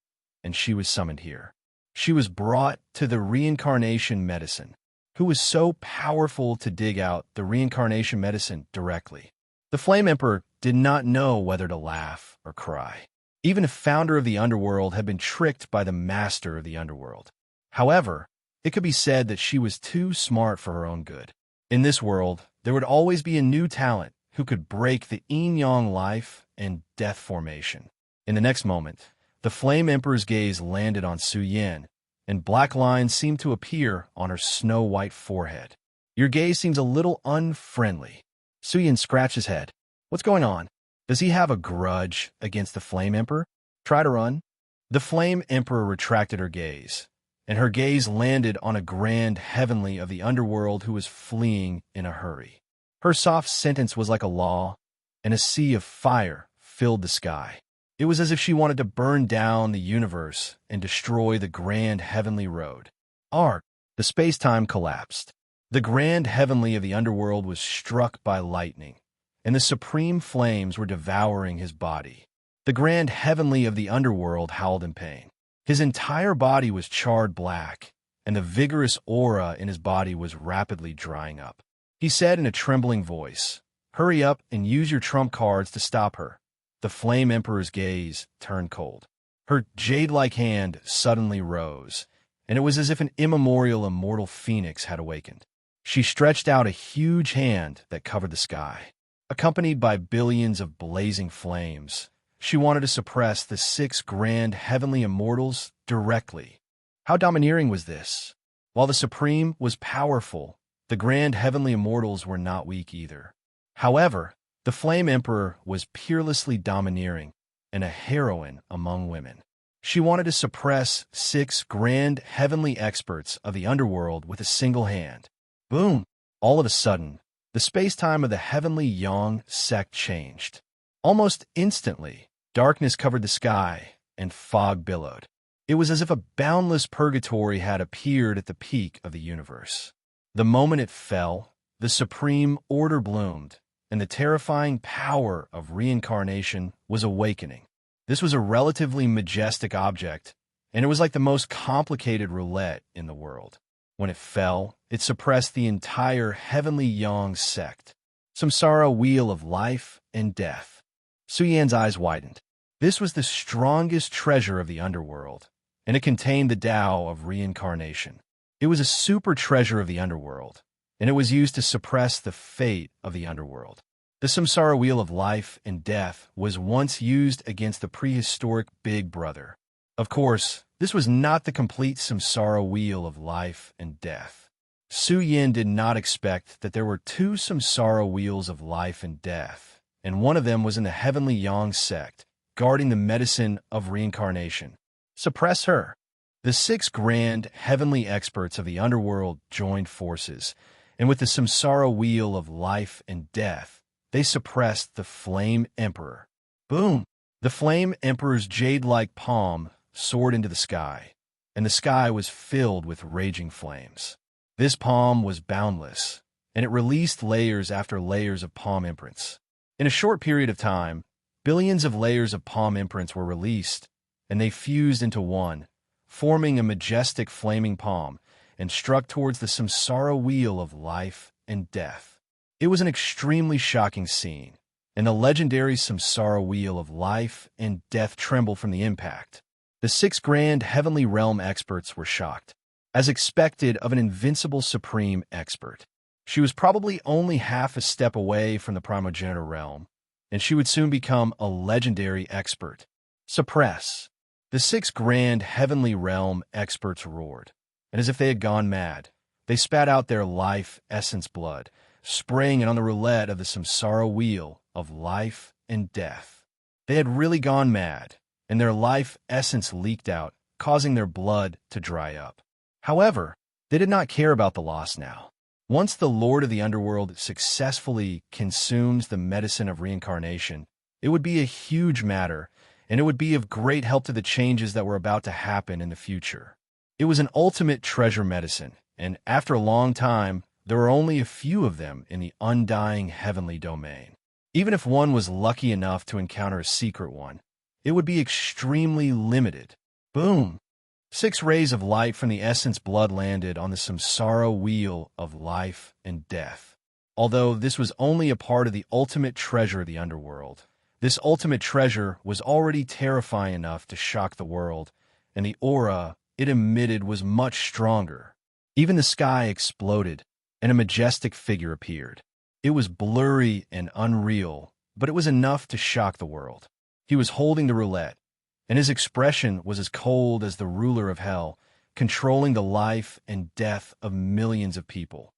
and she was summoned here. She was brought to the reincarnation medicine, who was so powerful to dig out the reincarnation medicine directly. The Flame Emperor did not know whether to laugh or cry. Even the founder of the underworld had been tricked by the master of the underworld. However, it could be said that she was too smart for her own good. In this world, there would always be a new talent who could break the yin-yang life and death formation. In the next moment, the Flame Emperor's gaze landed on Su Yin, and black lines seemed to appear on her snow-white forehead. Your gaze seems a little unfriendly. Su Yin scratched his head. What's going on? Does he have a grudge against the Flame Emperor? Try to run? The Flame Emperor retracted her gaze, and her gaze landed on a grand heavenly of the underworld who was fleeing in a hurry. Her soft sentence was like a law, and a sea of fire filled the sky. It was as if she wanted to burn down the universe and destroy the grand heavenly road. Arc, the space-time collapsed. The grand heavenly of the underworld was struck by lightning, and the supreme flames were devouring his body. The grand heavenly of the underworld howled in pain. His entire body was charred black, and the vigorous aura in his body was rapidly drying up. He said in a trembling voice, "Hurry up and use your trump cards to stop her." the Flame Emperor's gaze turned cold. Her jade-like hand suddenly rose, and it was as if an immortal phoenix had awakened. She stretched out a huge hand that covered the sky. Accompanied by billions of blazing flames, she wanted to suppress the 6 grand heavenly immortals directly. How domineering was this? While the Supreme was powerful, the grand heavenly immortals were not weak either. However, the Flame Emperor was peerlessly domineering and a heroine among women. She wanted to suppress 6 grand heavenly experts of the underworld with a single hand. Boom! All of a sudden, the space-time of the heavenly Yang sect changed. Almost instantly, darkness covered the sky and fog billowed. It was as if a boundless purgatory had appeared at the peak of the universe. The moment it fell, the supreme order bloomed, and the terrifying power of reincarnation was awakening. This was a relatively majestic object, and it was like the most complicated roulette in the world. When it fell, it suppressed the entire heavenly Yang sect. Samsara wheel of life and death. Suyan's eyes widened. This was the strongest treasure of the underworld, and it contained the Tao of reincarnation. It was a super treasure of the underworld, and it was used to suppress the fate of the underworld. The Samsara wheel of life and death was once used against the prehistoric Big Brother. Of course, this was not the complete Samsara wheel of life and death. Su Yin did not expect that there were 2 Samsara wheels of life and death, and one of them was in the heavenly Yang sect, guarding the medicine of reincarnation. Suppress her. The 6 grand heavenly experts of the underworld joined forces, and with the Samsara wheel of life and death, they suppressed the Flame Emperor. Boom! The Flame Emperor's jade-like palm soared into the sky, and the sky was filled with raging flames. This palm was boundless, and it released layers after layers of palm imprints. In a short period of time, billions of layers of palm imprints were released, and they fused into one, forming a majestic flaming palm, and struck towards the Samsara wheel of life and death. It was an extremely shocking scene, and the legendary Samsara wheel of life and death trembled from the impact. The 6 grand heavenly realm experts were shocked. As expected of an invincible supreme expert, she was probably only half a step away from the primogenitor realm, and she would soon become a legendary expert. Suppress. The 6 grand heavenly realm experts roared, and as if they had gone mad, they spat out their life essence blood, spraying it on the roulette of the Samsara wheel of life and death. They had really gone mad, and their life essence leaked out, causing their blood to dry up. However, they did not care about the loss now. Once the Lord of the Underworld successfully consumes the medicine of reincarnation, it would be a huge matter, and it would be of great help to the changes that were about to happen in the future. It was an ultimate treasure medicine, and after a long time, there were only a few of them in the undying heavenly domain. Even if one was lucky enough to encounter a secret one, it would be extremely limited. Boom! 6 rays of light from the essence blood landed on the Samsara wheel of life and death. Although this was only a part of the ultimate treasure of the underworld, this ultimate treasure was already terrifying enough to shock the world, and the aura it emitted was much stronger. Even the sky exploded, and a majestic figure appeared. It was blurry and unreal, but it was enough to shock the world. He was holding the roulette, and his expression was as cold as the ruler of hell, controlling the life and death of millions of people.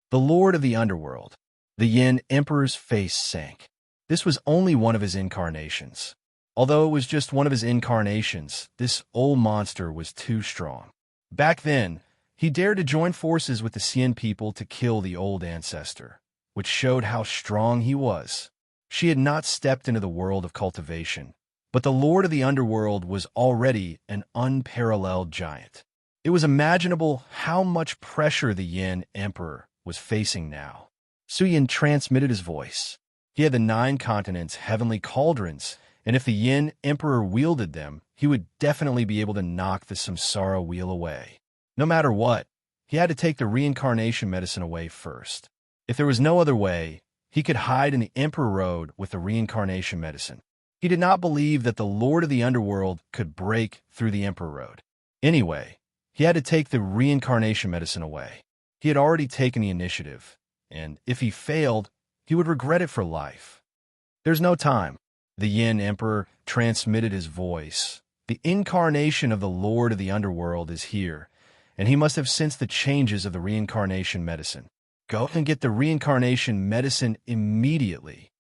The Lord of the Underworld. The Yin Emperor's face sank. This was only one of his incarnations. Although it was just one of his incarnations, this old monster was too strong. Back then, he dared to join forces with the Xian people to kill the old ancestor, which showed how strong he was. She had not stepped into the world of cultivation, but the Lord of the Underworld was already an unparalleled giant. It was imaginable how much pressure the Yin Emperor was facing now. Su Yin transmitted his voice. He had the 9 continents' heavenly cauldrons, and if the Yin Emperor wielded them, he would definitely be able to knock the Samsara wheel away. No matter what, he had to take the reincarnation medicine away first. If there was no other way, he could hide in the Emperor Road with the reincarnation medicine. He did not believe that the Lord of the Underworld could break through the Emperor Road. Anyway, he had to take the reincarnation medicine away. He had already taken the initiative, and if he failed, he would regret it for life. There's no time. The Yin Emperor transmitted his voice. The incarnation of the Lord of the Underworld is here, and he must have sensed the changes of the reincarnation medicine. Go and get the reincarnation medicine immediately.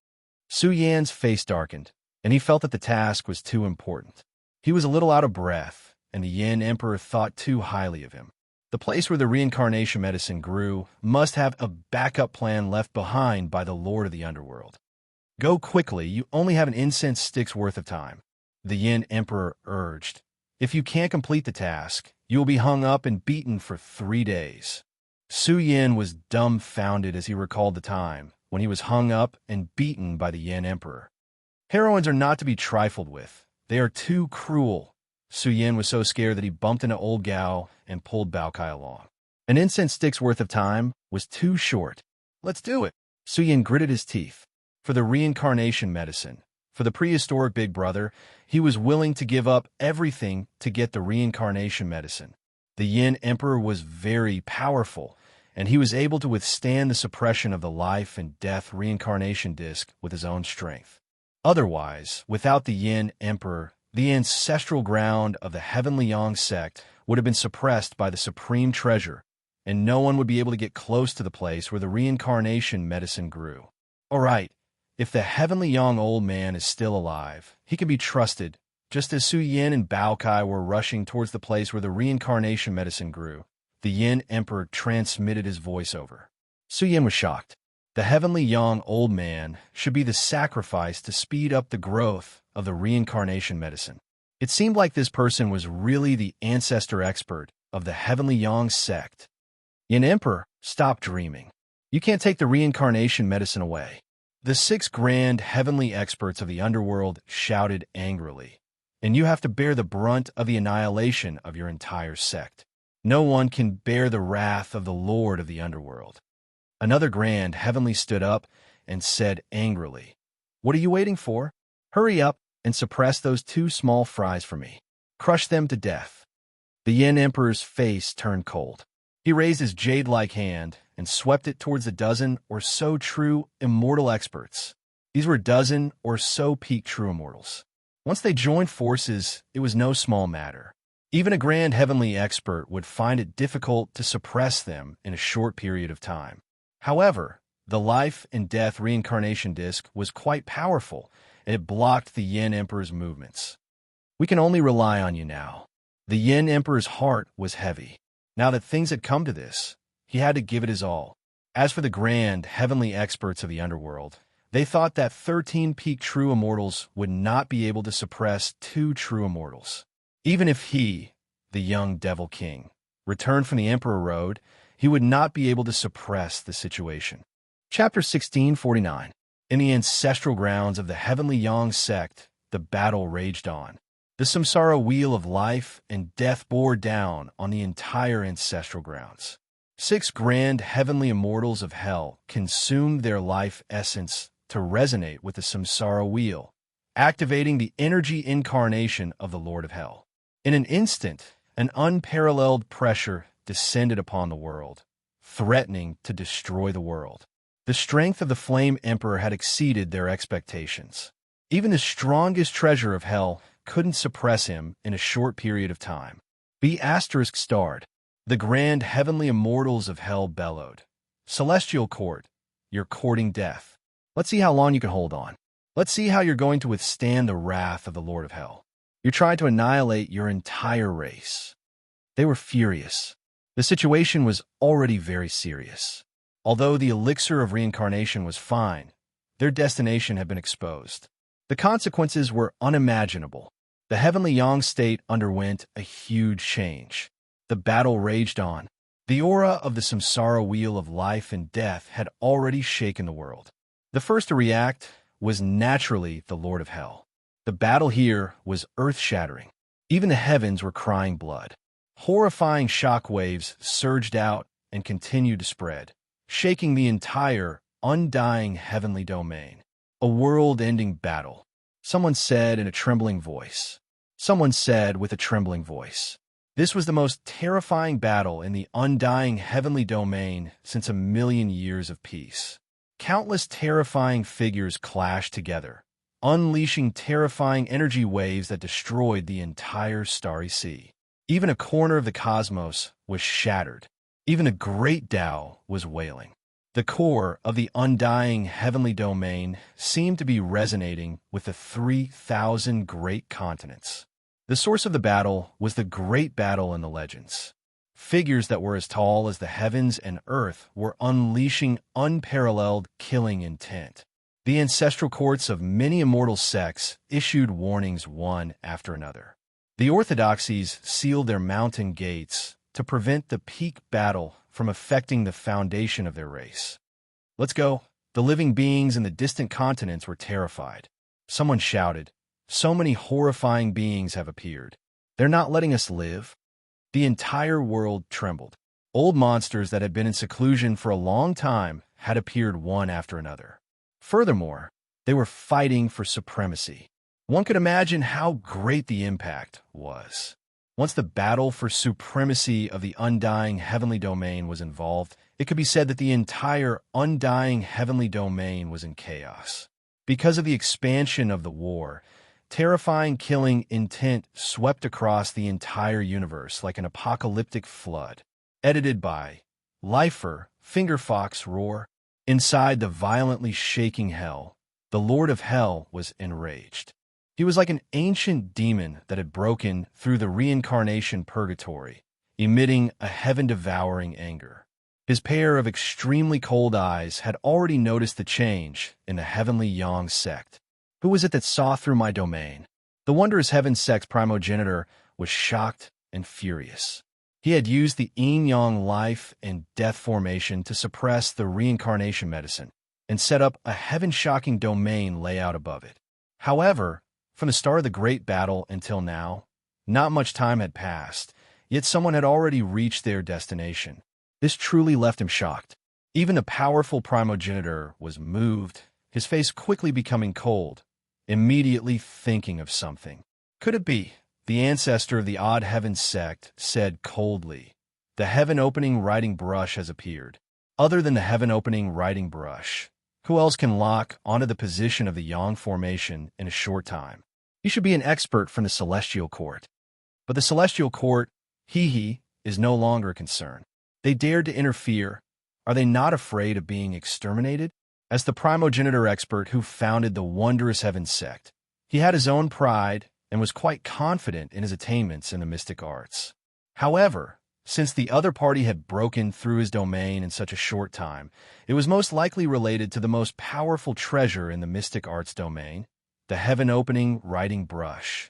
Su Yan's face darkened, and he felt that the task was too important. He was a little out of breath, and the Yin Emperor thought too highly of him. The place where the reincarnation medicine grew must have a backup plan left behind by the Lord of the Underworld. Go quickly, you only have an incense stick's worth of time, the Yin Emperor urged. If you can't complete the task, you will be hung up and beaten for 3 days. Su Yin was dumbfounded as he recalled the time when he was hung up and beaten by the Yin Emperor. Heroines are not to be trifled with. They are too cruel. Su Yin was so scared that he bumped into old Gao and pulled Bao Kai along. An incense stick's worth of time was too short. Let's do it. Su Yin gritted his teeth. For the reincarnation medicine, for the prehistoric big brother, he was willing to give up everything to get the reincarnation medicine. The Yin Emperor was very powerful, and he was able to withstand the suppression of the life and death reincarnation disc with his own strength. Otherwise, without the Yin Emperor, the ancestral ground of the Heavenly Yang sect would have been suppressed by the supreme treasure, and no one would be able to get close to the place where the reincarnation medicine grew. All right, if the Heavenly Yang old man is still alive, he can be trusted, just as Su Yin and Bao Kai were rushing towards the place where the reincarnation medicine grew. The Yin Emperor transmitted his voice over. Su Yin was shocked. The Heavenly Yang old man should be the sacrifice to speed up the growth of the reincarnation medicine. It seemed like this person was really the ancestor expert of the Heavenly Yang sect. Yin Emperor, stop dreaming. You can't take the reincarnation medicine away. The 6 grand heavenly experts of the underworld shouted angrily, and you have to bear the brunt of the annihilation of your entire sect. No one can bear the wrath of the Lord of the Underworld. Another grand heavenly stood up and said angrily, What are you waiting for? Hurry up and suppress those 2 small fries for me. Crush them to death. The Yin Emperor's face turned cold. He raised his jade-like hand and swept it towards a dozen or so true immortal experts. These were a dozen or so peak true immortals. Once they joined forces, it was no small matter. Even a grand heavenly expert would find it difficult to suppress them in a short period of time. However, the life and death reincarnation disc was quite powerful, and it blocked the Yin Emperor's movements. We can only rely on you now. The Yin Emperor's heart was heavy. Now that things had come to this, he had to give it his all. As for the grand heavenly experts of the underworld, they thought that 13 peak true immortals would not be able to suppress 2 true immortals. Even if he, the young Devil King, returned from the Emperor Road, he would not be able to suppress the situation. Chapter 1649. In the ancestral grounds of the Heavenly Yang sect, the battle raged on. The samsara wheel of life and death bore down on the entire ancestral grounds. 6 grand heavenly immortals of hell consumed their life essence to resonate with the samsara wheel, activating the energy incarnation of the Lord of Hell. In an instant, an unparalleled pressure descended upon the world, threatening to destroy the world. The strength of the Flame Emperor had exceeded their expectations. Even the strongest treasure of hell couldn't suppress him in a short period of time. Be * starred. The grand heavenly immortals of hell bellowed. Celestial court, you're courting death. Let's see how long you can hold on. Let's see how you're going to withstand the wrath of the Lord of Hell. You're trying to annihilate your entire race. They were furious. The situation was already very serious. Although the elixir of reincarnation was fine, their destination had been exposed. The consequences were unimaginable. The Heavenly Yang state underwent a huge change. The battle raged on. The aura of the samsara wheel of life and death had already shaken the world. The first to react was naturally the Lord of Hell. The battle here was earth-shattering. Even the heavens were crying blood. Horrifying shock waves surged out and continued to spread, shaking the entire, undying heavenly domain. A world-ending battle. Someone said in a trembling voice. Someone said with a trembling voice. This was the most terrifying battle in the undying heavenly domain since a million years of peace. Countless terrifying figures clashed together, unleashing terrifying energy waves that destroyed the entire starry sea. Even a corner of the cosmos was shattered. Even the great Tao was wailing. The core of the undying heavenly domain seemed to be resonating with the 3,000 great continents. The source of the battle was the great battle in the legends. Figures that were as tall as the heavens and earth were unleashing unparalleled killing intent. The ancestral courts of many immortal sects issued warnings one after another. The orthodoxies sealed their mountain gates to prevent the peak battle from affecting the foundation of their race. Let's go. The living beings in the distant continents were terrified. Someone shouted, "So many horrifying beings have appeared. They're not letting us live." The entire world trembled. Old monsters that had been in seclusion for a long time had appeared one after another. Furthermore, they were fighting for supremacy. One could imagine how great the impact was. Once the battle for supremacy of the undying heavenly domain was involved, it could be said that the entire undying heavenly domain was in chaos. Because of the expansion of the war, terrifying killing intent swept across the entire universe like an apocalyptic flood. Edited by Lifer, Fingerfox Roar. Inside the violently shaking hell, the Lord of Hell was enraged. He was like an ancient demon that had broken through the reincarnation purgatory, emitting a heaven-devouring anger. His pair of extremely cold eyes had already noticed the change in the heavenly Yang sect. Who was it that saw through my domain? The wondrous heaven sect's primogenitor was shocked and furious. He had used the yin-yang life and death formation to suppress the reincarnation medicine and set up a heaven-shocking domain layout above it. However, from the start of the great battle until now, not much time had passed, yet someone had already reached their destination. This truly left him shocked. Even the powerful primogenitor was moved, his face quickly becoming cold, immediately thinking of something. Could it be? The ancestor of the odd heaven sect said coldly, "The heaven-opening writing brush has appeared." Other than the heaven-opening writing brush, who else can lock onto the position of the Yang formation in a short time? You should be an expert from the Celestial Court. But the Celestial Court, is no longer a concern. They dared to interfere. Are they not afraid of being exterminated? As the primogenitor expert who founded the wondrous heaven sect, he had his own pride and was quite confident in his attainments in the mystic arts. However, since the other party had broken through his domain in such a short time, it was most likely related to the most powerful treasure in the mystic arts domain, the heaven-opening writing brush.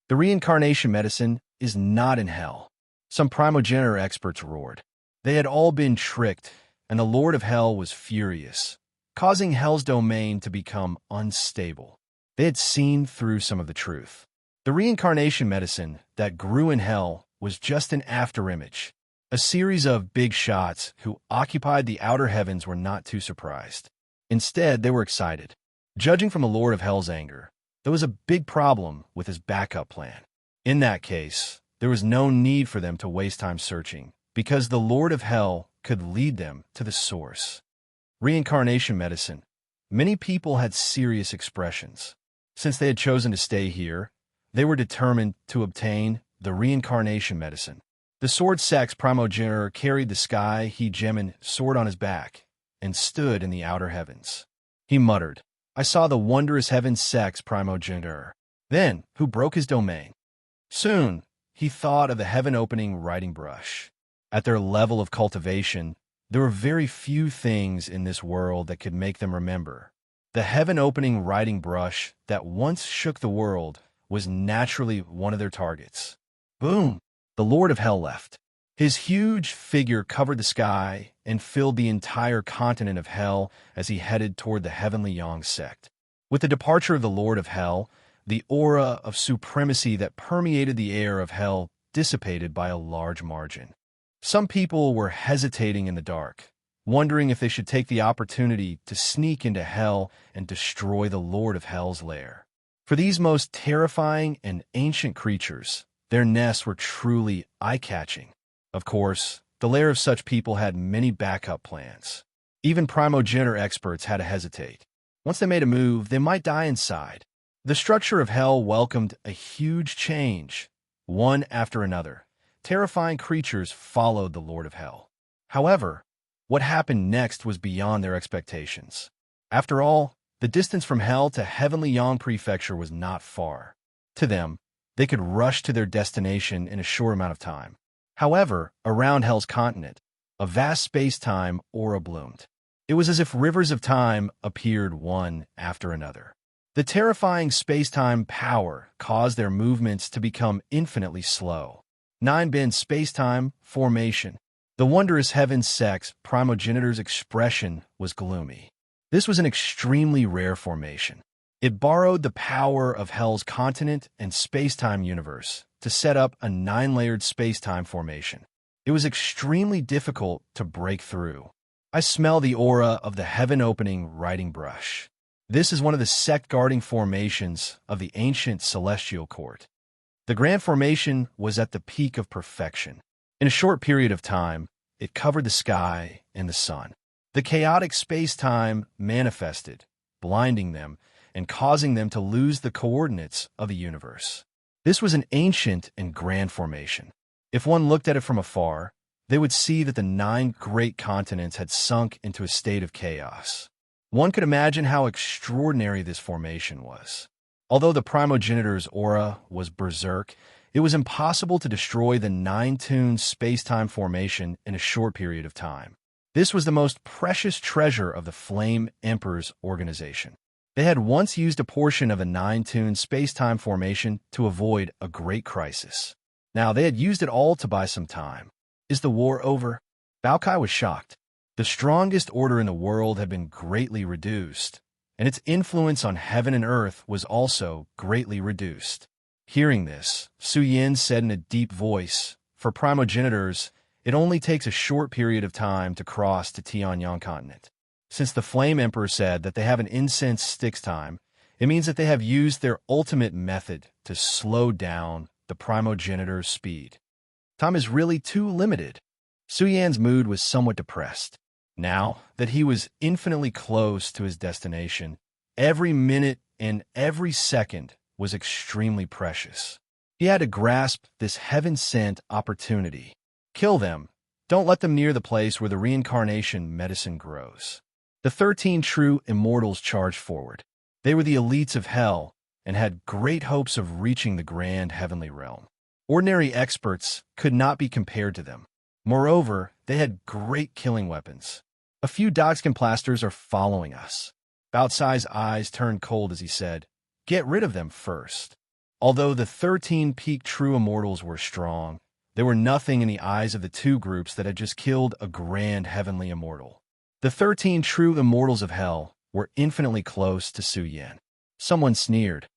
The reincarnation medicine is not in hell. Some primogenitor experts roared. They had all been tricked, and the Lord of Hell was furious, causing Hell's domain to become unstable. They had seen through some of the truth. The reincarnation medicine that grew in Hell was just an afterimage. A series of big shots who occupied the outer heavens were not too surprised. Instead, they were excited. Judging from the Lord of Hell's anger, there was a big problem with his backup plan. In that case, there was no need for them to waste time searching, because the Lord of Hell could lead them to the source. Reincarnation medicine. Many people had serious expressions. Since they had chosen to stay here, they were determined to obtain the reincarnation medicine. The sword sex primogenitor carried the sky gemin sword on his back and stood in the outer heavens. He muttered, "I saw the wondrous heaven sex primogenitor." Then, who broke his domain? Soon, he thought of the heaven-opening writing brush. At their level of cultivation, there were very few things in this world that could make them remember. The heaven-opening writing brush that once shook the world was naturally one of their targets. Boom! The Lord of Hell left. His huge figure covered the sky and filled the entire continent of Hell as he headed toward the heavenly Yang sect. With the departure of the Lord of Hell, the aura of supremacy that permeated the air of Hell dissipated by a large margin. Some people were hesitating in the dark, wondering if they should take the opportunity to sneak into Hell and destroy the Lord of Hell's lair. For these most terrifying and ancient creatures, their nests were truly eye-catching. Of course, the lair of such people had many backup plans. Even primogenitor experts had to hesitate. Once they made a move, they might die inside. The structure of hell welcomed a huge change. One after another, terrifying creatures followed the Lord of Hell. However, what happened next was beyond their expectations. After all, the distance from Hell to Heavenly Yang Prefecture was not far. To them, they could rush to their destination in a short amount of time. However, around Hell's continent, a vast space-time aura bloomed. It was as if rivers of time appeared one after another. The terrifying space-time power caused their movements to become infinitely slow. 9-bin space-time formation. The wondrous heaven sex primogenitor's expression was gloomy. This was an extremely rare formation. It borrowed the power of Hell's continent and space-time universe to set up a 9-layered space-time formation. It was extremely difficult to break through. I smell the aura of the heaven-opening writing brush. This is one of the sect-guarding formations of the ancient celestial court. The grand formation was at the peak of perfection. In a short period of time, it covered the sky and the sun. The chaotic space-time manifested, blinding them and causing them to lose the coordinates of the universe. This was an ancient and grand formation. If one looked at it from afar, they would see that the 9 great continents had sunk into a state of chaos. One could imagine how extraordinary this formation was. Although the primogenitor's aura was berserk, it was impossible to destroy the 9-tune space-time formation in a short period of time. This was the most precious treasure of the Flame Emperor's organization. They had once used a portion of a 9-tune space-time formation to avoid a great crisis. Now they had used it all to buy some time. Is the war over? Baokai was shocked. The strongest order in the world had been greatly reduced, and its influence on heaven and earth was also greatly reduced. Hearing this, Su Yin said in a deep voice, "For primogenitors, it only takes a short period of time to cross to Tianyang continent. Since the Flame Emperor said that they have an incense sticks time, it means that they have used their ultimate method to slow down the primogenitor's speed. Time is really too limited." Su Yan's mood was somewhat depressed. Now that he was infinitely close to his destination, every minute and every second was extremely precious. He had to grasp this heaven-sent opportunity. Kill them. Don't let them near the place where the reincarnation medicine grows. The 13 true immortals charged forward. They were the elites of hell and had great hopes of reaching the grand heavenly realm. Ordinary experts could not be compared to them. Moreover, they had great killing weapons. "A few dogskin plasters are following us." Baotsai's eyes turned cold as he said, "Get rid of them first." Although the 13 peak true immortals were strong, they were nothing in the eyes of the 2 groups that had just killed a grand heavenly immortal. The 13 true immortals of hell were infinitely close to Su Yan. Someone sneered,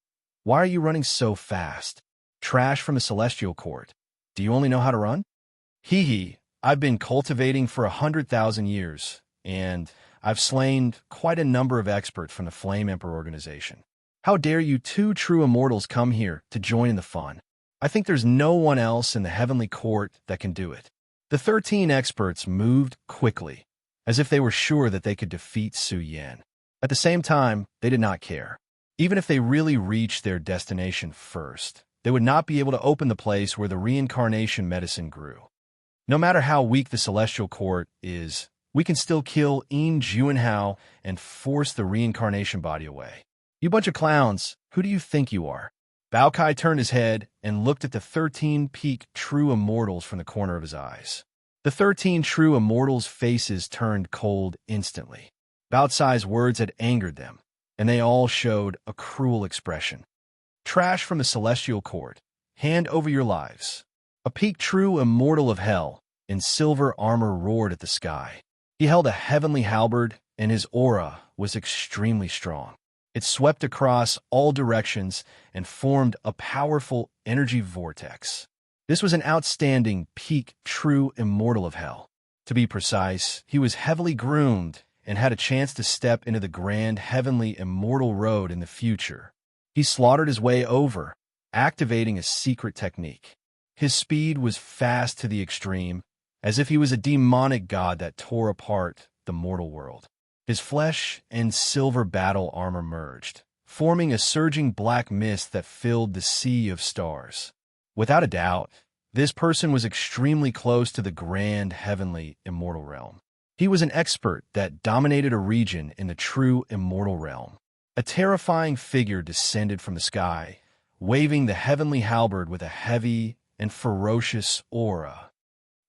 "Why are you running so fast? Trash from the celestial court. Do you only know how to run?" "Hee hee, I've been cultivating for 100,000 years, and I've slain quite a number of experts from the Flame Emperor organization. How dare you 2 true immortals come here to join in the fun? I think there's no one else in the heavenly court that can do it." The 13 experts moved quickly, as if they were sure that they could defeat Su Yan. At the same time, they did not care. Even if they really reached their destination first, they would not be able to open the place where the reincarnation medicine grew. No matter how weak the celestial court is, we can still kill Yin Juanhao and force the reincarnation body away. "You bunch of clowns, who do you think you are?" Baokai turned his head and looked at the 13 peak true immortals from the corner of his eyes. The 13 true immortals' faces turned cold instantly. Baotsai's words had angered them, and they all showed a cruel expression. "Trash from the celestial court, hand over your lives." A peak true immortal of hell in silver armor roared at the sky. He held a heavenly halberd, and his aura was extremely strong. It swept across all directions and formed a powerful energy vortex. This was an outstanding peak true immortal of hell. To be precise, he was heavily groomed and had a chance to step into the grand heavenly immortal road in the future. He slaughtered his way over, activating a secret technique. His speed was fast to the extreme, as if he was a demonic god that tore apart the mortal world. His flesh and silver battle armor merged, forming a surging black mist that filled the sea of stars. Without a doubt, this person was extremely close to the grand, heavenly, immortal realm. He was an expert that dominated a region in the true immortal realm. A terrifying figure descended from the sky, waving the heavenly halberd with a heavy and ferocious aura.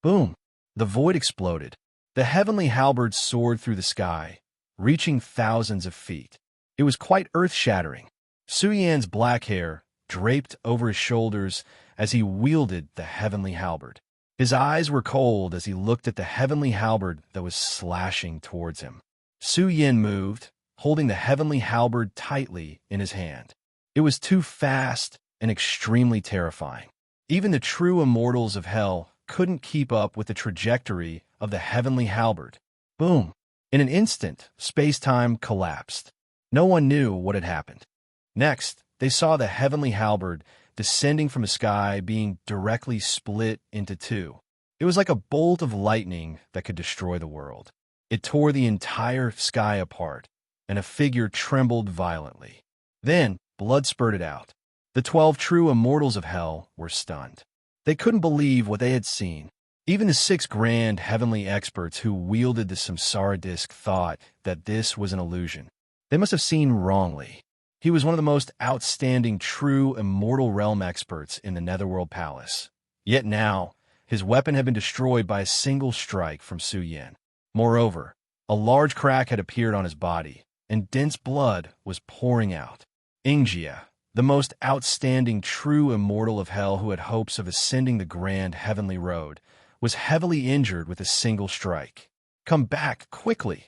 Boom! The void exploded. The heavenly halberd soared through the sky, reaching thousands of feet. It was quite earth-shattering. Su Yan's black hair draped over his shoulders as he wielded the heavenly halberd. His eyes were cold as he looked at the heavenly halberd that was slashing towards him. Su Yan moved, holding the heavenly halberd tightly in his hand. It was too fast and extremely terrifying. Even the true immortals of hell couldn't keep up with the trajectory of the heavenly halberd. Boom! In an instant, space-time collapsed. No one knew what had happened. Next, they saw the heavenly halberd descending from the sky being directly split into two. It was like a bolt of lightning that could destroy the world. It tore the entire sky apart, and a figure trembled violently. Then, blood spurted out. The 12 true immortals of hell were stunned. They couldn't believe what they had seen. Even the 6 grand heavenly experts who wielded the samsara disc thought that this was an illusion. They must have seen wrongly. He was one of the most outstanding true immortal realm experts in the Netherworld Palace. Yet now, his weapon had been destroyed by a single strike from Su Yan. Moreover, a large crack had appeared on his body, and dense blood was pouring out. Ingjia, the most outstanding true immortal of hell who had hopes of ascending the grand heavenly road, was heavily injured with a single strike. Come back, quickly!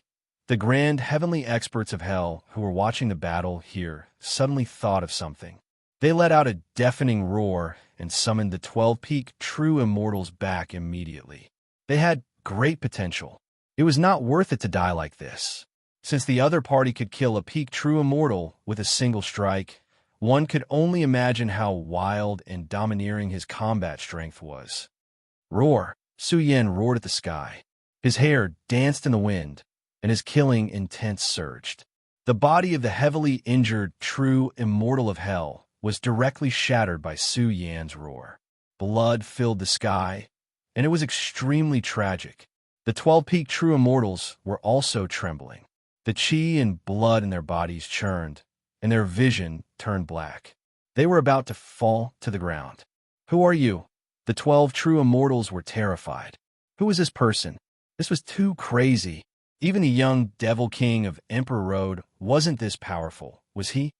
The grand heavenly experts of hell who were watching the battle here suddenly thought of something. They let out a deafening roar and summoned the 12 peak true immortals back immediately. They had great potential. It was not worth it to die like this. Since the other party could kill a peak true immortal with a single strike, one could only imagine how wild and domineering his combat strength was. Roar! Su Yan roared at the sky. His hair danced in the wind, and his killing intent surged. The body of the heavily injured true immortal of hell was directly shattered by Su Yan's roar. Blood filled the sky, and it was extremely tragic. The 12 peak true immortals were also trembling. The chi and blood in their bodies churned, and their vision turned black. They were about to fall to the ground. Who are you? The 12 true immortals were terrified. Who was this person? This was too crazy. Even the young devil king of Emperor Road wasn't this powerful, was he?